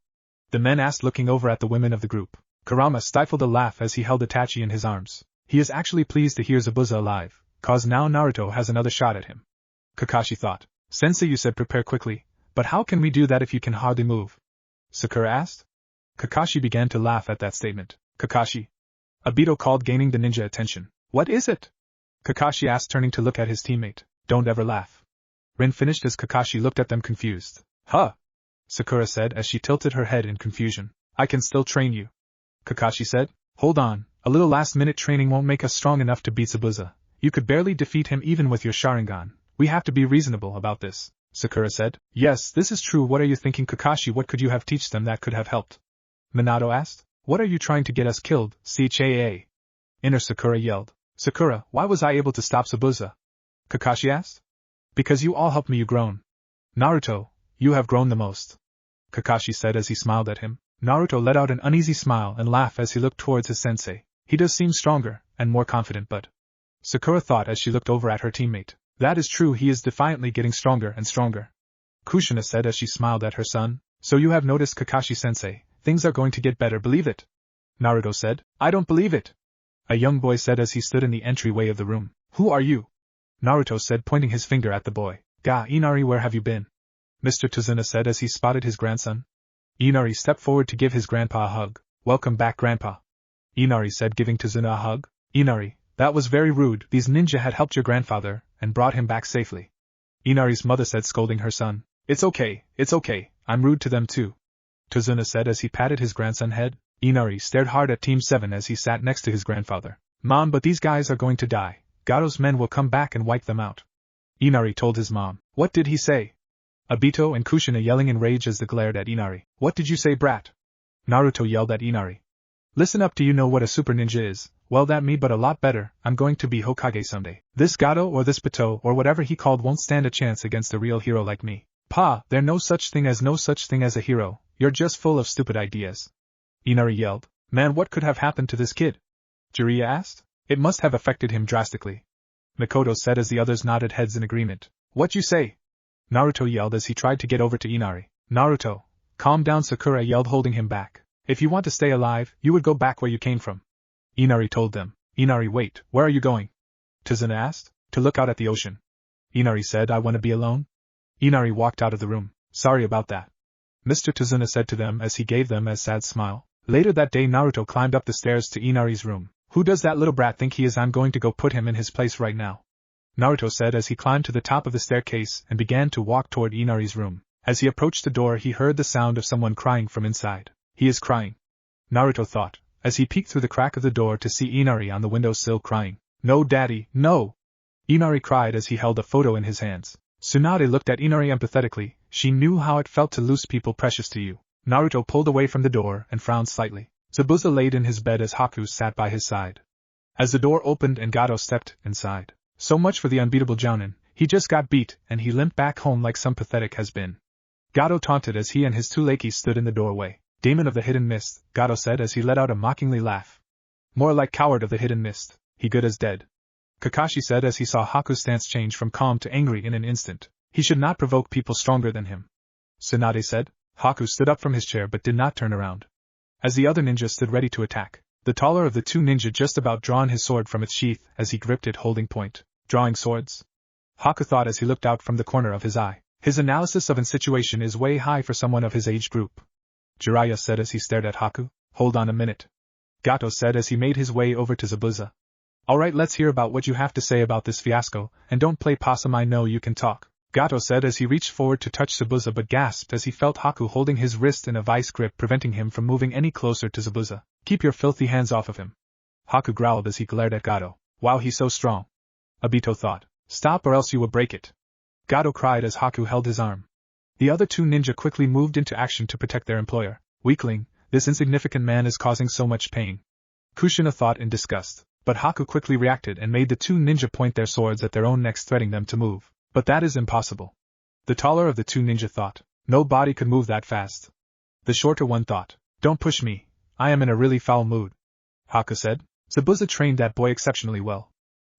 The men asked, looking over at the women of the group. Kurama stifled a laugh as he held Itachi in his arms. He is actually pleased to hear Zabuza alive, cause now Naruto has another shot at him. Kakashi thought. Sensei, you said prepare quickly, but how can we do that if you can hardly move? Sakura asked. Kakashi began to laugh at that statement. Kakashi. Obito called, gaining the ninja attention. What is it? Kakashi asked, turning to look at his teammate. Don't ever laugh. Rin finished as Kakashi looked at them confused. Huh? Sakura said as she tilted her head in confusion. I can still train you. Kakashi said. Hold on, a little last-minute training won't make us strong enough to beat Zabuza. You could barely defeat him even with your Sharingan. We have to be reasonable about this, Sakura said. Yes, this is true. What are you thinking, Kakashi? What could you have taught them that could have helped? Minato asked. What are you trying to get us killed, CHAA? Inner Sakura yelled. Sakura, why was I able to stop Zabuza? Kakashi asked. Because you all helped me, you grown. Naruto, you have grown the most. Kakashi said as he smiled at him. Naruto let out an uneasy smile and laughed as he looked towards his sensei. He does seem stronger and more confident, but... Sakura thought as she looked over at her teammate. That is true, he is defiantly getting stronger and stronger. Kushina said as she smiled at her son. So you have noticed, Kakashi-sensei, things are going to get better, believe it? Naruto said. I don't believe it. A young boy said as he stood in the entryway of the room. Who are you? Naruto said, pointing his finger at the boy. Ga Inari, where have you been? Mr. Tazuna said as he spotted his grandson. Inari stepped forward to give his grandpa a hug. Welcome back, Grandpa. Inari said, giving Tazuna a hug. Inari, that was very rude. These ninja had helped your grandfather and brought him back safely. Inari's mother said, scolding her son. It's okay, I'm rude to them too. Tazuna said as he patted his grandson's head. Inari stared hard at Team 7 as he sat next to his grandfather. Mom, but these guys are going to die. Garo's men will come back and wipe them out. Inari told his mom. What did he say? Obito and Kushina yelling in rage as they glared at Inari. What did you say, brat? Naruto yelled at Inari. Listen up, do you know what a super ninja is? Well, that me, but a lot better. I'm going to be Hokage someday. This Gato or this Bato or whatever he called won't stand a chance against a real hero like me. Pa, there's no such thing as a hero. You're just full of stupid ideas. Inari yelled. Man, what could have happened to this kid? Jiraiya asked. It must have affected him drastically. Mikoto said as the others nodded heads in agreement. What you say? Naruto yelled as he tried to get over to Inari. Naruto, calm down, Sakura yelled, holding him back. If you want to stay alive, you would go back where you came from. Inari told them. Inari, wait, where are you going? Tazuna asked. To look out at the ocean. Inari said, I want to be alone. Inari walked out of the room. Sorry about that. Mr. Tazuna said to them as he gave them a sad smile. Later that day, Naruto climbed up the stairs to Inari's room. Who does that little brat think he is? I'm going to go put him in his place right now. Naruto said as he climbed to the top of the staircase and began to walk toward Inari's room. As he approached the door, he heard the sound of someone crying from inside. He is crying. Naruto thought, as he peeked through the crack of the door to see Inari on the windowsill crying. No, Daddy, no! Inari cried as he held a photo in his hands. Tsunade looked at Inari empathetically. She knew how it felt to lose people precious to you. Naruto pulled away from the door and frowned slightly. Zabuza laid in his bed as Haku sat by his side. As the door opened and Gato stepped inside. So much for the unbeatable Jounin. He just got beat and he limped back home like some pathetic has-been. Gato taunted as he and his two lakeys stood in the doorway. Demon of the Hidden Mist, Gato said as he let out a mockingly laugh. More like coward of the Hidden Mist, he good as dead. Kakashi said as he saw Haku's stance change from calm to angry in an instant. He should not provoke people stronger than him. Tsunade said. Haku stood up from his chair but did not turn around. As the other ninjas stood ready to attack, The taller of the two ninja just about drawn his sword from its sheath as he gripped it holding point. Drawing swords? Haku thought as he looked out from the corner of his eye. His analysis of an situation is way high for someone of his age group. Jiraiya said as he stared at Haku. Hold on a minute. Gato said as he made his way over to Zabuza. Alright, let's hear about what you have to say about this fiasco, and don't play possum, I know you can talk. Gato said as he reached forward to touch Zabuza but gasped as he felt Haku holding his wrist in a vice grip preventing him from moving any closer to Zabuza. Keep your filthy hands off of him. Haku growled as he glared at Gato. Wow, he's so strong. Obito thought. Stop or else you will break it. Gato cried as Haku held his arm. The other two ninja quickly moved into action to protect their employer. Weakling, this insignificant man is causing so much pain. Kushina thought in disgust, but Haku quickly reacted and made the two ninja point their swords at their own necks, threatening them to move. But that is impossible. The taller of the two ninja thought. No body could move that fast. The shorter one thought. Don't push me, I am in a really foul mood. Haku said. Zabuza trained that boy exceptionally well.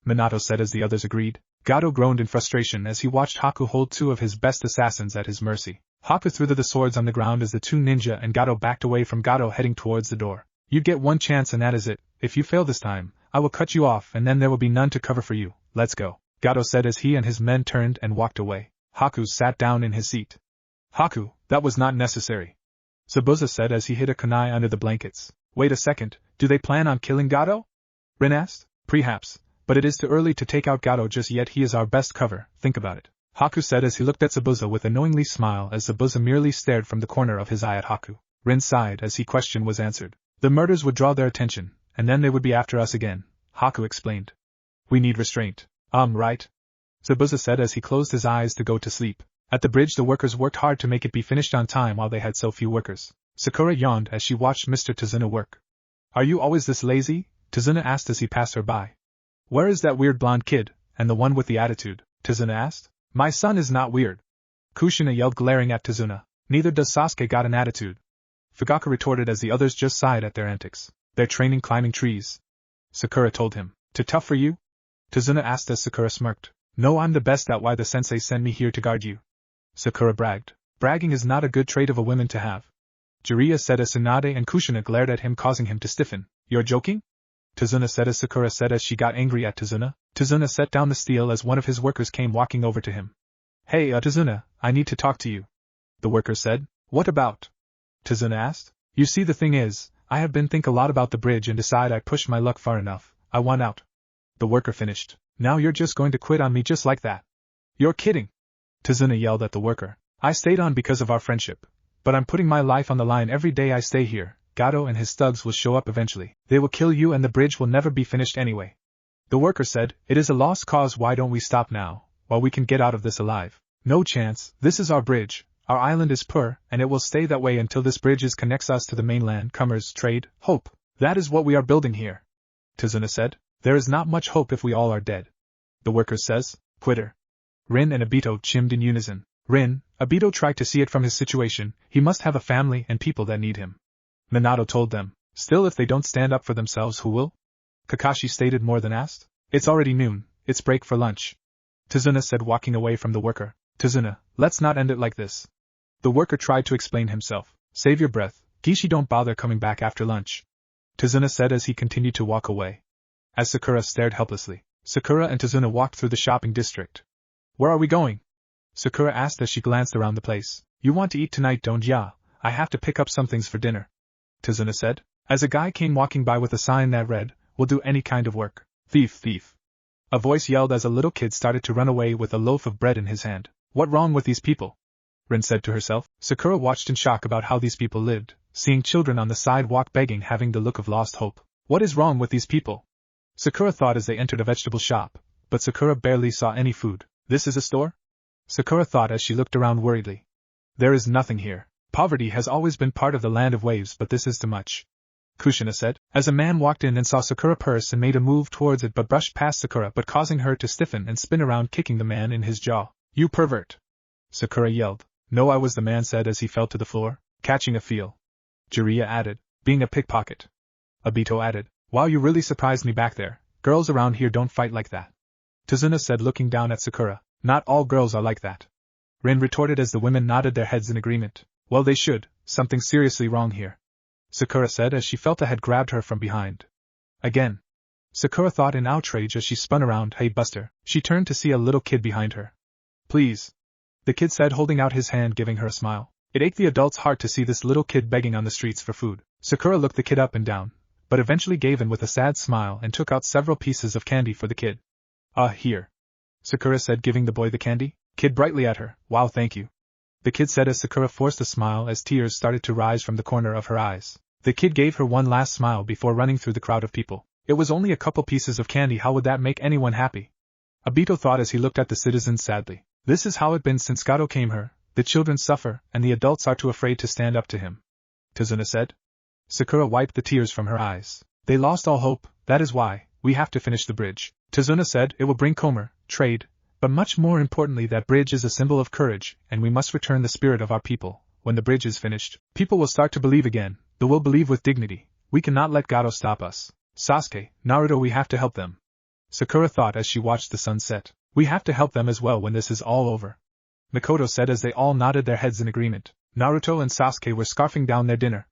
Minato said as the others agreed. Gato groaned in frustration as he watched Haku hold two of his best assassins at his mercy. Haku threw the swords on the ground as the two ninja and Gato backed away from Gato, heading towards the door. You get one chance and that is it. If you fail this time, I will cut you off and then there will be none to cover for you. Let's go. Gato said as he and his men turned and walked away. Haku sat down in his seat. Haku, that was not necessary. Zabuza said as he hid a kunai under the blankets. Wait a second, do they plan on killing Gato? Rin asked. Perhaps, but it is too early to take out Gato just yet. He is our best cover, think about it. Haku said as he looked at Zabuza with a knowingly smile as Zabuza merely stared from the corner of his eye at Haku. Rin sighed as his question was answered. The murders would draw their attention, and then they would be after us again, Haku explained. We need restraint. Right. Zabuza said as he closed his eyes to go to sleep. At the bridge the workers worked hard to make it be finished on time while they had so few workers. Sakura yawned as she watched Mr. Tazuna work. Are you always this lazy? Tazuna asked as he passed her by. Where is that weird blonde kid, and the one with the attitude? Tazuna asked. My son is not weird. Kushina yelled, glaring at Tazuna. Neither does Sasuke got an attitude. Fugaku retorted as the others just sighed at their antics. They're training climbing trees. Sakura told him. Too tough for you? Tazuna asked as Sakura smirked. No, I'm the best at why the sensei sent me here to guard you. Sakura bragged. Bragging is not a good trait of a woman to have. Jiraiya said as Tsunade and Kushina glared at him, causing him to stiffen. You're joking? Tazuna said as Sakura said as she got angry at Tazuna. Tazuna set down the steel as one of his workers came walking over to him. Hey, Tazuna, I need to talk to you. The worker said. What about? Tazuna asked. You see, the thing is, I have been think a lot about the bridge and decide I pushed my luck far enough. I want out. The worker finished. Now you're just going to quit on me just like that? You're kidding. Tazuna yelled at the worker. I stayed on because of our friendship. But I'm putting my life on the line every day I stay here. Gato and his thugs will show up eventually. They will kill you and the bridge will never be finished anyway. The worker said, it is a lost cause, why don't we stop now, while we can get out of this alive? No chance, this is our bridge, our island is poor, and it will stay that way until this bridge connects us to the mainland, commerce, trade, hope. That is what we are building here. Tazuna said, there is not much hope if we all are dead. The worker says, quitter. Rin and Obito chimed in unison. Rin, Obito tried to see it from his situation, he must have a family and people that need him. Minato told them, still if they don't stand up for themselves, who will? Kakashi stated more than asked. It's already noon, it's break for lunch. Tazuna said, walking away from the worker. Tazuna, let's not end it like this. The worker tried to explain himself. Save your breath, Gishi, don't bother coming back after lunch. Tazuna said as he continued to walk away. As Sakura stared helplessly, Sakura and Tazuna walked through the shopping district. Where are we going? Sakura asked as she glanced around the place. You want to eat tonight, don't ya? I have to pick up some things for dinner. Tazuna said, as a guy came walking by with a sign that read, will do any kind of work. Thief, thief. A voice yelled as a little kid started to run away with a loaf of bread in his hand. What wrong with these people? Rin said to herself. Sakura watched in shock about how these people lived, seeing children on the sidewalk begging, having the look of lost hope. What is wrong with these people? Sakura thought as they entered a vegetable shop, but Sakura barely saw any food. This is a store? Sakura thought as she looked around worriedly. There is nothing here. Poverty has always been part of the land of waves, but this is too much. Kushina said, as a man walked in and saw Sakura purse and made a move towards it but brushed past Sakura, but causing her to stiffen and spin around, kicking the man in his jaw. You pervert! Sakura yelled. No, I was, the man said as he fell to the floor, catching a feel. Jiraiya added, being a pickpocket. Obito added, wow, you really surprised me back there. Girls around here don't fight like that. Tazuna said, looking down at Sakura, not all girls are like that. Rin retorted as the women nodded their heads in agreement. Well, they should, something seriously wrong here. Sakura said as she felt a head grabbed her from behind. Again. Sakura thought in outrage as she spun around. Hey Buster, she turned to see a little kid behind her. Please. The kid said, holding out his hand, giving her a smile. It ached the adult's heart to see this little kid begging on the streets for food. Sakura looked the kid up and down, but eventually gave in with a sad smile and took out several pieces of candy for the kid. Here. Sakura said, giving the boy the candy. Kid brightly at her. Wow, thank you. The kid said as Sakura forced a smile as tears started to rise from the corner of her eyes. The kid gave her one last smile before running through the crowd of people. It was only a couple pieces of candy, how would that make anyone happy? Obito thought as he looked at the citizens sadly. This is how it's been since Gato came here. The children suffer, and the adults are too afraid to stand up to him. Tazuna said. Sakura wiped the tears from her eyes. They lost all hope, that is why, we have to finish the bridge. Tazuna said, it will bring commerce, trade, but much more importantly that bridge is a symbol of courage, and we must return the spirit of our people. When the bridge is finished, people will start to believe again, they will believe with dignity. We cannot let Gato stop us. Sasuke, Naruto, we have to help them. Sakura thought as she watched the sun set. We have to help them as well when this is all over. Mikoto said as they all nodded their heads in agreement. Naruto and Sasuke were scarfing down their dinner.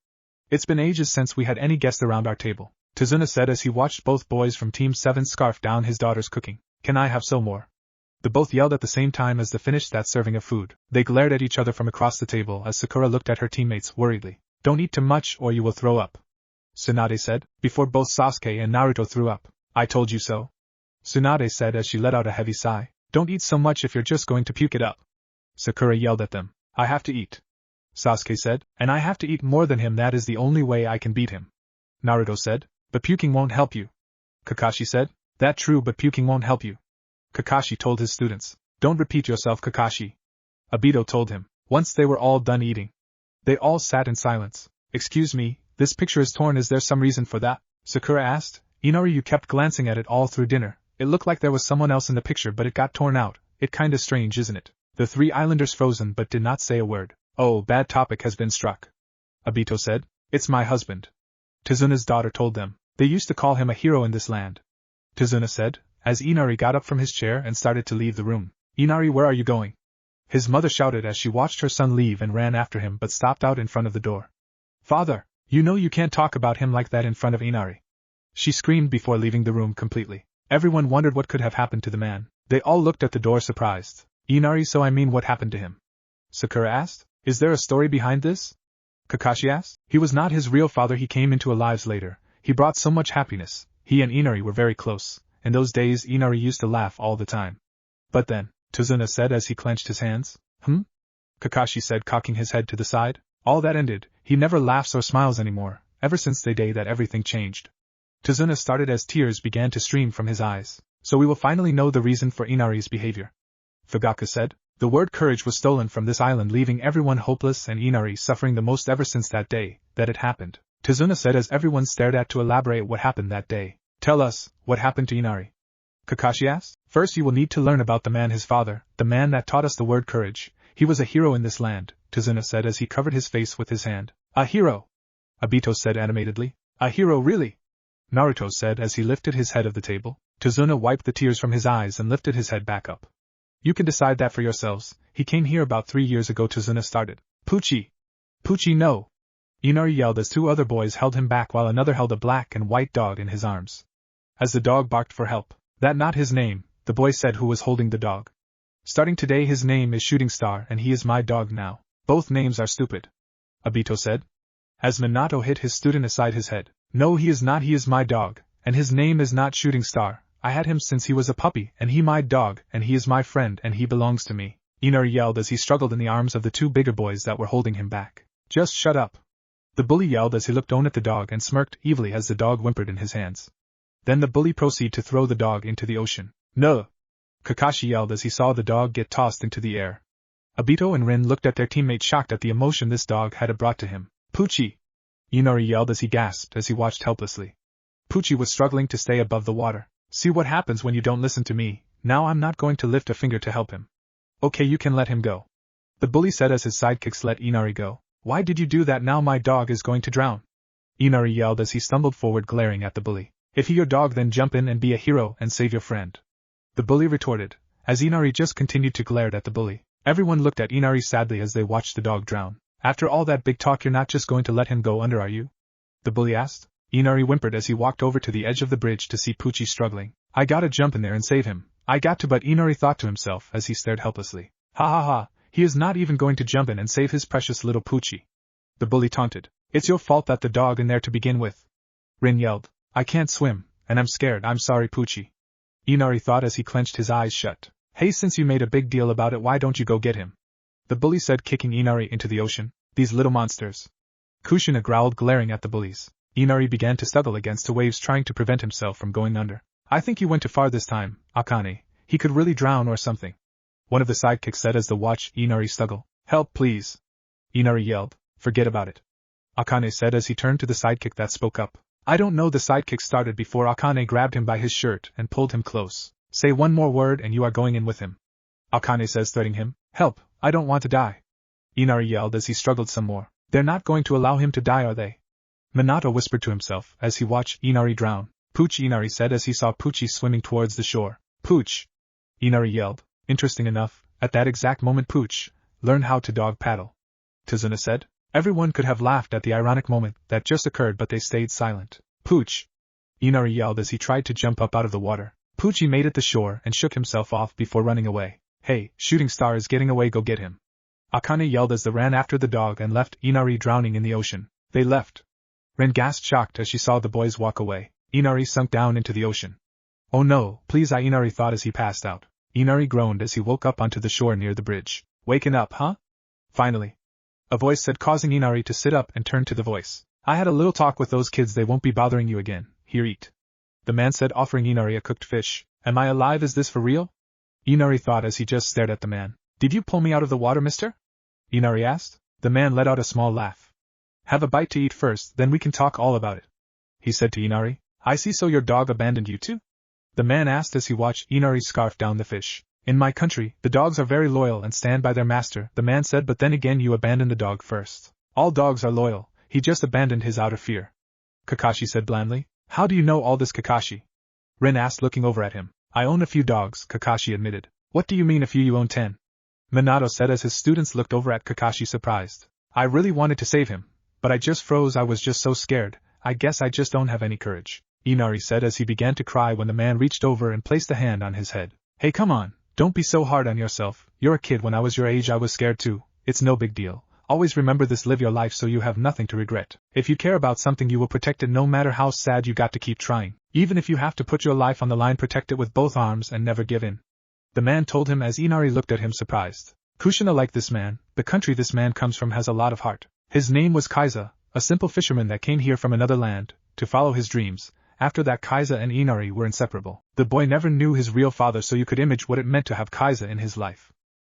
It's been ages since we had any guests around our table, Tazuna said as he watched both boys from Team 7 scarf down his daughter's cooking. Can I have some more? They both yelled at the same time as they finished that serving of food. They glared at each other from across the table as Sakura looked at her teammates worriedly. Don't eat too much or you will throw up. Tsunade said, before both Sasuke and Naruto threw up. I told you so. Tsunade said as she let out a heavy sigh. Don't eat so much if you're just going to puke it up. Sakura yelled at them. I have to eat. Sasuke said, and I have to eat more than him, that is the only way I can beat him. Naruto said, but puking won't help you. Kakashi said, that true, but puking won't help you. Kakashi told his students. Don't repeat yourself, Kakashi. Obito told him. Once they were all done eating, they all sat in silence. Excuse me, this picture is torn, is there some reason for that? Sakura asked. Inari, you kept glancing at it all through dinner. It looked like there was someone else in the picture but it got torn out. It kinda strange, isn't it? The three islanders frozen but did not say a word. Oh, bad topic has been struck. Obito said. It's my husband. Tazuna's daughter told them. They used to call him a hero in this land. Tazuna said, as Inari got up from his chair and started to leave the room. Inari, where are you going? His mother shouted as she watched her son leave and ran after him but stopped out in front of the door. Father, you know you can't talk about him like that in front of Inari. She screamed before leaving the room completely. Everyone wondered what could have happened to the man. They all looked at the door surprised. Inari, so I mean what happened to him? Sakura asked. Is there a story behind this? Kakashi asked. He was not his real father, he came into our lives later. He brought so much happiness. He and Inari were very close. In those days Inari used to laugh all the time. But then, Tazuna said as he clenched his hands. Kakashi said, cocking his head to the side. All that ended, he never laughs or smiles anymore, ever since the day that everything changed. Tazuna started as tears began to stream from his eyes. So we will finally know the reason for Inari's behavior. Fugaku said. The word courage was stolen from this island, leaving everyone hopeless and Inari suffering the most ever since that day that it happened. Tazuna said as everyone stared at to elaborate what happened that day. Tell us, what happened to Inari? Kakashi asked. First you will need to learn about the man, his father, the man that taught us the word courage. He was a hero in this land, Tazuna said as he covered his face with his hand. A hero? Obito said animatedly. A hero, really? Naruto said as he lifted his head of the table. Tazuna wiped the tears from his eyes and lifted his head back up. You can decide that for yourselves. He came here about 3 years ago, Tazuna started. Pucci! Pucci, no! Inari yelled as two other boys held him back while another held a black and white dog in his arms. As the dog barked for help. That not his name, the boy said who was holding the dog. Starting today his name is Shooting Star and he is my dog now. Both names are stupid. Obito said. As Minato hit his student aside his head. No, he is not, he is my dog, and his name is not Shooting Star. I had him since he was a puppy, and he my dog, and he is my friend, and he belongs to me. Inari yelled as he struggled in the arms of the two bigger boys that were holding him back. Just shut up. The bully yelled as he looked on at the dog and smirked evilly as the dog whimpered in his hands. Then the bully proceeded to throw the dog into the ocean. No! Kakashi yelled as he saw the dog get tossed into the air. Obito and Rin looked at their teammate shocked at the emotion this dog had brought to him. Pucci! Inari yelled as he gasped as he watched helplessly. Pucci was struggling to stay above the water. See what happens when you don't listen to me. Now I'm not going to lift a finger to help him. Okay, you can let him go. The bully said as his sidekicks let Inari go. Why did you do that? Now my dog is going to drown. Inari yelled as he stumbled forward glaring at the bully. If he your dog, then jump in and be a hero and save your friend. The bully retorted, as Inari just continued to glare at the bully. Everyone looked at Inari sadly as they watched the dog drown. After all that big talk, you're not just going to let him go under, are you? the bully asked. Inari whimpered as he walked over to the edge of the bridge to see Pucci struggling. I gotta jump in there and save him. I got to, but Inari thought to himself as he stared helplessly. Ha ha ha, he is not even going to jump in and save his precious little Pucci. The bully taunted. It's your fault that the dog in there to begin with. Rin yelled. I can't swim, and I'm scared. I'm sorry, Pucci. Inari thought as he clenched his eyes shut. Hey, since you made a big deal about it, why don't you go get him? The bully said, kicking Inari into the ocean. These little monsters. Kushina growled, glaring at the bullies. Inari began to struggle against the waves, trying to prevent himself from going under. I think you went too far this time, Akane. He could really drown or something. One of the sidekicks said as they watched Inari struggle. Help, please. Inari yelled. Forget about it. Akane said as he turned to the sidekick that spoke up. I don't know. The sidekick started before Akane grabbed him by his shirt and pulled him close. Say one more word and you are going in with him. Akane says, threatening him. Help, I don't want to die. Inari yelled as he struggled some more. They're not going to allow him to die, are they? Minato whispered to himself as he watched Inari drown. Pooch, Inari said as he saw Pucci swimming towards the shore. Pooch! Inari yelled. Interesting enough, at that exact moment Pooch learned how to dog paddle. Tizuna said. Everyone could have laughed at the ironic moment that just occurred, but they stayed silent. Pooch! Inari yelled as he tried to jump up out of the water. Pucci made it to shore and shook himself off before running away. Hey, Shooting Star is getting away, go get him. Akane yelled as they ran after the dog and left Inari drowning in the ocean. They left. Ren gasped, shocked as she saw the boys walk away. Inari sunk down into the ocean. Oh no, please, Inari thought as he passed out. Inari groaned as he woke up onto the shore near the bridge. Waking up, huh? Finally. A voice said, causing Inari to sit up and turn to the voice. I had a little talk with those kids, they won't be bothering you again. Here, eat. The man said, offering Inari a cooked fish. Am I alive? Is this for real? Inari thought as he just stared at the man. Did you pull me out of the water, mister? Inari asked. The man let out a small laugh. Have a bite to eat first, then we can talk all about it. He said to Inari. I see, so your dog abandoned you too? The man asked as he watched Inari scarf down the fish. In my country, the dogs are very loyal and stand by their master, the man said, but then again you abandoned the dog first. All dogs are loyal, he just abandoned his out of fear. Kakashi said blandly. How do you know all this, Kakashi? Rin asked, looking over at him. I own a few dogs, Kakashi admitted. What do you mean a few? You own 10. Minato said as his students looked over at Kakashi surprised. I really wanted to save him, but I just froze, I was just so scared, I guess I just don't have any courage. Inari said as he began to cry when the man reached over and placed a hand on his head. Hey, come on, don't be so hard on yourself, you're a kid. When I was your age I was scared too, it's no big deal. Always remember this, live your life so you have nothing to regret. If you care about something you will protect it no matter how sad you got to keep trying. Even if you have to put your life on the line, protect it with both arms and never give in. The man told him as Inari looked at him surprised. Kushina liked this man, the country this man comes from has a lot of heart. His name was Kaiza, a simple fisherman that came here from another land, to follow his dreams. After that Kaiza and Inari were inseparable. The boy never knew his real father, so you could imagine what it meant to have Kaiza in his life.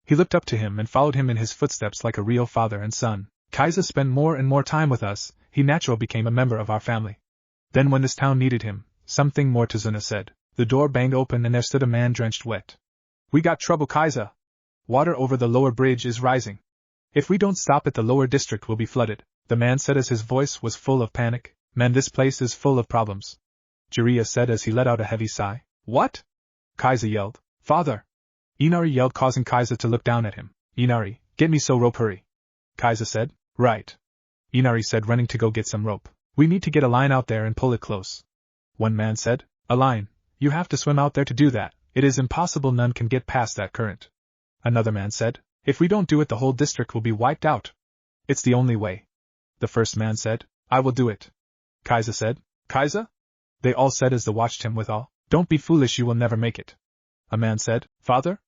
He looked up to him and followed him in his footsteps like a real father and son. Kaiza spent more and more time with us, he naturally became a member of our family. Then when this town needed him, something more, Tizuna said. The door banged open and there stood a man drenched wet. We got trouble, Kaiza. Water over the lower bridge is rising. If we don't stop it, the lower district will be flooded, the man said as his voice was full of panic. Man, this place is full of problems. Jiraiya said as he let out a heavy sigh. What? Kaiza yelled. Father! Inari yelled, causing Kaiza to look down at him. Inari, get me some rope, hurry. Kaiza said. Right. Inari said, running to go get some rope. We need to get a line out there and pull it close. One man said. A line? You have to swim out there to do that. It is impossible, none can get past that current. Another man said. If we don't do it, the whole district will be wiped out. It's the only way. The first man said. I will do it. Kaiza said. Kaiza? They all said as they watched him with awe. Don't be foolish, you will never make it. A man said. Father?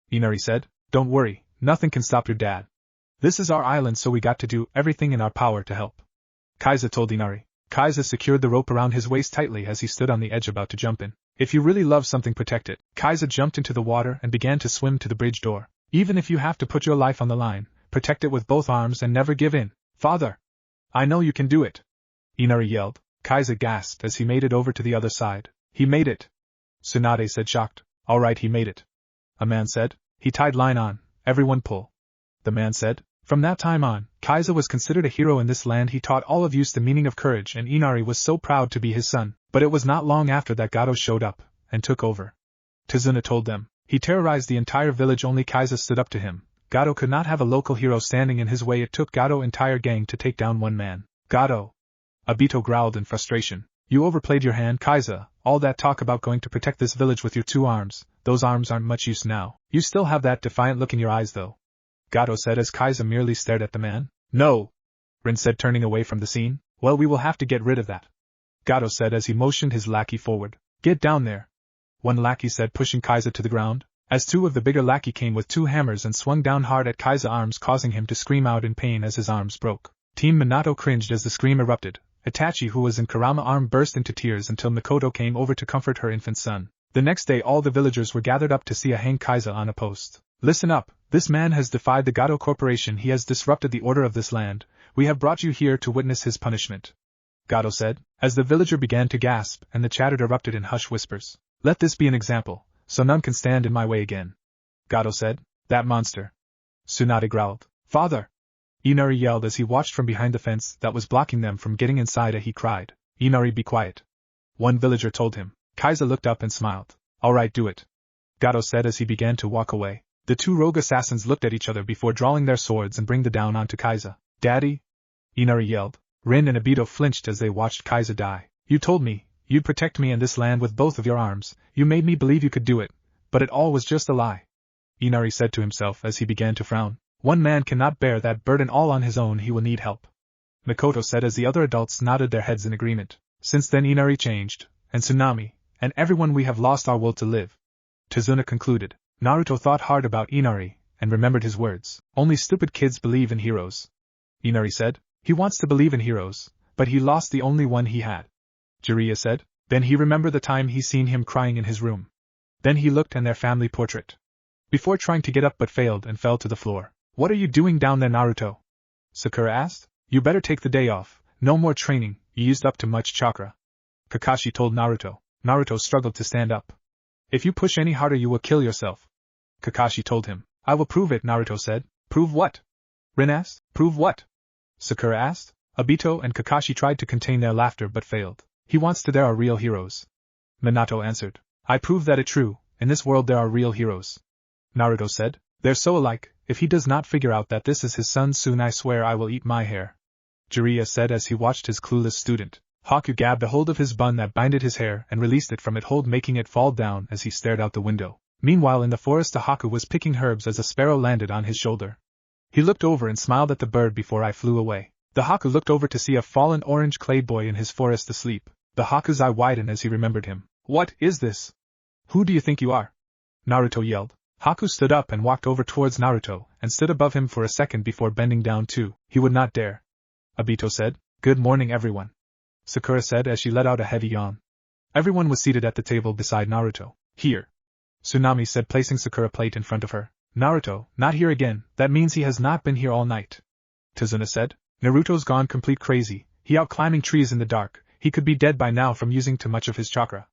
Inari said. Don't worry, nothing can stop your dad. This is our island, so we got to do everything in our power to help. Kaiza told Inari. Kaiza secured the rope around his waist tightly as he stood on the edge about to jump in. If you really love something, protect it. Kaiza jumped into the water and began to swim to the bridge door. Even if you have to put your life on the line, protect it with both arms and never give in. Father! I know you can do it. Inari yelled. Kaiza gasped as he made it over to the other side. He made it. Tsunade said, shocked. All right, he made it. A man said. He tied line on. Everyone pull. The man said. From that time on, Kaiza was considered a hero in this land. He taught all of us the meaning of courage, and Inari was so proud to be his son. But it was not long after that Gato showed up and took over. Tizuna told them. He terrorized the entire village, only Kaiza stood up to him. Gato could not have a local hero standing in his way. It took Gato's entire gang to take down one man. Gato! Obito growled in frustration. You overplayed your hand, Kaiza. All that talk about going to protect this village with your 2 arms, those arms aren't much use now. You still have that defiant look in your eyes though. Gato said as Kaiza merely stared at the man. No, Rin said, turning away from the scene. Well, we will have to get rid of that, Gato said as he motioned his lackey forward. Get down there, one lackey said, pushing Kaiza to the ground, as 2 of the bigger lackey came with 2 hammers and swung down hard at Kaiza's arms, causing him to scream out in pain as his arms broke. Team Minato cringed as the scream erupted. Itachi, who was in Kurama's arm, burst into tears until Mikoto came over to comfort her infant son. The next day all the villagers were gathered up to see a hang Kaiza on a post. Listen up, this man has defied the Gato Corporation, he has disrupted the order of this land. We have brought you here to witness his punishment, Gato said, as the villager began to gasp and the chatter erupted in hushed whispers. Let this be an example, so none can stand in my way again, Gato said. That monster, Tsunade growled. Father! Inari yelled as he watched from behind the fence that was blocking them from getting inside. He cried. Inari, be quiet, one villager told him. Kaiza looked up and smiled. All right, do it, Gato said as he began to walk away. The 2 rogue assassins looked at each other before drawing their swords and bring the down onto Kaiza. Daddy! Inari yelled. Rin and Obito flinched as they watched Kaiza die. You told me you'd protect me and this land with both of your arms. You made me believe you could do it, but it all was just a lie, Inari said to himself as he began to frown. One man cannot bear that burden all on his own, he will need help, Mikoto said as the other adults nodded their heads in agreement. Since then Inari changed, and Tsunami, and everyone, we have lost our will to live, Tazuna concluded. Naruto thought hard about Inari, and remembered his words. Only stupid kids believe in heroes, Inari said. He wants to believe in heroes, but he lost the only one he had, Jiraiya said. Then he remembered the time he seen him crying in his room. Then he looked at their family portrait, before trying to get up but failed and fell to the floor. What are you doing down there, Naruto? Sakura asked. You better take the day off, no more training, you used up too much chakra, Kakashi told Naruto. Naruto struggled to stand up. If you push any harder you will kill yourself, Kakashi told him. I will prove it, Naruto said. Prove what? Rin asked. Prove what? Sakura asked. Obito and Kakashi tried to contain their laughter but failed. He wants to. There are real heroes, Minato answered. I prove that it's true, in this world there are real heroes, Naruto said. They're so alike, if he does not figure out that this is his son soon I swear I will eat my hair, Jiraiya said as he watched his clueless student. Haku grabbed a hold of his bun that binded his hair and released it from its hold, making it fall down as he stared out the window. Meanwhile in the forest Haku was picking herbs as a sparrow landed on his shoulder. He looked over and smiled at the bird before I flew away. The Haku looked over to see a fallen orange clay boy in his forest asleep. The Haku's eye widened as he remembered him. What is this? Who do you think you are? Naruto yelled. Haku stood up and walked over towards Naruto, and stood above him for a second before bending down too. He would not dare. Obito said. Good morning everyone, Sakura said as she let out a heavy yawn. Everyone was seated at the table beside Naruto. Here, Tsunami said, placing Sakura's plate in front of her. Naruto, not here again, that means he has not been here all night, Tazuna said. Naruto's gone complete crazy, he out climbing trees in the dark, he could be dead by now from using too much of his chakra,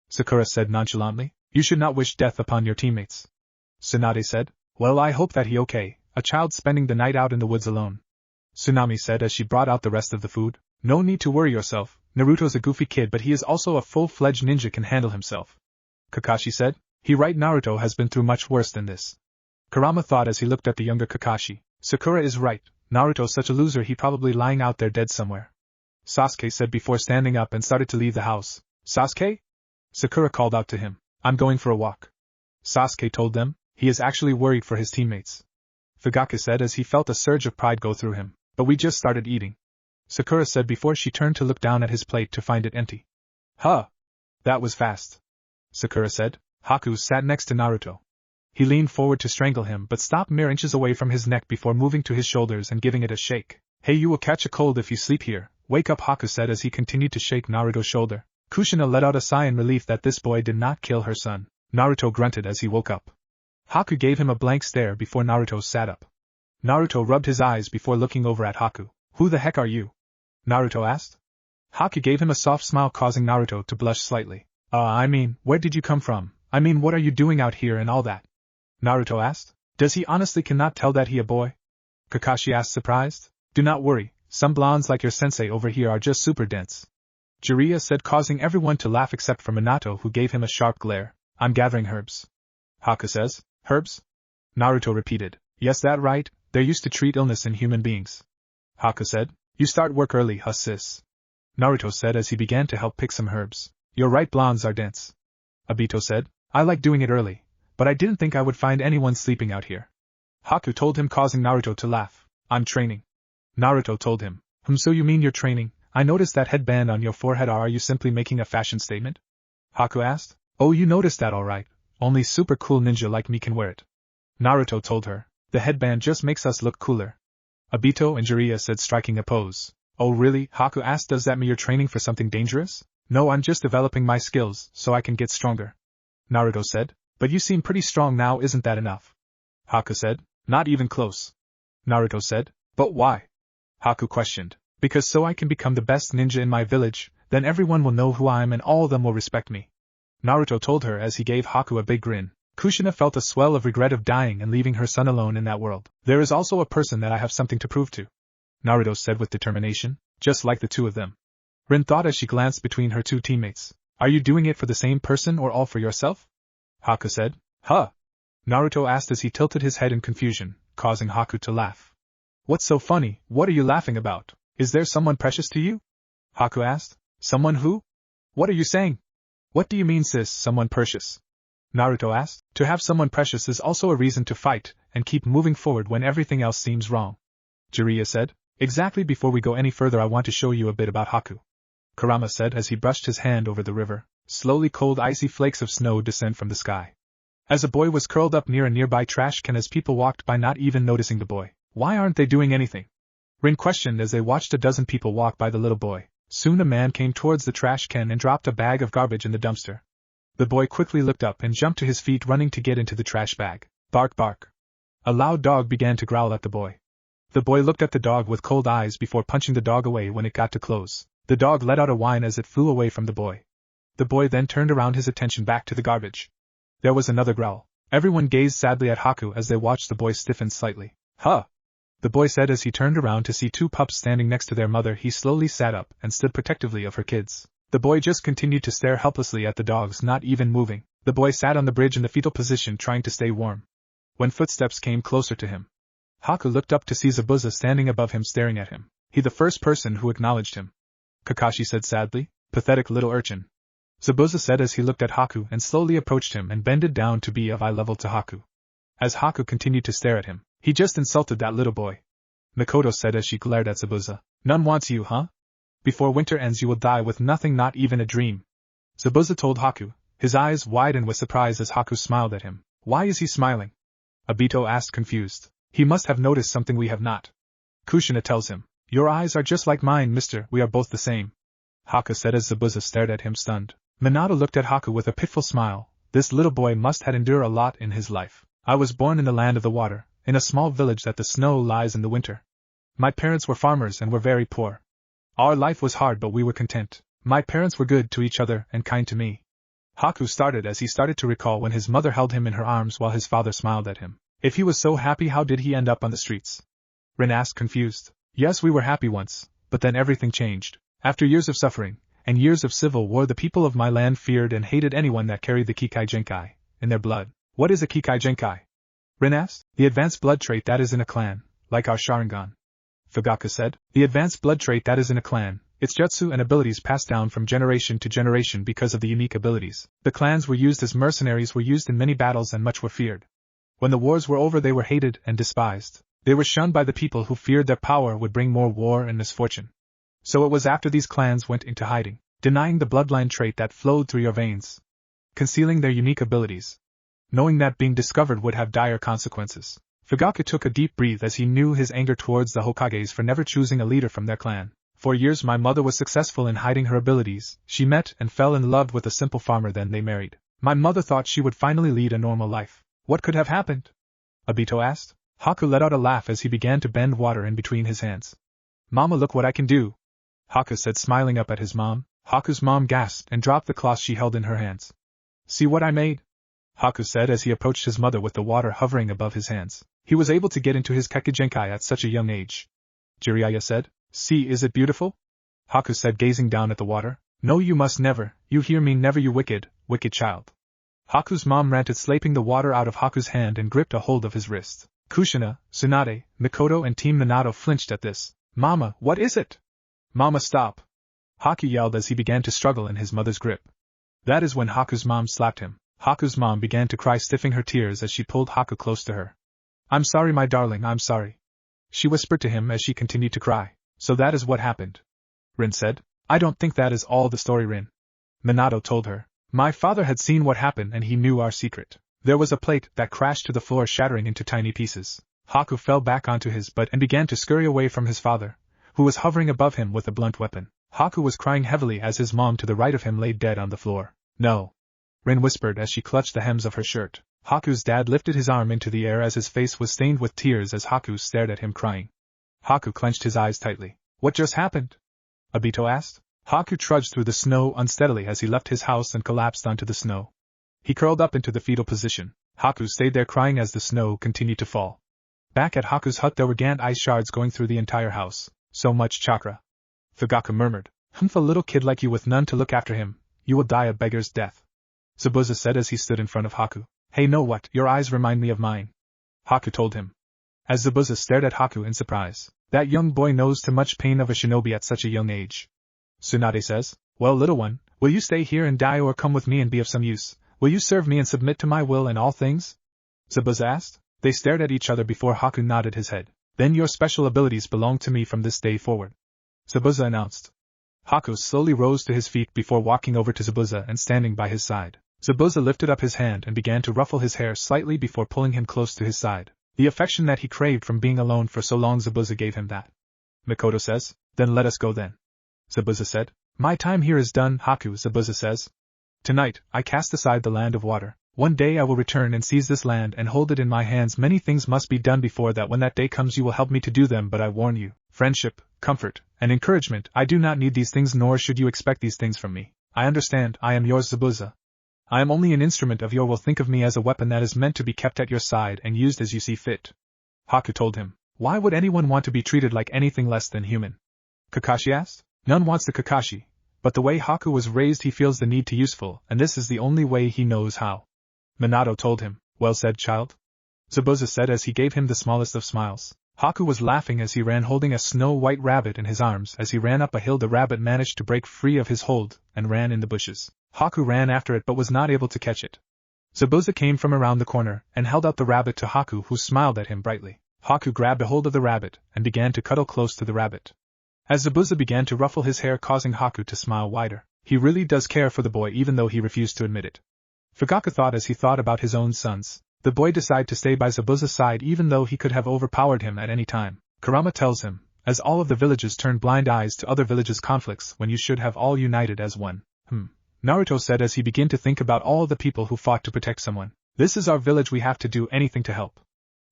Sakura said nonchalantly. You should not wish death upon your teammates, Tsunade said. Well, I hope that he okay, a child spending the night out in the woods alone, Tsunami said as she brought out the rest of the food. No need to worry yourself, Naruto's a goofy kid but he is also a full-fledged ninja, can handle himself, Kakashi said. He right, Naruto has been through much worse than this, Kurama thought as he looked at the younger Kakashi. Sakura is right, Naruto's such a loser, he probably lying out there dead somewhere, Sasuke said before standing up and started to leave the house. Sasuke? Sakura called out to him. I'm going for a walk, Sasuke told them. He is actually worried for his teammates, Fugaka said as he felt a surge of pride go through him. But we just started eating, Sakura said before she turned to look down at his plate to find it empty. Huh! That was fast, Sakura said. Haku sat next to Naruto. He leaned forward to strangle him but stopped mere inches away from his neck before moving to his shoulders and giving it a shake. Hey, you will catch a cold if you sleep here, wake up, Haku said as he continued to shake Naruto's shoulder. Kushina let out a sigh in relief that this boy did not kill her son. Naruto grunted as he woke up. Haku gave him a blank stare before Naruto sat up. Naruto rubbed his eyes before looking over at Haku. Who the heck are you? Naruto asked. Haku gave him a soft smile causing Naruto to blush slightly. Where did you come from? What are you doing out here and all that? Naruto asked. Does he honestly cannot tell that he a boy? Kakashi asked surprised. Do not worry, some blondes like your sensei over here are just super dense, Jiraiya said, causing everyone to laugh except for Minato, who gave him a sharp glare. I'm gathering herbs, Haku says. Herbs? Naruto repeated. Yes, that right, they're used to treat illness in human beings, Haku said. You start work early, huh sis? Naruto said as he began to help pick some herbs. You're right, blondes are dense. Obito said. I like doing it early, but I didn't think I would find anyone sleeping out here. Haku told him, causing Naruto to laugh. I'm training. Naruto told him. So you mean you're training? I noticed that headband on your forehead. Are you simply making a fashion statement? Haku asked. Oh, you noticed that, alright. Only super cool ninja like me can wear it. Naruto told her. The headband just makes us look cooler. Obito and Jiraiya said, striking a pose. Oh really? Haku asked. Does that mean you're training for something dangerous? No, I'm just developing my skills so I can get stronger. Naruto said. But you seem pretty strong now, isn't that enough? Haku said. Not even close. Naruto said. But why? Haku questioned. Because so I can become the best ninja in my village, then everyone will know who I am and all of them will respect me. Naruto told her as he gave Haku a big grin. Kushina felt a swell of regret of dying and leaving her son alone in that world. There is also a person that I have something to prove to. Naruto said with determination, just like the two of them. Rin thought as she glanced between her two teammates. Are you doing it for the same person or all for yourself? Haku said. Huh? Naruto asked as he tilted his head in confusion, causing Haku to laugh. What's so funny? What are you laughing about? Is there someone precious to you? Haku asked. Someone who? What are you saying? What do you mean, sis, someone precious? Naruto asked. To have someone precious is also a reason to fight and keep moving forward when everything else seems wrong. Jiraiya said. Exactly. Before we go any further, I want to show you a bit about Haku. Kurama said as he brushed his hand over the river. Slowly cold icy flakes of snow descend from the sky. As a boy was curled up near a nearby trash can as people walked by, not even noticing the boy. Why aren't they doing anything? Rin questioned as they watched a dozen people walk by the little boy. Soon a man came towards the trash can and dropped a bag of garbage in the dumpster. The boy quickly looked up and jumped to his feet, running to get into the trash bag. Bark, bark. A loud dog began to growl at the boy. The boy looked at the dog with cold eyes before punching the dog away when it got too close. The dog let out a whine as it flew away from the boy. The boy then turned around, his attention back to the garbage. There was another growl. Everyone gazed sadly at Haku as they watched the boy stiffen slightly. Huh! The boy said as he turned around to see two pups standing next to their mother. He slowly sat up and stood protectively of her kids. The boy just continued to stare helplessly at the dogs, not even moving. The boy sat on the bridge in the fetal position, trying to stay warm. When footsteps came closer to him, Haku looked up to see Zabuza standing above him, staring at him. He the first person who acknowledged him. Kakashi said sadly. Pathetic little urchin. Zabuza said as he looked at Haku and slowly approached him and bended down to be of eye level to Haku. As Haku continued to stare at him, he just insulted that little boy. Mikoto said as she glared at Zabuza. None wants you, huh? Before winter ends you will die with nothing, not even a dream. Zabuza told Haku. His eyes widened with surprise as Haku smiled at him. Why is he smiling? Obito asked, confused. He must have noticed something we have not. Kushina tells him. Your eyes are just like mine, mister, we are both the same. Haku said as Zabuza stared at him stunned. Minato looked at Haku with a pitiful smile. This little boy must have endured a lot in his life. I was born in the land of the water, in a small village that the snow lies in the winter. My parents were farmers and were very poor. Our life was hard, but we were content. My parents were good to each other and kind to me. Haku started as he started to recall when his mother held him in her arms while his father smiled at him. If he was so happy, how did he end up on the streets? Rin asked, confused. Yes, we were happy once, but then everything changed. After years of suffering, and years of civil war, the people of my land feared and hated anyone that carried the Kikai Genkai in their blood. What is a Kikai Genkai? Rin asked. The advanced blood trait that is in a clan, like our Sharingan. Fugaku said. The advanced blood trait that is in a clan, its jutsu and abilities passed down from generation to generation because of the unique abilities. The clans were used as mercenaries, were used in many battles, and much were feared. When the wars were over, they were hated and despised. They were shunned by the people who feared their power would bring more war and misfortune. So it was after these clans went into hiding, denying the bloodline trait that flowed through your veins, concealing their unique abilities, knowing that being discovered would have dire consequences. Fugaku took a deep breath as he knew his anger towards the Hokages for never choosing a leader from their clan. For years my mother was successful in hiding her abilities. She met and fell in love with a simple farmer, then they married. My mother thought she would finally lead a normal life. What could have happened? Obito asked. Haku let out a laugh as he began to bend water in between his hands. Mama, look what I can do. Haku said, smiling up at his mom. Haku's mom gasped and dropped the cloth she held in her hands. See what I made? Haku said as he approached his mother with the water hovering above his hands. He was able to get into his Kekigenkai at such a young age. Jiraiya said. See, is it beautiful? Haku said, gazing down at the water. No, you must never, you hear me, never, you wicked, wicked child. Haku's mom ranted, slapping the water out of Haku's hand and gripped a hold of his wrist. Kushina, Tsunade, Mikoto and Team Minato flinched at this. Mama, what is it? Mama, stop. Haku yelled as he began to struggle in his mother's grip. That is when Haku's mom slapped him. Haku's mom began to cry, stiffing her tears as she pulled Haku close to her. I'm sorry, my darling, I'm sorry. She whispered to him as she continued to cry. So that is what happened, Rin said. I don't think that is all the story, Rin. Minato told her. My father had seen what happened and he knew our secret. There was a plate that crashed to the floor, shattering into tiny pieces. Haku fell back onto his butt and began to scurry away from his father, who was hovering above him with a blunt weapon. Haku was crying heavily as his mom to the right of him lay dead on the floor. No, Rin whispered as she clutched the hems of her shirt. Haku's dad lifted his arm into the air as his face was stained with tears as Haku stared at him crying. Haku clenched his eyes tightly. What just happened? Obito asked. Haku trudged through the snow unsteadily as he left his house and collapsed onto the snow. He curled up into the fetal position. Haku stayed there crying as the snow continued to fall. Back at Haku's hut there were giant ice shards going through the entire house. So much chakra. Fugaku murmured. Humph, a little kid like you with none to look after him, you will die a beggar's death. Zabuza said as he stood in front of Haku. Hey, know what, your eyes remind me of mine. Haku told him. As Zabuza stared at Haku in surprise. That young boy knows too much pain of a shinobi at such a young age. Tsunade says, well, little one, will you stay here and die or come with me and be of some use? Will you serve me and submit to my will in all things? Zabuza asked. They stared at each other before Haku nodded his head. Then your special abilities belong to me from this day forward, Zabuza announced. Haku slowly rose to his feet before walking over to Zabuza and standing by his side. Zabuza lifted up his hand and began to ruffle his hair slightly before pulling him close to his side. The affection that he craved from being alone for so long, Zabuza gave him that. Mikoto says, then let us go then. Zabuza said. My time here is done, Haku, Zabuza says. Tonight, I cast aside the land of water. One day I will return and seize this land and hold it in my hands. Many things must be done before that. When that day comes you will help me to do them, but I warn you, friendship, comfort, and encouragement, I do not need these things, nor should you expect these things from me. I understand, I am yours, Zabuza. I am only an instrument of your will. Think of me as a weapon that is meant to be kept at your side and used as you see fit. Haku told him. Why would anyone want to be treated like anything less than human? Kakashi asked. None wants the Kakashi, but the way Haku was raised he feels the need to useful, and this is the only way he knows how. Minato told him. Well said, child. Zabuza said as he gave him the smallest of smiles. Haku was laughing as he ran holding a snow-white rabbit in his arms. As he ran up a hill the rabbit managed to break free of his hold and ran in the bushes. Haku ran after it but was not able to catch it. Zabuza came from around the corner and held out the rabbit to Haku, who smiled at him brightly. Haku grabbed a hold of the rabbit and began to cuddle close to the rabbit. As Zabuza began to ruffle his hair, causing Haku to smile wider. He really does care for the boy even though he refused to admit it. Fugaku thought as he thought about his own sons. The boy decided to stay by Zabuza's side even though he could have overpowered him at any time. Kurama tells him, as all of the villages turn blind eyes to other villages' conflicts when you should have all united as one. Naruto said as he began to think about all the people who fought to protect someone. This is our village, we have to do anything to help.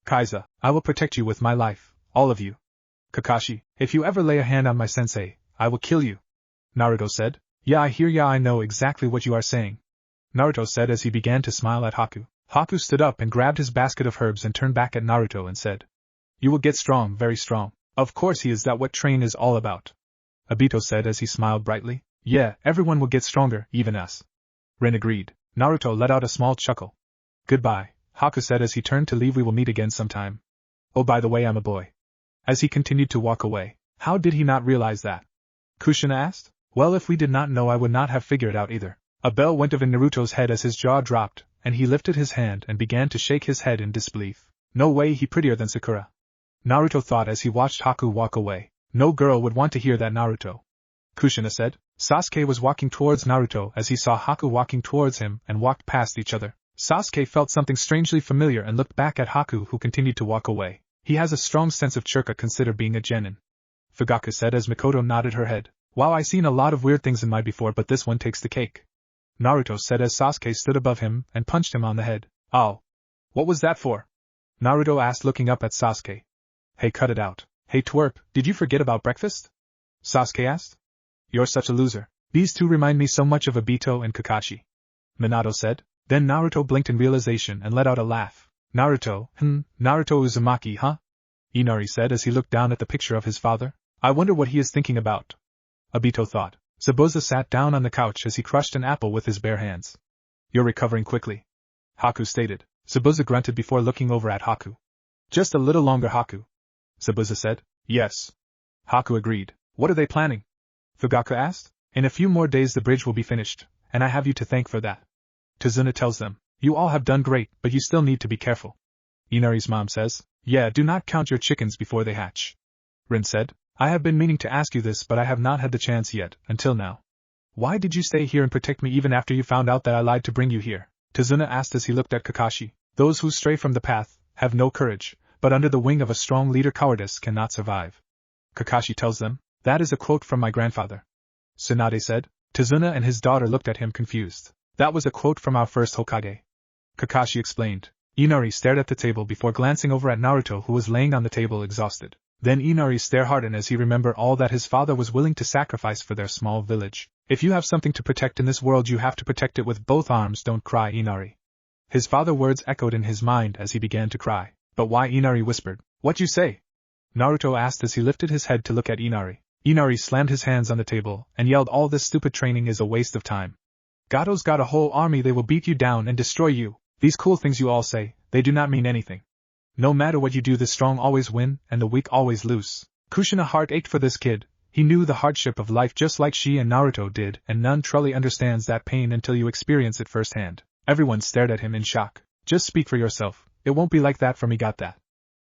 Kaiza, I will protect you with my life, all of you. Kakashi, if you ever lay a hand on my sensei, I will kill you. Naruto said. Yeah, I hear ya, I know exactly what you are saying. Naruto said as he began to smile at Haku. Haku stood up and grabbed his basket of herbs and turned back at Naruto and said. You will get strong, very strong. Of course he is, that what train is all about. Obito said as he smiled brightly. Yeah, everyone will get stronger, even us. Rin agreed. Naruto let out a small chuckle. Goodbye, Haku said as he turned to leave. We will meet again sometime. Oh, by the way, I'm a boy. As he continued to walk away. How did he not realize that? Kushina asked. Well, if we did not know I would not have figured out either. A bell went off in Naruto's head as his jaw dropped, and he lifted his hand and began to shake his head in disbelief. No way, he prettier than Sakura. Naruto thought as he watched Haku walk away. No girl would want to hear that, Naruto. Kushina said. Sasuke was walking towards Naruto as he saw Haku walking towards him and walked past each other. Sasuke felt something strangely familiar and looked back at Haku, who continued to walk away. He has a strong sense of churka, consider being a genin. Fugaku said as Mikoto nodded her head. Wow, I seen a lot of weird things in my before, but this one takes the cake. Naruto said as Sasuke stood above him and punched him on the head. Ow. What was that for? Naruto asked, looking up at Sasuke. Hey, cut it out. Hey twerp, did you forget about breakfast? Sasuke asked. You're such a loser. These two remind me so much of Obito and Kakashi. Minato said. Then Naruto blinked in realization and let out a laugh. Naruto, Naruto Uzumaki, huh? Inari said as he looked down at the picture of his father. I wonder what he is thinking about. Obito thought. Zabuza sat down on the couch as he crushed an apple with his bare hands. You're recovering quickly, Haku stated. Zabuza grunted before looking over at Haku. Just a little longer, Haku, Zabuza said. Yes. Haku agreed. What are they planning? Fugaku asked. In a few more days the bridge will be finished, and I have you to thank for that. Tazuna tells them, you all have done great, but you still need to be careful. Inari's mom says, yeah, do not count your chickens before they hatch. Rin said, I have been meaning to ask you this but I have not had the chance yet, until now. Why did you stay here and protect me even after you found out that I lied to bring you here? Tazuna asked as he looked at Kakashi. Those who stray from the path have no courage, but under the wing of a strong leader cowardice cannot survive. Kakashi tells them, that is a quote from my grandfather. Tsunade said. Tazuna and his daughter looked at him confused. That was a quote from our first Hokage. Kakashi explained. Inari stared at the table before glancing over at Naruto who was laying on the table exhausted. Then Inari's stare hardened as he remembered all that his father was willing to sacrifice for their small village. If you have something to protect in this world you have to protect it with both arms, don't cry, Inari. His father's words echoed in his mind as he began to cry. But why? Inari whispered. What you say? Naruto asked as he lifted his head to look at Inari. Inari slammed his hands on the table and yelled, all this stupid training is a waste of time. Gato's got a whole army, they will beat you down and destroy you. These cool things you all say, they do not mean anything. No matter what you do, the strong always win and the weak always lose. Kushina's heart ached for this kid. He knew the hardship of life just like she and Naruto did, and none truly understands that pain until you experience it firsthand. Everyone stared at him in shock. Just speak for yourself. It won't be like that for me, got that?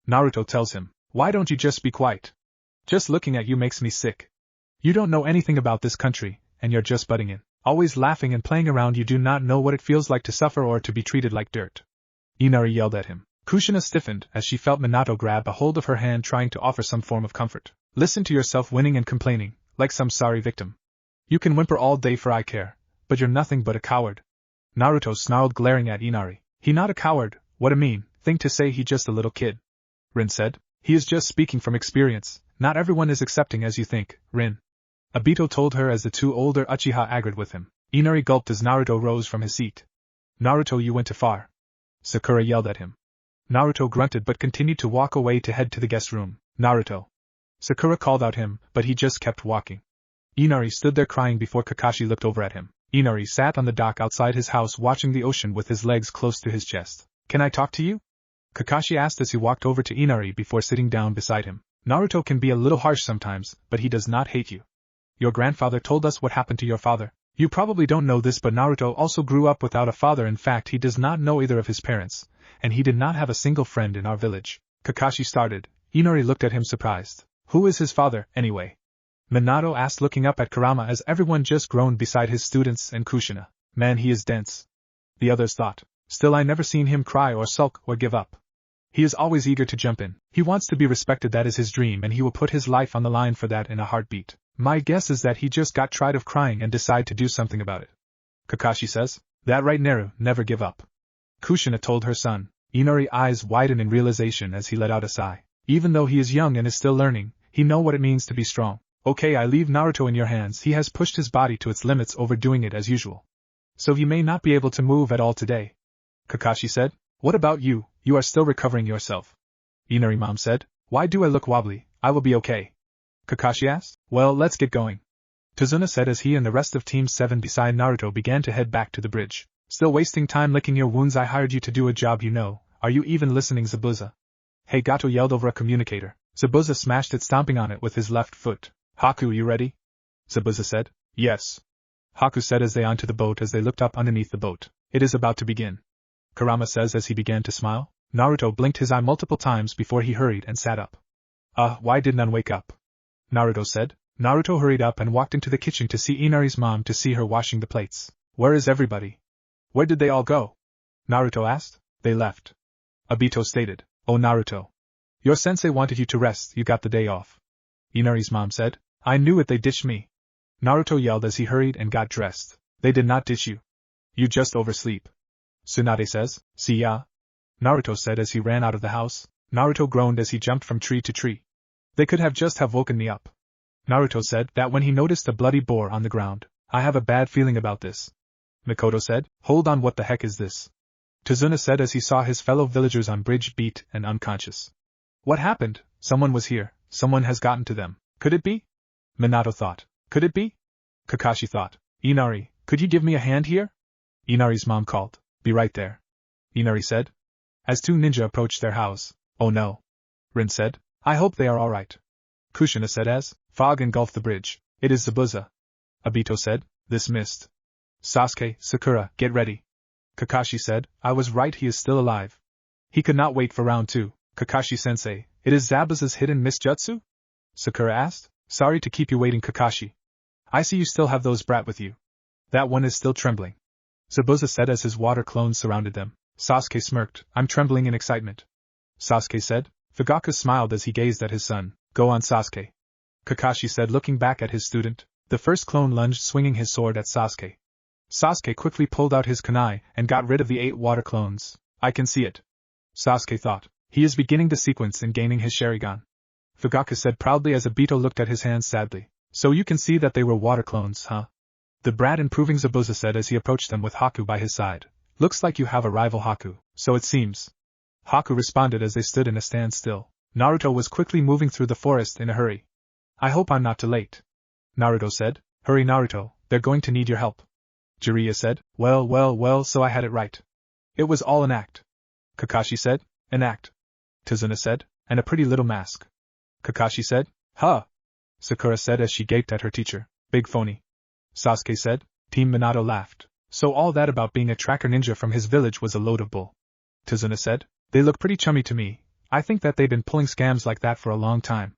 Naruto tells him. Why don't you just be quiet? Just looking at you makes me sick. You don't know anything about this country, and you're just butting in. Always laughing and playing around, you do not know what it feels like to suffer or to be treated like dirt. Inari yelled at him. Kushina stiffened as she felt Minato grab a hold of her hand trying to offer some form of comfort. Listen to yourself whining and complaining, like some sorry victim. You can whimper all day for I care, but you're nothing but a coward. Naruto snarled, glaring at Inari. He not a coward, what a mean thing to say, he just a little kid. Rin said. He is just speaking from experience, not everyone is accepting as you think, Rin. Obito told her as the two older Uchiha agreed with him. Inari gulped as Naruto rose from his seat. Naruto, you went too far. Sakura yelled at him. Naruto grunted but continued to walk away to head to the guest room. Naruto. Sakura called out him, but he just kept walking. Inari stood there crying before Kakashi looked over at him. Inari sat on the dock outside his house watching the ocean with his legs close to his chest. Can I talk to you? Kakashi asked as he walked over to Inari before sitting down beside him. Naruto can be a little harsh sometimes, but he does not hate you. Your grandfather told us what happened to your father. You probably don't know this, but Naruto also grew up without a father. In fact, he does not know either of his parents, and he did not have a single friend in our village. Kakashi started. Inari looked at him surprised. Who is his father, anyway? Minato asked, looking up at Kurama as everyone just groaned beside his students and Kushina. Man, he is dense. The others thought. Still, I never seen him cry or sulk or give up. He is always eager to jump in. He wants to be respected, that is his dream, and he will put his life on the line for that in a heartbeat. My guess is that he just got tired of crying and decided to do something about it. Kakashi says. That right, Neru, never give up. Kushina told her son. Inari's eyes widened in realization as he let out a sigh. Even though he is young and is still learning, he knows what it means to be strong. Okay, I leave Naruto in your hands. He has pushed his body to its limits, overdoing it as usual. So he may not be able to move at all today. Kakashi said. What about you? You are still recovering yourself. Inari's mom said. Why do I look wobbly? I will be okay. Kakashi asked. Well, let's get going. Tazuna said as he and the rest of Team 7 beside Naruto began to head back to the bridge. Still wasting time licking your wounds? I hired you to do a job you know. Are you even listening, Zabuza? Hey, Gato yelled over a communicator. Zabuza smashed it, stomping on it with his left foot. Haku, you ready? Zabuza said. Yes. Haku said as they onto the boat as they looked up underneath the boat. It is about to begin. Kurama says as he began to smile. Naruto blinked his eye multiple times before he hurried and sat up. Why did none wake up? Naruto said. Naruto hurried up and walked into the kitchen to see Inari's mom to see her washing the plates. Where is everybody? Where did they all go? Naruto asked. They left. Obito stated. Oh, Naruto. Your sensei wanted you to rest, you got the day off. Inari's mom said. I knew it, they ditched me. Naruto yelled as he hurried and got dressed. They did not ditch you. You just oversleep. Tsunade says. See ya? Naruto said as he ran out of the house. Naruto groaned as he jumped from tree to tree. They could have just woken me up. Naruto said that when he noticed a bloody boar on the ground. I have a bad feeling about this. Mikoto said. Hold on, what the heck is this? Tazuna said as he saw his fellow villagers on bridge beat and unconscious. What happened? Someone was here. Someone has gotten to them. Could it be? Minato thought. Could it be? Kakashi thought. Inari, could you give me a hand here? Inari's mom called. Be right there. Inari said. As two ninja approached their house. Oh no. Rin said. I hope they are all right. Kushina said as fog engulfed the bridge. It is Zabuza. Obito said. This missed. Sasuke, Sakura, get ready. Kakashi said, I was right, he is still alive. He could not wait for round 2. Kakashi-sensei, it is Zabuza's hidden mist jutsu? Sakura asked. Sorry to keep you waiting, Kakashi. I see you still have those brat with you. That one is still trembling. Zabuza said as his water clones surrounded them. Sasuke smirked. I'm trembling in excitement. Sasuke said. Fugaku smiled as he gazed at his son. Go on, Sasuke. Kakashi said, looking back at his student. The first clone lunged, swinging his sword at Sasuke. Sasuke quickly pulled out his kunai and got rid of the 8 water clones. I can see it. Sasuke thought. He is beginning the sequence in gaining his Sharingan. Fugaku said proudly as Obito looked at his hands sadly. So you can see that they were water clones, huh? The brat improving, Zabuza said as he approached them with Haku by his side. Looks like you have a rival, Haku, so it seems. Haku responded as they stood in a standstill. Naruto was quickly moving through the forest in a hurry. I hope I'm not too late. Naruto said. Hurry, Naruto, they're going to need your help. Jiraiya said. Well, so I had it right. It was all an act. Kakashi said. An act. Tizuna said. And a pretty little mask. Kakashi said. Huh. Sakura said as she gaped at her teacher. Big phony. Sasuke said. Team Minato laughed. So all that about being a tracker ninja from his village was a load of bull. Tizuna said. They look pretty chummy to me. I think that they've been pulling scams like that for a long time.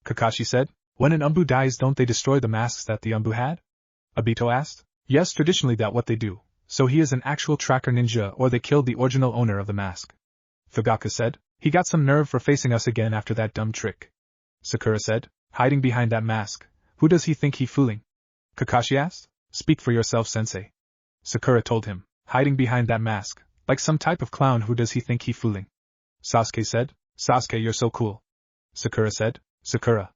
Kakashi said. When an Umbu dies, don't they destroy the masks that the Umbu had? Obito asked. Yes, traditionally that's what they do. So he is an actual tracker ninja, or they killed the original owner of the mask. Fugaku said. He got some nerve for facing us again after that dumb trick. Sakura said. Hiding behind that mask. Who does he think he fooling? Kakashi asked. Speak for yourself, sensei. Sakura told him. Hiding behind that mask. Like some type of clown, who does he think he fooling? Sasuke said. Sasuke, you're so cool. Sakura said. Sakura.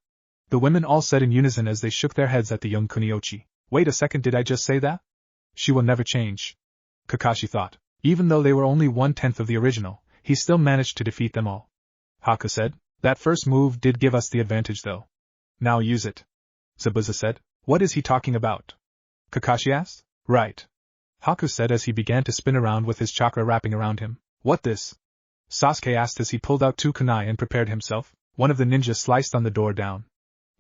The women all said in unison as they shook their heads at the young Kuniochi. Wait a second, did I just say that? She will never change. Kakashi thought. Even though they were only 1/10 of the original, he still managed to defeat them all. Haku said. That first move did give us the advantage though. Now use it. Zabuza said. What is he talking about? Kakashi asked. Right. Haku said as he began to spin around with his chakra wrapping around him. What this? Sasuke asked as he pulled out 2 kunai and prepared himself. One of the ninjas sliced on the door down.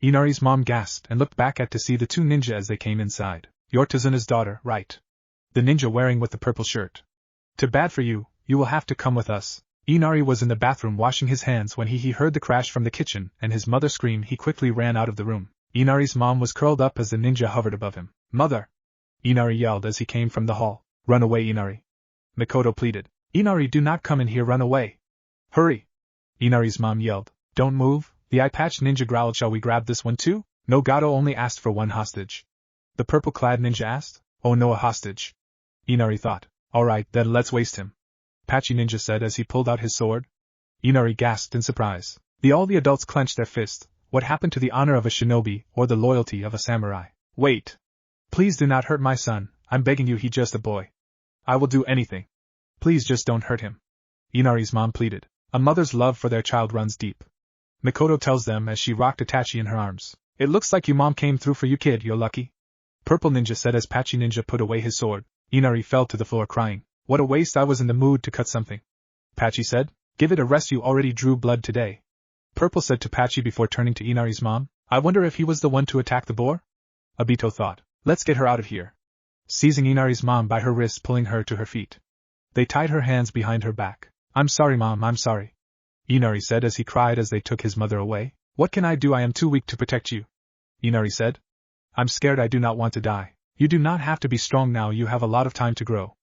Inari's mom gasped and looked back to see the 2 ninja as they came inside. You're Tizuna's daughter, right? The ninja wearing with the purple shirt. Too bad for you, you will have to come with us. Inari was in the bathroom washing his hands when he heard the crash from the kitchen and his mother scream. He quickly ran out of the room. Inari's mom was curled up as the ninja hovered above him. Mother! Inari yelled as he came from the hall. Run away, Inari. Mikoto pleaded. Inari, do not come in here, run away. Hurry! Inari's mom yelled. Don't move. The eye-patched ninja growled. Shall we grab this one too? No, Gato only asked for 1 hostage. The purple-clad ninja asked. Oh no, a hostage. Inari thought. Alright, then let's waste him. Patchy Ninja said as he pulled out his sword. Inari gasped in surprise. All the adults clenched their fists. What happened to the honor of a shinobi, or the loyalty of a samurai? Wait. Please do not hurt my son, I'm begging you, he's just a boy. I will do anything. Please just don't hurt him. Inari's mom pleaded. A mother's love for their child runs deep. Mikoto tells them as she rocked Itachi in her arms. It looks like your mom came through for you, kid, you're lucky. Purple Ninja said as Patchy Ninja put away his sword. Inari fell to the floor crying. What a waste, I was in the mood to cut something. Patchy said. Give it a rest, you already drew blood today. Purple said to Patchy before turning to Inari's mom. I wonder if he was the one to attack the boar? Obito thought. Let's get her out of here. Seizing Inari's mom by her wrists, pulling her to her feet. They tied her hands behind her back. I'm sorry, Mom, I'm sorry. Inari said as he cried as they took his mother away. What can I do? I am too weak to protect you. Inari said. I'm scared, I do not want to die. You do not have to be strong now, you have a lot of time to grow.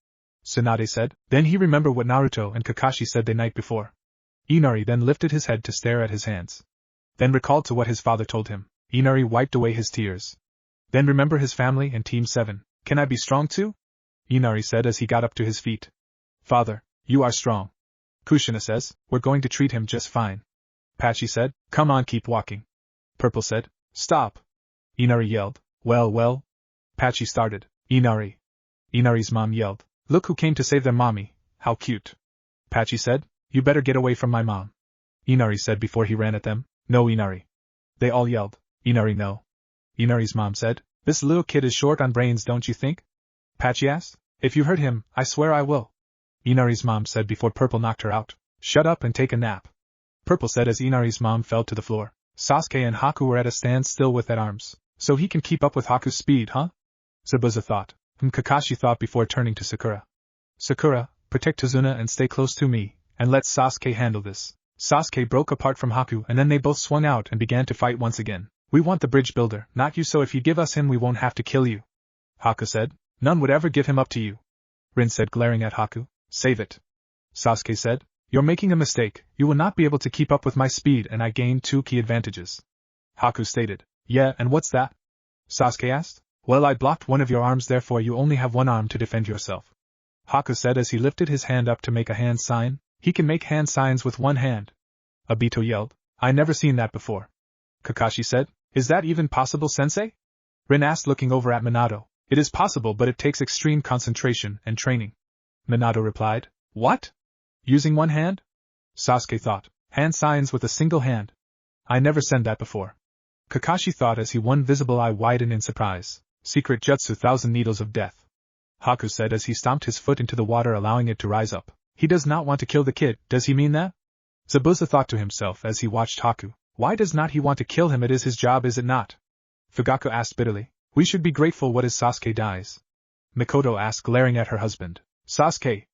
Tsunade said. Then he remembered what Naruto and Kakashi said the night before. Inari then lifted his head to stare at his hands. Then recalled to what his father told him. Inari wiped away his tears. Then remember his family and Team 7. Can I be strong too? Inari said as he got up to his feet. Father, you are strong. Kushina says, we're going to treat him just fine. Patchy said, come on, keep walking. Purple said, stop. Inari yelled, well. Patchy started, Inari. Inari's mom yelled, look who came to save their mommy, how cute. Patchy said, you better get away from my mom. Inari said before he ran at them, no, Inari. They all yelled, Inari, no. Inari's mom said, this little kid is short on brains, don't you think? Patchy asked, if you hurt him, I swear I will. Inari's mom said before Purple knocked her out, shut up and take a nap. Purple said as Inari's mom fell to the floor. Sasuke and Haku were at a standstill with their arms. So he can keep up with Haku's speed, huh? Zabuza thought. Kakashi thought before turning to Sakura. Sakura, protect Tazuna and stay close to me, and let Sasuke handle this. Sasuke broke apart from Haku and then they both swung out and began to fight once again. We want the bridge builder, not you, so if you give us him we won't have to kill you. Haku said. None would ever give him up to you. Rin said, glaring at Haku. Save it. Sasuke said. You're making a mistake, you will not be able to keep up with my speed and I gain 2 key advantages. Haku stated. Yeah, and what's that? Sasuke asked. Well, I blocked one of your arms, therefore you only have one arm to defend yourself. Haku said as he lifted his hand up to make a hand sign. He can make hand signs with one hand. Obito yelled. I never seen that before. Kakashi said. Is that even possible, sensei? Rin asked, looking over at Minato. It is possible, but it takes extreme concentration and training. Minato replied. What? Using one hand? Sasuke thought. Hand signs with a single hand. I never seen that before. Kakashi thought as he one visible eye widened in surprise. Secret jutsu, 1,000 needles of death. Haku said as he stomped his foot into the water, allowing it to rise up. He does not want to kill the kid, does he mean that? Zabuza thought to himself as he watched Haku. Why does not he want to kill him? It is his job, is it not? Fugaku asked bitterly. We should be grateful what if Sasuke dies? Mikoto asked, glaring at her husband. Sasuke!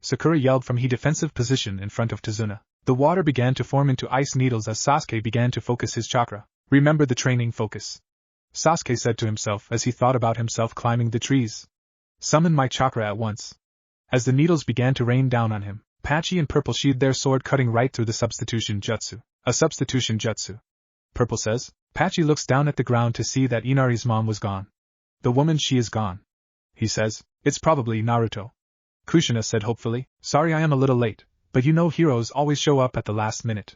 Sakura yelled from his defensive position in front of Tazuna. The water began to form into ice needles as Sasuke began to focus his chakra. Remember the training focus. Sasuke said to himself as he thought about himself climbing the trees. Summon my chakra at once. As the needles began to rain down on him, Patchy and Purple sheathed their sword, cutting right through the substitution jutsu. A substitution jutsu. Purple says. Patchy looks down at the ground to see that Inari's mom was gone. The woman, she is gone. He says. It's probably Naruto. Kushina said hopefully. Sorry I am a little late, but you know heroes always show up at the last minute.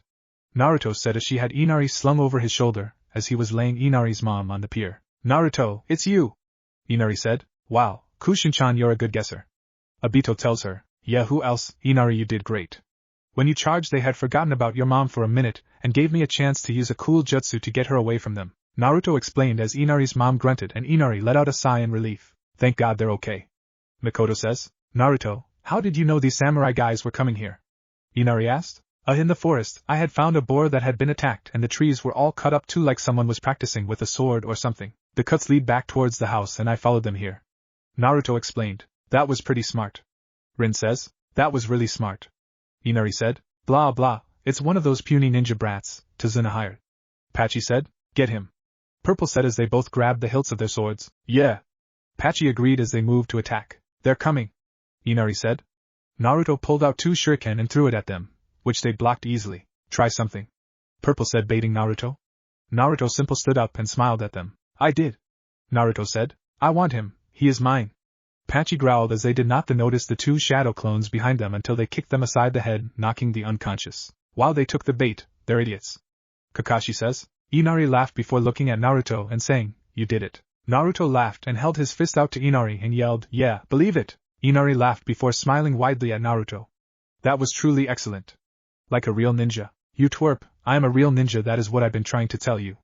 Naruto said as she had Inari slung over his shoulder, as he was laying Inari's mom on the pier. Naruto, it's you! Inari said. Wow, Kushin-chan, you're a good guesser. Obito tells her. Yeah, who else? Inari, you did great. When you charged they had forgotten about your mom for a minute, and gave me a chance to use a cool jutsu to get her away from them. Naruto explained as Inari's mom grunted and Inari let out a sigh in relief. Thank God they're okay. Mikoto says. Naruto, how did you know these samurai guys were coming here? Inari asked. In the forest, I had found a boar that had been attacked and the trees were all cut up too, like someone was practicing with a sword or something. The cuts lead back towards the house and I followed them here. Naruto explained. That was pretty smart. Rin says. That was really smart. Inari said. Blah blah, it's one of those puny ninja brats Tazuna hired. Patchy said. Get him. Purple said as they both grabbed the hilts of their swords. Yeah. Patchy agreed as they moved to attack. They're coming. Inari said. Naruto pulled out 2 shuriken and threw it at them, which they blocked easily. Try something. Purple said, baiting Naruto. Naruto simply stood up and smiled at them. I did. Naruto said. I want him, he is mine. Patchy growled as they did not notice the 2 shadow clones behind them until they kicked them aside the head, knocking the unconscious. While they took the bait, they're idiots. Kakashi says. Inari laughed before looking at Naruto and saying, You did it. Naruto laughed and held his fist out to Inari and yelled, Yeah, believe it. Inari laughed before smiling widely at Naruto. That was truly excellent. Like a real ninja. You twerp, I am a real ninja, that is what I've been trying to tell you.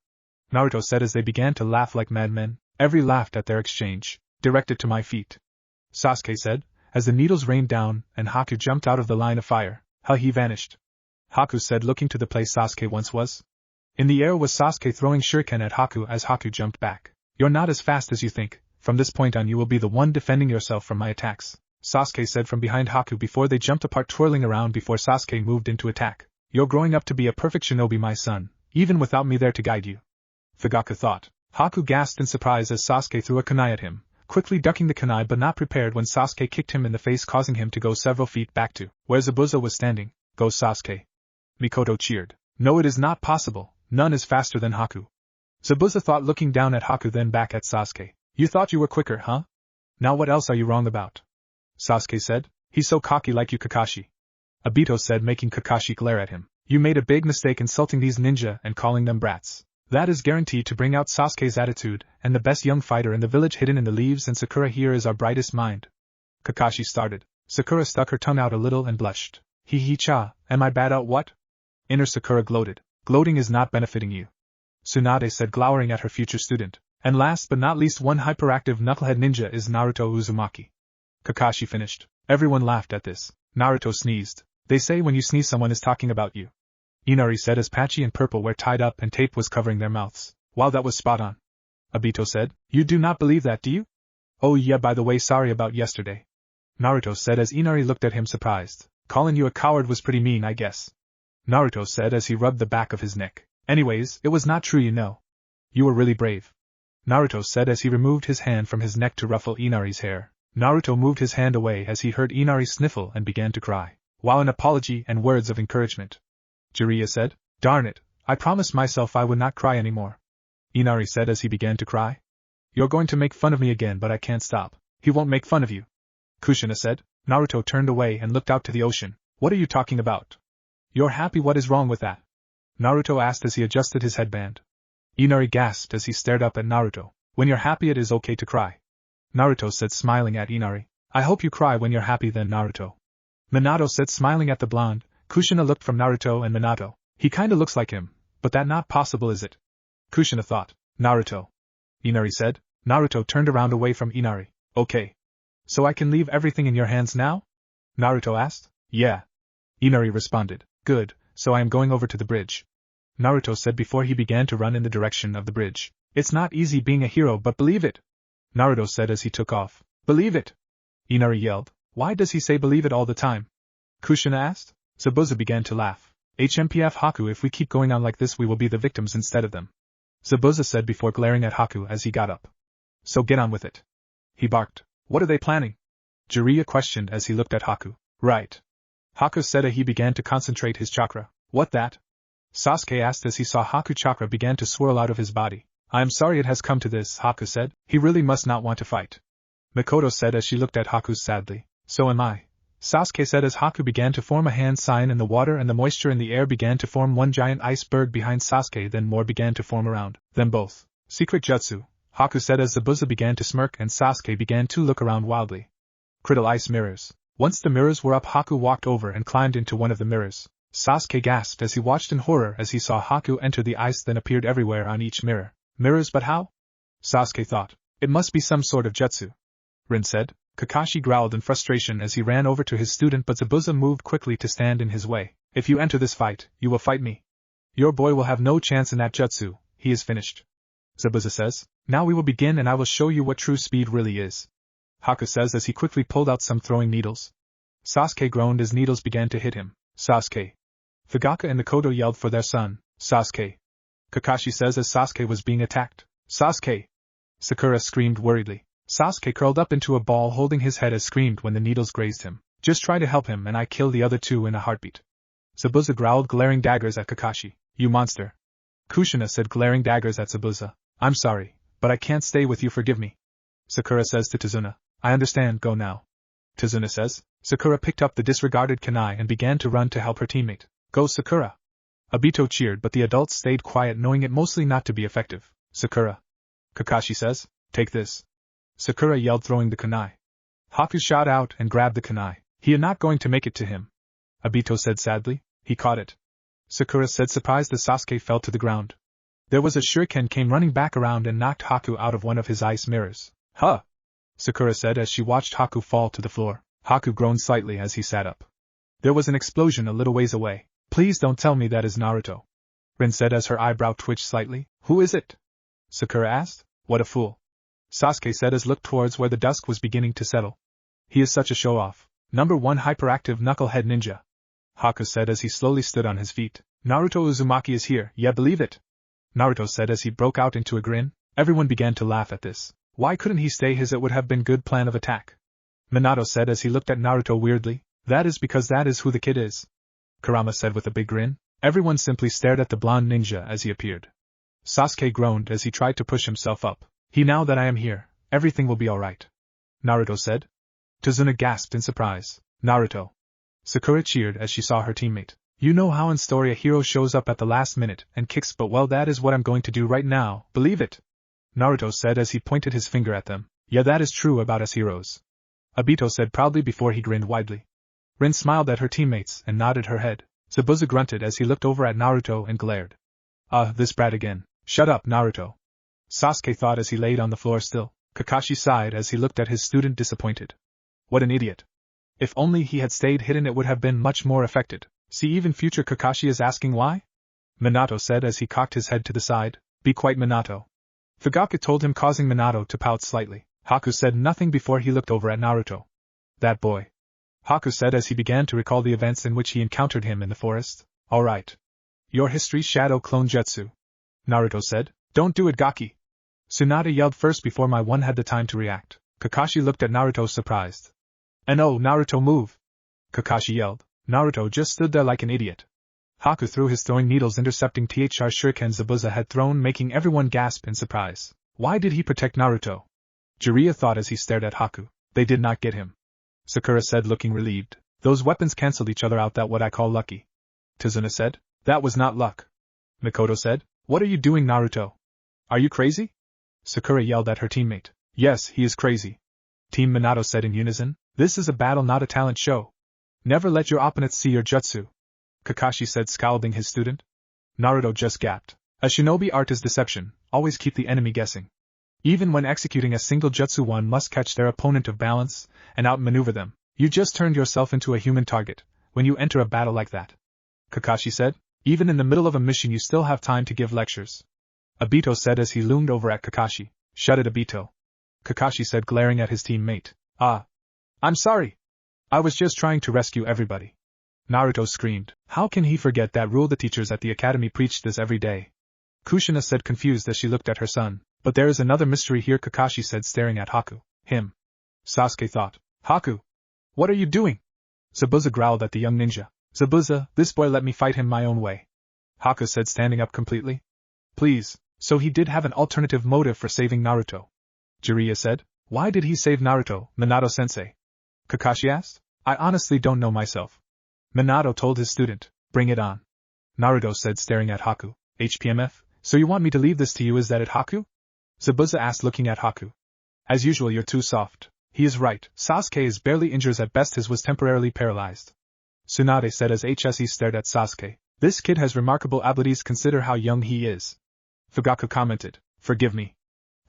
Naruto said as they began to laugh like madmen. Every laughed at their exchange. Directed to my feet. Sasuke said, as the needles rained down and Haku jumped out of the line of fire. How he vanished. Haku said, looking to the place Sasuke once was. In the air was Sasuke throwing shuriken at Haku as Haku jumped back. You're not as fast as you think. From this point on you will be the one defending yourself from my attacks. Sasuke said from behind Haku before they jumped apart, twirling around before Sasuke moved into attack. You're growing up to be a perfect shinobi, my son, even without me there to guide you. Fugaku thought. Haku gasped in surprise as Sasuke threw a kunai at him, quickly ducking the kunai but not prepared when Sasuke kicked him in the face, causing him to go several feet back to where Zabuza was standing. Go Sasuke. Mikoto cheered. No, it is not possible, none is faster than Haku. Zabuza thought, looking down at Haku then back at Sasuke. You thought you were quicker, huh? Now what else are you wrong about? Sasuke said. He's so cocky like you, Kakashi. Obito said, making Kakashi glare at him. You made a big mistake insulting these ninja and calling them brats. That is guaranteed to bring out Sasuke's attitude, and the best young fighter in the village hidden in the leaves, and Sakura here is our brightest mind. Kakashi started. Sakura stuck her tongue out a little and blushed. Cha, am I bad out what? Inner Sakura gloated. Gloating is not benefiting you. Tsunade said, glowering at her future student. And last but not least, one hyperactive knucklehead ninja is Naruto Uzumaki. Kakashi finished. Everyone laughed at this. Naruto sneezed. They say when you sneeze someone is talking about you. Inari said as Patchy and Purple were tied up and tape was covering their mouths. Wow, that was spot on. Obito said. You do not believe that, do you? Oh yeah, by the way, sorry about yesterday. Naruto said as Inari looked at him surprised. Calling you a coward was pretty mean, I guess. Naruto said as he rubbed the back of his neck. Anyways, it was not true, you know. You were really brave. Naruto said as he removed his hand from his neck to ruffle Inari's hair. Naruto moved his hand away as he heard Inari sniffle and began to cry. Wow, an apology and words of encouragement. Jiraiya said. Darn it, I promised myself I would not cry anymore. Inari said as he began to cry. You're going to make fun of me again, but I can't stop. He won't make fun of you. Kushina said. Naruto turned away and looked out to the ocean. What are you talking about? You're happy, what is wrong with that? Naruto asked as he adjusted his headband. Inari gasped as he stared up at Naruto. When you're happy it is okay to cry. Naruto said, smiling at Inari. I hope you cry when you're happy then, Naruto. Minato said, smiling at the blonde. Kushina looked from Naruto and Minato. He kinda looks like him, but that not possible, is it? Kushina thought. Naruto. Inari said. Naruto turned around away from Inari. Okay. So I can leave everything in your hands now? Naruto asked. Yeah. Inari responded. Good, so I am going over to the bridge. Naruto said before he began to run in the direction of the bridge. It's not easy being a hero, but believe it. Naruto said as he took off. Believe it. Inari yelled. Why does he say believe it all the time? Kushina asked. Zabuza began to laugh. HMPF Haku, if we keep going on like this we will be the victims instead of them. Zabuza said before glaring at Haku as he got up. So get on with it. He barked. What are they planning? Jiraiya questioned as he looked at Haku. Right. Haku said as he began to concentrate his chakra. What that? Sasuke asked as he saw Haku chakra began to swirl out of his body. I am sorry it has come to this, Haku said. He really must not want to fight. Mikoto said as she looked at Haku sadly. So am I. Sasuke said as Haku began to form a hand sign in the water and the moisture in the air began to form one giant iceberg behind Sasuke, then more began to form around them both. Secret jutsu, Haku said as Zabuza began to smirk and Sasuke began to look around wildly. Crystal ice mirrors. Once the mirrors were up, Haku walked over and climbed into one of the mirrors. Sasuke gasped as he watched in horror as he saw Haku enter the ice then appeared everywhere on each mirror. Mirrors, but how? Sasuke thought. It must be some sort of jutsu. Rin said. Kakashi growled in frustration as he ran over to his student, but Zabuza moved quickly to stand in his way. If you enter this fight, you will fight me. Your boy will have no chance in that jutsu, he is finished. Zabuza says. Now we will begin and I will show you what true speed really is. Haku says as he quickly pulled out some throwing needles. Sasuke groaned as needles began to hit him. Sasuke. Fugaka and Mikoto yelled for their son. Sasuke. Kakashi says as Sasuke was being attacked. Sasuke. Sakura screamed worriedly. Sasuke curled up into a ball holding his head as screamed when the needles grazed him. Just try to help him and I kill the other two in a heartbeat. Zabuza growled, glaring daggers at Kakashi. You monster. Kushina said, glaring daggers at Zabuza. I'm sorry, but I can't stay with you, forgive me. Sakura says to Tazuna. I understand, go now. Tazuna says. Sakura picked up the disregarded kunai and began to run to help her teammate. Go Sakura. Obito cheered, but the adults stayed quiet, knowing it mostly not to be effective. Sakura. Kakashi says. Take this. Sakura yelled, throwing the kunai. Haku shot out and grabbed the kunai. He is not going to make it to him. Obito said sadly. He caught it. Sakura said, surprised as Sasuke fell to the ground. There was a shuriken came running back around and knocked Haku out of one of his ice mirrors. Huh! Sakura said as she watched Haku fall to the floor. Haku groaned slightly as he sat up. There was an explosion a little ways away. Please don't tell me that is Naruto. Rin said as her eyebrow twitched slightly. Who is it? Sakura asked. What a fool. Sasuke said as looked towards where the dusk was beginning to settle. He is such a show-off. Number 1 hyperactive knucklehead ninja. Haku said as he slowly stood on his feet. Naruto Uzumaki is here, yeah, believe it. Naruto said as he broke out into a grin. Everyone began to laugh at this. Why couldn't he stay his? It would have been good plan of attack. Minato said as he looked at Naruto weirdly. That is because that is who the kid is. Kurama said with a big grin. Everyone simply stared at the blonde ninja as he appeared. Sasuke groaned as he tried to push himself up. Now that I am here, everything will be alright. Naruto said. Tazuna gasped in surprise. Naruto. Sakura cheered as she saw her teammate. You know how in story a hero shows up at the last minute and kicks, but well, that is what I'm going to do right now, believe it. Naruto said as he pointed his finger at them. Yeah, that is true about us heroes. Obito said proudly before he grinned widely. Rin smiled at her teammates and nodded her head. Zabuza grunted as he looked over at Naruto and glared. This brat again. Shut up, Naruto. Sasuke thought as he laid on the floor still. Kakashi sighed as he looked at his student disappointed. What an idiot. If only he had stayed hidden it would have been much more effective. See, even future Kakashi is asking why? Minato said as he cocked his head to the side. Be quiet, Minato. Fugaku told him, causing Minato to pout slightly. Haku said nothing before he looked over at Naruto. That boy. Haku said as he began to recall the events in which he encountered him in the forest. Alright. Your history shadow clone jutsu. Naruto said. Don't do it, Gaki. Tsunade yelled first before my one had the time to react. Kakashi looked at Naruto surprised. And oh, Naruto, move! Kakashi yelled. Naruto just stood there like an idiot. Haku threw his throwing needles, intercepting THR shurikens Zabuza had thrown, making everyone gasp in surprise. Why did he protect Naruto? Jiraiya thought as he stared at Haku. They did not get him. Sakura said, looking relieved. Those weapons cancelled each other out. That what I call lucky. Tazuna said. That was not luck. Mikoto said. What are you doing, Naruto? Are you crazy? Sakura yelled at her teammate. Yes, he is crazy. Team Minato said in unison. This is a battle, not a talent show. Never let your opponents see your jutsu. Kakashi said, scowling his student. Naruto just gasped. A shinobi art is deception, always keep the enemy guessing. Even when executing a single jutsu, one must catch their opponent off balance and outmaneuver them. You just turned yourself into a human target when you enter a battle like that. Kakashi said. Even in the middle of a mission you still have time to give lectures. Obito said as he loomed over at Kakashi. Shut it, Obito. Kakashi said, glaring at his teammate. Ah. I'm sorry. I was just trying to rescue everybody. Naruto screamed. How can he forget that rule? The teachers at the academy preached this every day. Kushina said, confused as she looked at her son. But there is another mystery here, Kakashi said, staring at Haku. Him. Sasuke thought. Haku. What are you doing? Zabuza growled at the young ninja. Zabuza, this boy let me fight him my own way. Haku said, standing up completely. Please. So he did have an alternative motive for saving Naruto. Jiraiya said. Why did he save Naruto, Minato-sensei? Kakashi asked. I honestly don't know myself. Minato told his student. Bring it on. Naruto said, staring at Haku. HPMF, so you want me to leave this to you, is that it, Haku? Zabuza asked, looking at Haku. As usual, you're too soft. He is right. Sasuke is barely injured at best. His was temporarily paralyzed. Tsunade said as HSE stared at Sasuke. This kid has remarkable abilities, consider how young he is. Fugaku commented. Forgive me.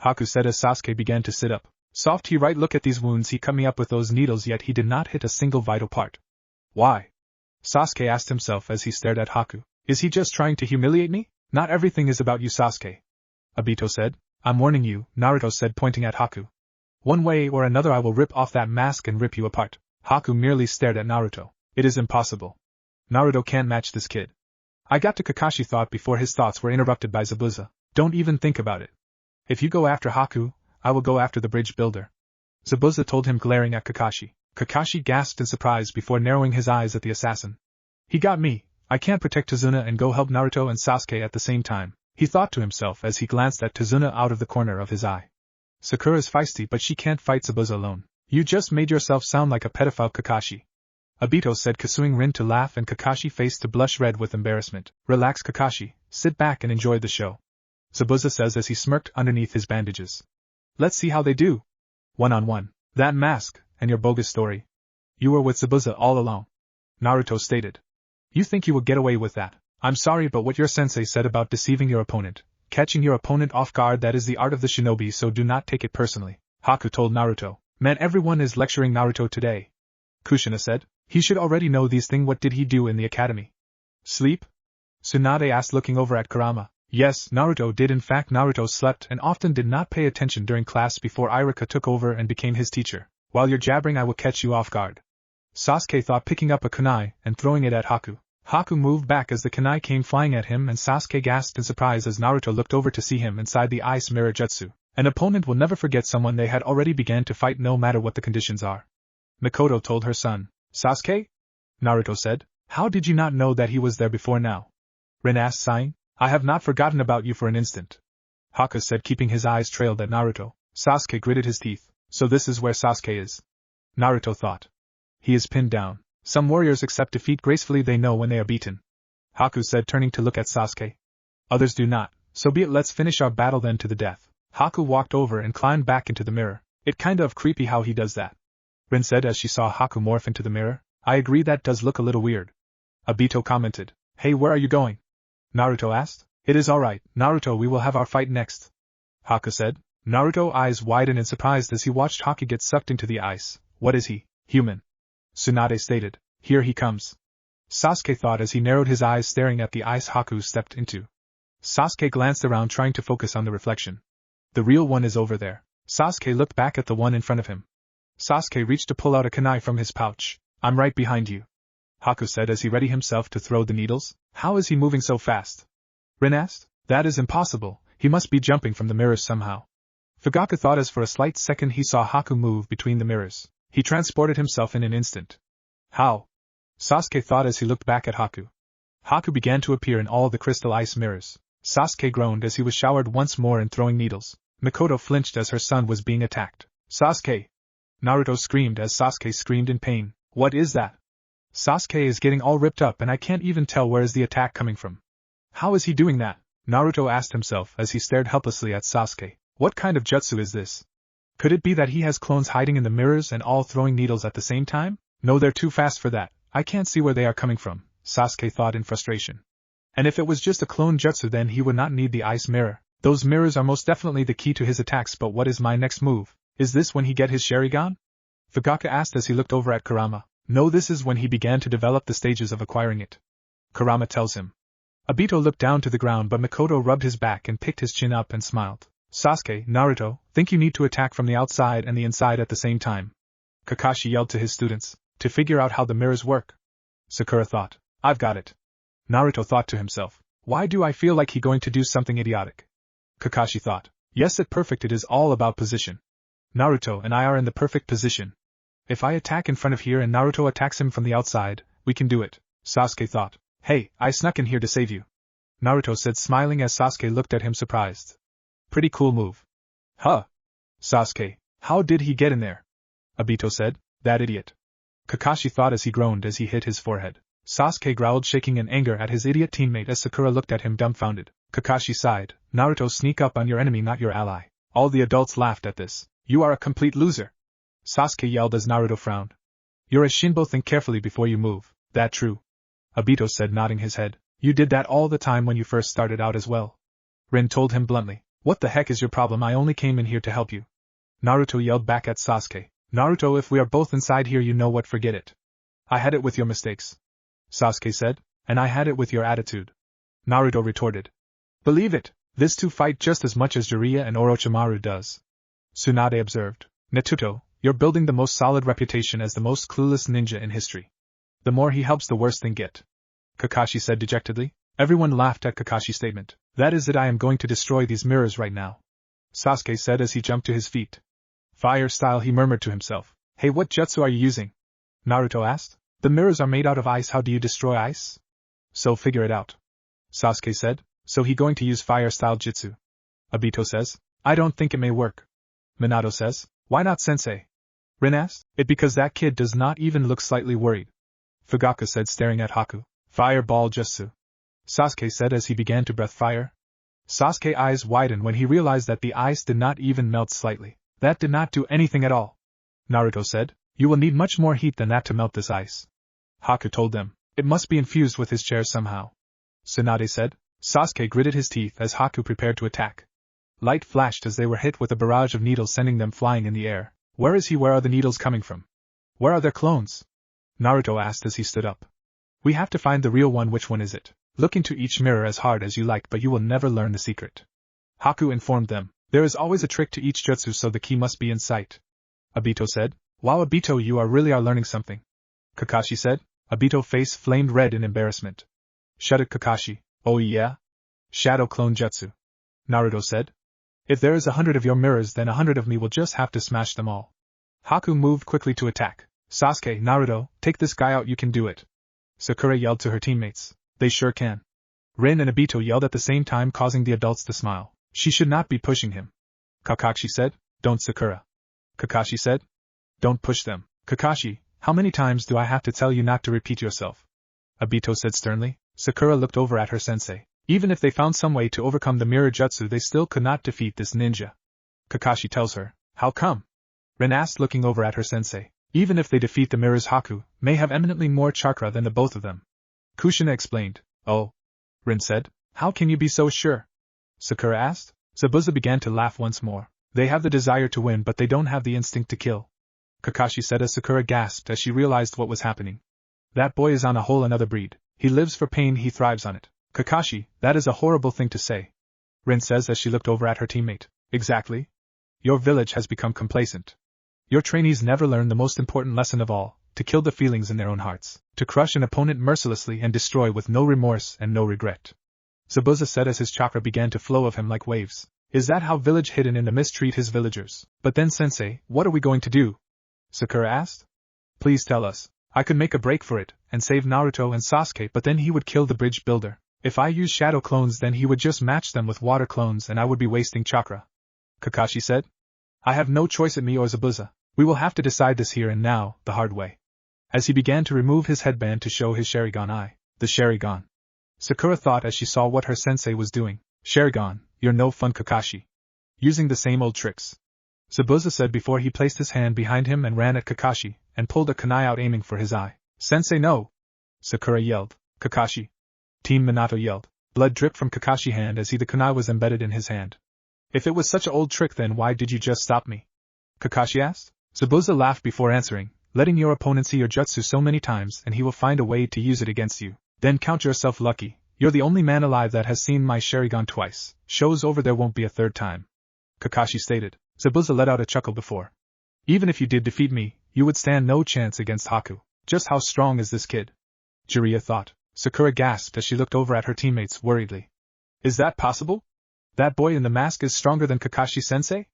Haku said as Sasuke began to sit up. Soft, he right, look at these wounds, he cut me up with those needles yet he did not hit a single vital part. Why? Sasuke asked himself as he stared at Haku. Is he just trying to humiliate me? Not everything is about you, Sasuke. Obito said. I'm warning you, Naruto said, pointing at Haku. One way or another I will rip off that mask and rip you apart. Haku merely stared at Naruto. It is impossible. Naruto can't match this kid. I got to, Kakashi thought before his thoughts were interrupted by Zabuza. Don't even think about it. If you go after Haku, I will go after the bridge builder. Zabuza told him, glaring at Kakashi. Kakashi gasped in surprise before narrowing his eyes at the assassin. He got me. I can't protect Tazuna and go help Naruto and Sasuke at the same time, he thought to himself as he glanced at Tazuna out of the corner of his eye. Sakura's feisty, but she can't fight Zabuza alone. You just made yourself sound like a pedophile, Kakashi. Obito said, causing Rin to laugh and Kakashi face to blush red with embarrassment. Relax, Kakashi, sit back and enjoy the show. Zabuza says as he smirked underneath his bandages. Let's see how they do. 1-on-1. That mask, and your bogus story. You were with Zabuza all along. Naruto stated. You think you will get away with that? I'm sorry, but what your sensei said about deceiving your opponent, catching your opponent off guard, that is the art of the shinobi, so do not take it personally. Haku told Naruto. Man, everyone is lecturing Naruto today. Kushina said. He should already know these things. What did he do in the academy? Sleep? Tsunade asked, looking over at Kurama. Yes, Naruto did. In fact, Naruto slept and often did not pay attention during class before Iruka took over and became his teacher. While you're jabbering, I will catch you off guard. Sasuke thought, picking up a kunai and throwing it at Haku. Haku moved back as the kunai came flying at him and Sasuke gasped in surprise as Naruto looked over to see him inside the ice mirror jutsu. An opponent will never forget someone they had already began to fight, no matter what the conditions are. Mikoto told her son. Sasuke? Naruto said. How did you not know that he was there before now? Rin asked, sighing. I have not forgotten about you for an instant. Haku said, keeping his eyes trailed at Naruto. Sasuke gritted his teeth. So this is where Sasuke is. Naruto thought. He is pinned down. Some warriors accept defeat gracefully, they know when they are beaten. Haku said, turning to look at Sasuke. Others do not, so be it, let's finish our battle then to the death. Haku walked over and climbed back into the mirror. It kinda of creepy how he does that. Rin said as she saw Haku morph into the mirror. I agree, that does look a little weird. Obito commented. Hey, where are you going? Naruto asked. It is alright, Naruto, we will have our fight next. Haku said. Naruto eyes widened in surprise as he watched Haku get sucked into the ice. What is he? Human. Tsunade stated. Here he comes. Sasuke thought as he narrowed his eyes staring at the ice Haku stepped into. Sasuke glanced around trying to focus on the reflection. The real one is over there. Sasuke looked back at the one in front of him. Sasuke reached to pull out a kunai from his pouch. I'm right behind you, Haku said as he readied himself to throw the needles. How is he moving so fast? Rin asked. That is impossible, he must be jumping from the mirrors somehow. Fugaku thought as for a slight second he saw Haku move between the mirrors. He transported himself in an instant. How? Sasuke thought as he looked back at Haku. Haku began to appear in all the crystal ice mirrors. Sasuke groaned as he was showered once more in throwing needles. Mikoto flinched as her son was being attacked. Sasuke! Naruto screamed as Sasuke screamed in pain. What is that? Sasuke is getting all ripped up and I can't even tell where is the attack coming from. How is he doing that? Naruto asked himself as he stared helplessly at Sasuke. What kind of jutsu is this? Could it be that he has clones hiding in the mirrors and all throwing needles at the same time? No, they're too fast for that. I can't see where they are coming from, Sasuke thought in frustration. And if it was just a clone jutsu then he would not need the ice mirror. Those mirrors are most definitely the key to his attacks, but what is my next move? Is this when he get his Sharingan? Fugaku asked as he looked over at Kurama. No, this is when he began to develop the stages of acquiring it. Kurama tells him. Obito looked down to the ground but Mikoto rubbed his back and picked his chin up and smiled. Sasuke, Naruto, think you need to attack from the outside and the inside at the same time. Kakashi yelled to his students, to figure out how the mirrors work. Sakura thought, I've got it. Naruto thought to himself, why do I feel like he going to do something idiotic? Kakashi thought, yes, at perfect it is all about position. Naruto and I are in the perfect position. If I attack in front of here and Naruto attacks him from the outside, we can do it, Sasuke thought. Hey, I snuck in here to save you, Naruto said smiling as Sasuke looked at him surprised. Pretty cool move. Huh? Sasuke, how did he get in there? Obito said, that idiot. Kakashi thought as he groaned as he hit his forehead. Sasuke growled shaking in anger at his idiot teammate as Sakura looked at him dumbfounded. Kakashi sighed, Naruto, sneak up on your enemy not your ally. All the adults laughed at this. You are a complete loser, Sasuke yelled as Naruto frowned. You're a Shinbo, think carefully before you move. That true? Obito said nodding his head. You did that all the time when you first started out as well. Rin told him bluntly. What the heck is your problem? I only came in here to help you. Naruto yelled back at Sasuke. Naruto, if we are both inside here you know what, forget it. I had it with your mistakes, Sasuke said, and I had it with your attitude. Naruto retorted. Believe it, this two fight just as much as Jiraiya and Orochimaru does. Tsunade observed. Naruto, you're building the most solid reputation as the most clueless ninja in history. The more he helps the worse things get, Kakashi said dejectedly. Everyone laughed at Kakashi's statement. That is it, I am going to destroy these mirrors right now, Sasuke said as he jumped to his feet. Fire style, he murmured to himself. Hey, what jutsu are you using? Naruto asked. The mirrors are made out of ice, how do you destroy ice? So figure it out, Sasuke said. So he going to use fire style jutsu? Obito says. I don't think it may work. Minato says. Why not, sensei? Rin asked. It because that kid does not even look slightly worried, Fugaku said staring at Haku. Fireball jutsu, Sasuke said as he began to breath fire. Sasuke's eyes widened when he realized that the ice did not even melt slightly. That did not do anything at all. Naruto said, you will need much more heat than that to melt this ice. Haku told them, it must be infused with his chair somehow. Tsunade said. Sasuke gritted his teeth as Haku prepared to attack. Light flashed as they were hit with a barrage of needles sending them flying in the air. Where is he? Where are the needles coming from? Where are their clones? Naruto asked as he stood up. We have to find the real one. Which one is it? Look into each mirror as hard as you like, but you will never learn the secret. Haku informed them. There is always a trick to each jutsu, so the key must be in sight. Obito said. Wow, Obito, you really are learning something, Kakashi said. Obito's face flamed red in embarrassment. Shut it, Kakashi. Oh yeah? Shadow clone jutsu, Naruto said. If there is 100 of your mirrors, then 100 of me will just have to smash them all. Haku moved quickly to attack. Sasuke, Naruto, take this guy out, you can do it. Sakura yelled to her teammates. They sure can. Rin and Obito yelled at the same time, causing the adults to smile. She should not be pushing him. Kakashi said. Don't, Sakura. Kakashi said. Don't push them. Kakashi, how many times do I have to tell you not to repeat yourself? Obito said sternly. Sakura looked over at her sensei. Even if they found some way to overcome the mirror jutsu, they still could not defeat this ninja. Kakashi tells her. How come? Rin asked, looking over at her sensei. Even if they defeat the mirrors, Haku may have eminently more chakra than the both of them. Kushina explained. Oh, Rin said. How can you be so sure? Sakura asked. Zabuza began to laugh once more. They have the desire to win, but they don't have the instinct to kill, Kakashi said as Sakura gasped as she realized what was happening. That boy is on a whole another breed. He lives for pain, he thrives on it. Kakashi, that is a horrible thing to say, Rin says as she looked over at her teammate. Exactly. Your village has become complacent. Your trainees never learn the most important lesson of all, to kill the feelings in their own hearts, to crush an opponent mercilessly and destroy with no remorse and no regret. Zabuza said as his chakra began to flow of him like waves. Is that how village hidden in the mist treat his villagers? But then sensei, what are we going to do? Sakura asked. Please tell us. I could make a break for it, and save Naruto and Sasuke, but then he would kill the bridge builder. If I use shadow clones then he would just match them with water clones and I would be wasting chakra. Kakashi said. I have no choice at me or Zabuza. We will have to decide this here and now, the hard way. As he began to remove his headband to show his Sharingan eye. The Sharingan. Sakura thought as she saw what her sensei was doing. Sharingan, you're no fun, Kakashi. Using the same old tricks. Zabuza said before he placed his hand behind him and ran at Kakashi, and pulled a kunai out aiming for his eye. Sensei, no! Sakura yelled. Kakashi. Team Minato yelled. Blood dripped from Kakashi's hand as the kunai was embedded in his hand. If it was such an old trick then why did you just stop me? Kakashi asked. Zabuza laughed before answering, letting your opponent see your jutsu so many times and he will find a way to use it against you. Then count yourself lucky, you're the only man alive that has seen my Sharingan twice, show's over there won't be a third time. Kakashi stated. Zabuza let out a chuckle before. Even if you did defeat me, you would stand no chance against Haku. Just how strong is this kid? Jiraiya thought. Sakura gasped as she looked over at her teammates worriedly. Is that possible? That boy in the mask is stronger than Kakashi-sensei?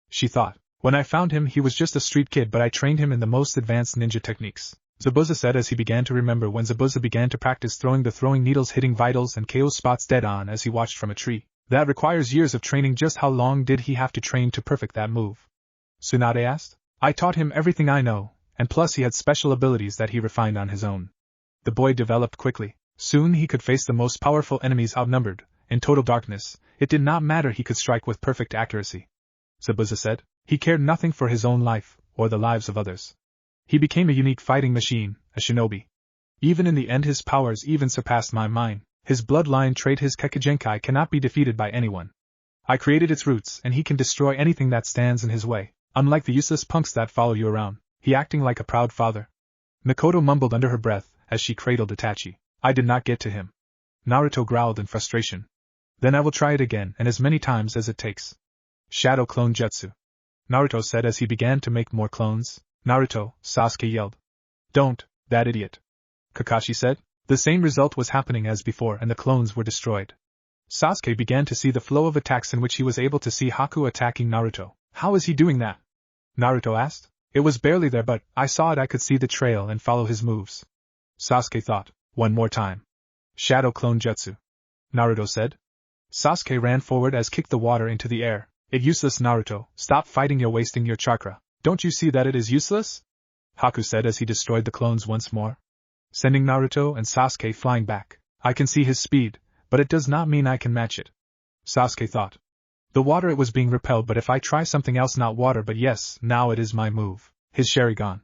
She thought. When I found him he was just a street kid but I trained him in the most advanced ninja techniques. Zabuza said as he began to remember when Zabuza began to practice throwing the throwing needles hitting vitals and KO spots dead on as he watched from a tree. That requires years of training. Just how long did he have to train to perfect that move? Tsunade asked. I taught him everything I know, and plus he had special abilities that he refined on his own. The boy developed quickly. Soon he could face the most powerful enemies outnumbered. In total darkness, it did not matter, he could strike with perfect accuracy. Zabuza said. He cared nothing for his own life, or the lives of others. He became a unique fighting machine, a shinobi. Even in the end his powers even surpassed mine. His bloodline trait, his Kekigenkai, cannot be defeated by anyone. I created its roots and he can destroy anything that stands in his way, unlike the useless punks that follow you around. He acting like a proud father. Mikoto mumbled under her breath as she cradled Itachi. I did not get to him. Naruto growled in frustration. Then I will try it again and as many times as it takes. Shadow clone jutsu. Naruto said as he began to make more clones. Naruto, Sasuke yelled. Don't, that idiot. Kakashi said. The same result was happening as before and the clones were destroyed. Sasuke began to see the flow of attacks in which he was able to see Haku attacking Naruto. How is he doing that? Naruto asked. It was barely there but I saw it, I could see the trail and follow his moves. Sasuke thought. One more time. Shadow clone jutsu. Naruto said. Sasuke ran forward as kicked the water into the air. It useless, Naruto, stop fighting, you're wasting your chakra. Don't you see that it is useless? Haku said as he destroyed the clones once more, sending Naruto and Sasuke flying back. I can see his speed, but it does not mean I can match it. Sasuke thought. The water, it was being repelled, but if I try something else, not water but yes, now it is my move. His Sharingan.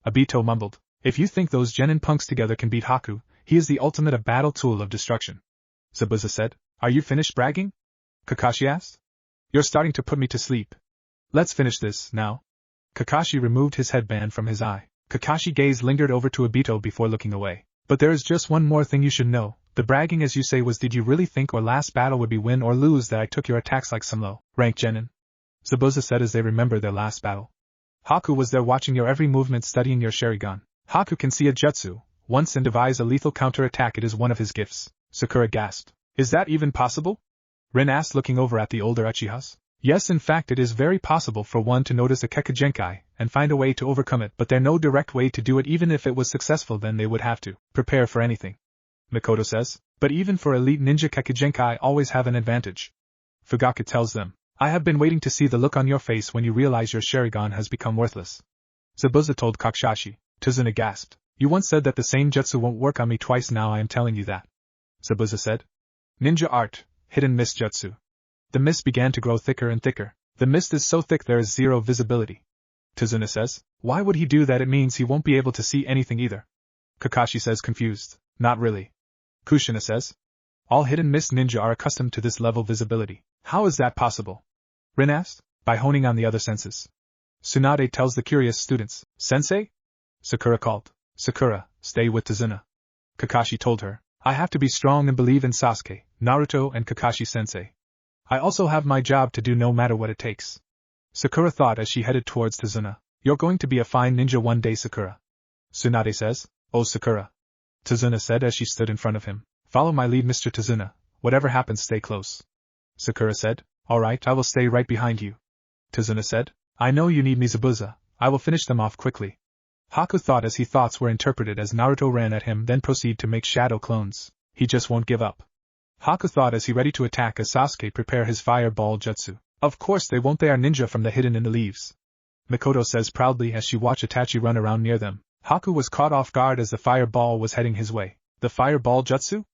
Obito mumbled. If you think those genin punks together can beat Haku, he is the ultimate a battle tool of destruction. Zabuza said. Are you finished bragging? Kakashi asked. You're starting to put me to sleep. Let's finish this, now. Kakashi removed his headband from his eye. Kakashi's gaze lingered over to Obito before looking away. But there is just one more thing you should know. The bragging as you say was, did you really think our last battle would be win or lose that I took your attacks like some low-ranked genin? Zabuza said as they remembered their last battle. Haku was there watching your every movement, studying your Sharingan. Haku can see a jutsu once and devise a lethal counter-attack. It is one of his gifts. Sakura gasped. Is that even possible? Rin asked, looking over at the older Uchihas. Yes, in fact it is very possible for one to notice a Kekigenkai and find a way to overcome it, but there's no direct way to do it. Even if it was successful then they would have to prepare for anything. Mikoto says. But even for elite ninja, Kekigenkai always have an advantage. Fugaku tells them. I have been waiting to see the look on your face when you realize your Sharingan has become worthless. Zabuza told Kakashi. Tazuna gasped. You once said that the same jutsu won't work on me twice, now I am telling you that. Zabuza said. Ninja art, hidden mist jutsu. The mist began to grow thicker and thicker. The mist is so thick there is zero visibility. Tazuna says. Why would he do that? It means he won't be able to see anything either. Kakashi says, confused. Not really. Kushina says. All hidden mist ninja are accustomed to this level visibility. How is that possible? Rin asked. By honing on the other senses. Tsunade tells the curious students. Sensei? Sakura called. Sakura, stay with Tazuna. Kakashi told her. I have to be strong and believe in Sasuke, Naruto and Kakashi-sensei. I also have my job to do no matter what it takes. Sakura thought as she headed towards Tazuna. You're going to be a fine ninja one day, Sakura. Tsunade says. Oh, Sakura. Tazuna said as she stood in front of him. Follow my lead, Mr. Tazuna. Whatever happens, stay close. Sakura said. Alright, I will stay right behind you. Tazuna said. I know you need me, Zabuza. I will finish them off quickly. Haku thought as his thoughts were interpreted as Naruto ran at him, then proceed to make shadow clones. He just won't give up. Haku thought as he ready to attack as Sasuke prepare his fireball jutsu. Of course they won't, they are ninja from the hidden in the leaves. Mikoto says proudly as she watched Itachi run around near them. Haku was caught off guard as the fireball was heading his way. The fireball jutsu?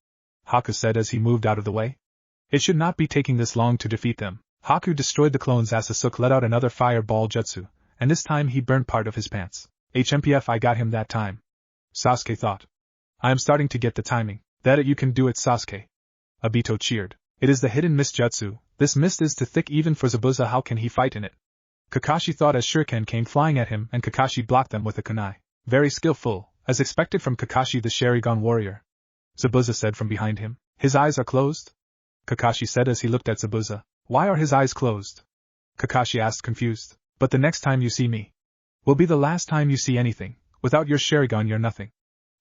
Haku said as he moved out of the way. It should not be taking this long to defeat them. Haku destroyed the clones as Sasuke let out another fireball jutsu, and this time he burned part of his pants. HMPF, I got him that time. Sasuke thought. I am starting to get the timing. That you can do it, Sasuke. Obito cheered. It is the hidden mist jutsu. This mist is too thick even for Zabuza, how can he fight in it? Kakashi thought as shuriken came flying at him and Kakashi blocked them with a kunai. Very skillful, as expected from Kakashi the Sharingan warrior. Zabuza said from behind him. His eyes are closed? Kakashi said as he looked at Zabuza. Why are his eyes closed? Kakashi asked confused. But the next time you see me will be the last time you see anything. Without your Sharingan you're nothing.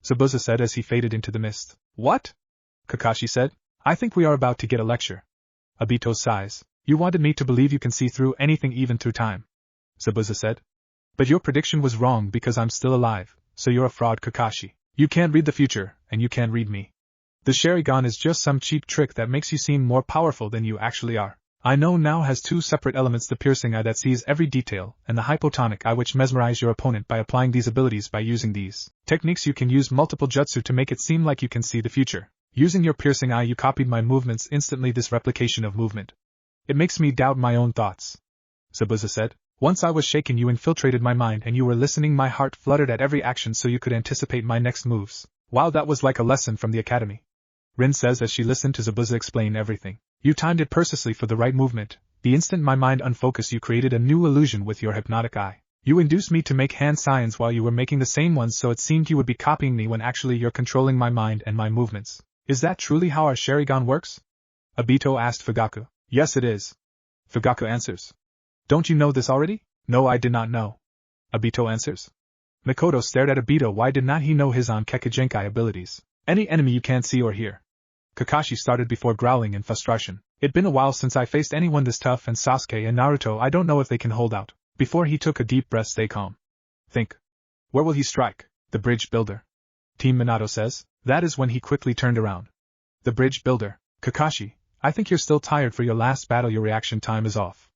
Zabuza said as he faded into the mist. What? Kakashi said. I think we are about to get a lecture. Obito sighs. You wanted me to believe you can see through anything, even through time. Zabuza said. But your prediction was wrong because I'm still alive, so you're a fraud, Kakashi. You can't read the future, and you can't read me. The Sharingan is just some cheap trick that makes you seem more powerful than you actually are. I know now has two separate elements, the piercing eye that sees every detail, and the hypotonic eye which mesmerize your opponent. By applying these abilities, by using these techniques, you can use multiple jutsu to make it seem like you can see the future. Using your piercing eye you copied my movements instantly, this replication of movement. It makes me doubt my own thoughts. Zabuza said. Once I was shaken, you infiltrated my mind and you were listening, my heart fluttered at every action so you could anticipate my next moves. Wow, that was like a lesson from the academy. Rin says as she listened to Zabuza explain everything. You timed it precisely for the right movement. The instant my mind unfocused you created a new illusion with your hypnotic eye. You induced me to make hand signs while you were making the same ones, so it seemed you would be copying me when actually you're controlling my mind and my movements. Is that truly how our Sharingan works? Obito asked Fugaku. Yes, it is. Fugaku answers. Don't you know this already? No, I did not know. Obito answers. Mikoto stared at Obito. Why did not he know his Onkekigenkai abilities? Any enemy you can't see or hear. Kakashi started before growling in frustration. It'd been a while since I faced anyone this tough, and Sasuke and Naruto, I don't know if they can hold out. Before he took a deep breath, stay calm. Think. Where will he strike? The bridge builder. Team Minato says. That is when he quickly turned around. The bridge builder. Kakashi, I think you're still tired for your last battle, your reaction time is off.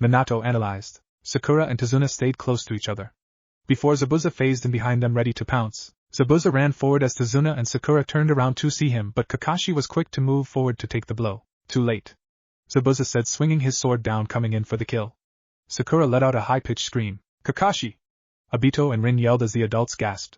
Minato analyzed. Sakura and Tazuna stayed close to each other. Before Zabuza phased in behind them ready to pounce, Zabuza ran forward as Tazuna and Sakura turned around to see him, but Kakashi was quick to move forward to take the blow. Too late. Zabuza said, swinging his sword down, coming in for the kill. Sakura let out a high-pitched scream. Kakashi! Obito and Rin yelled as the adults gasped.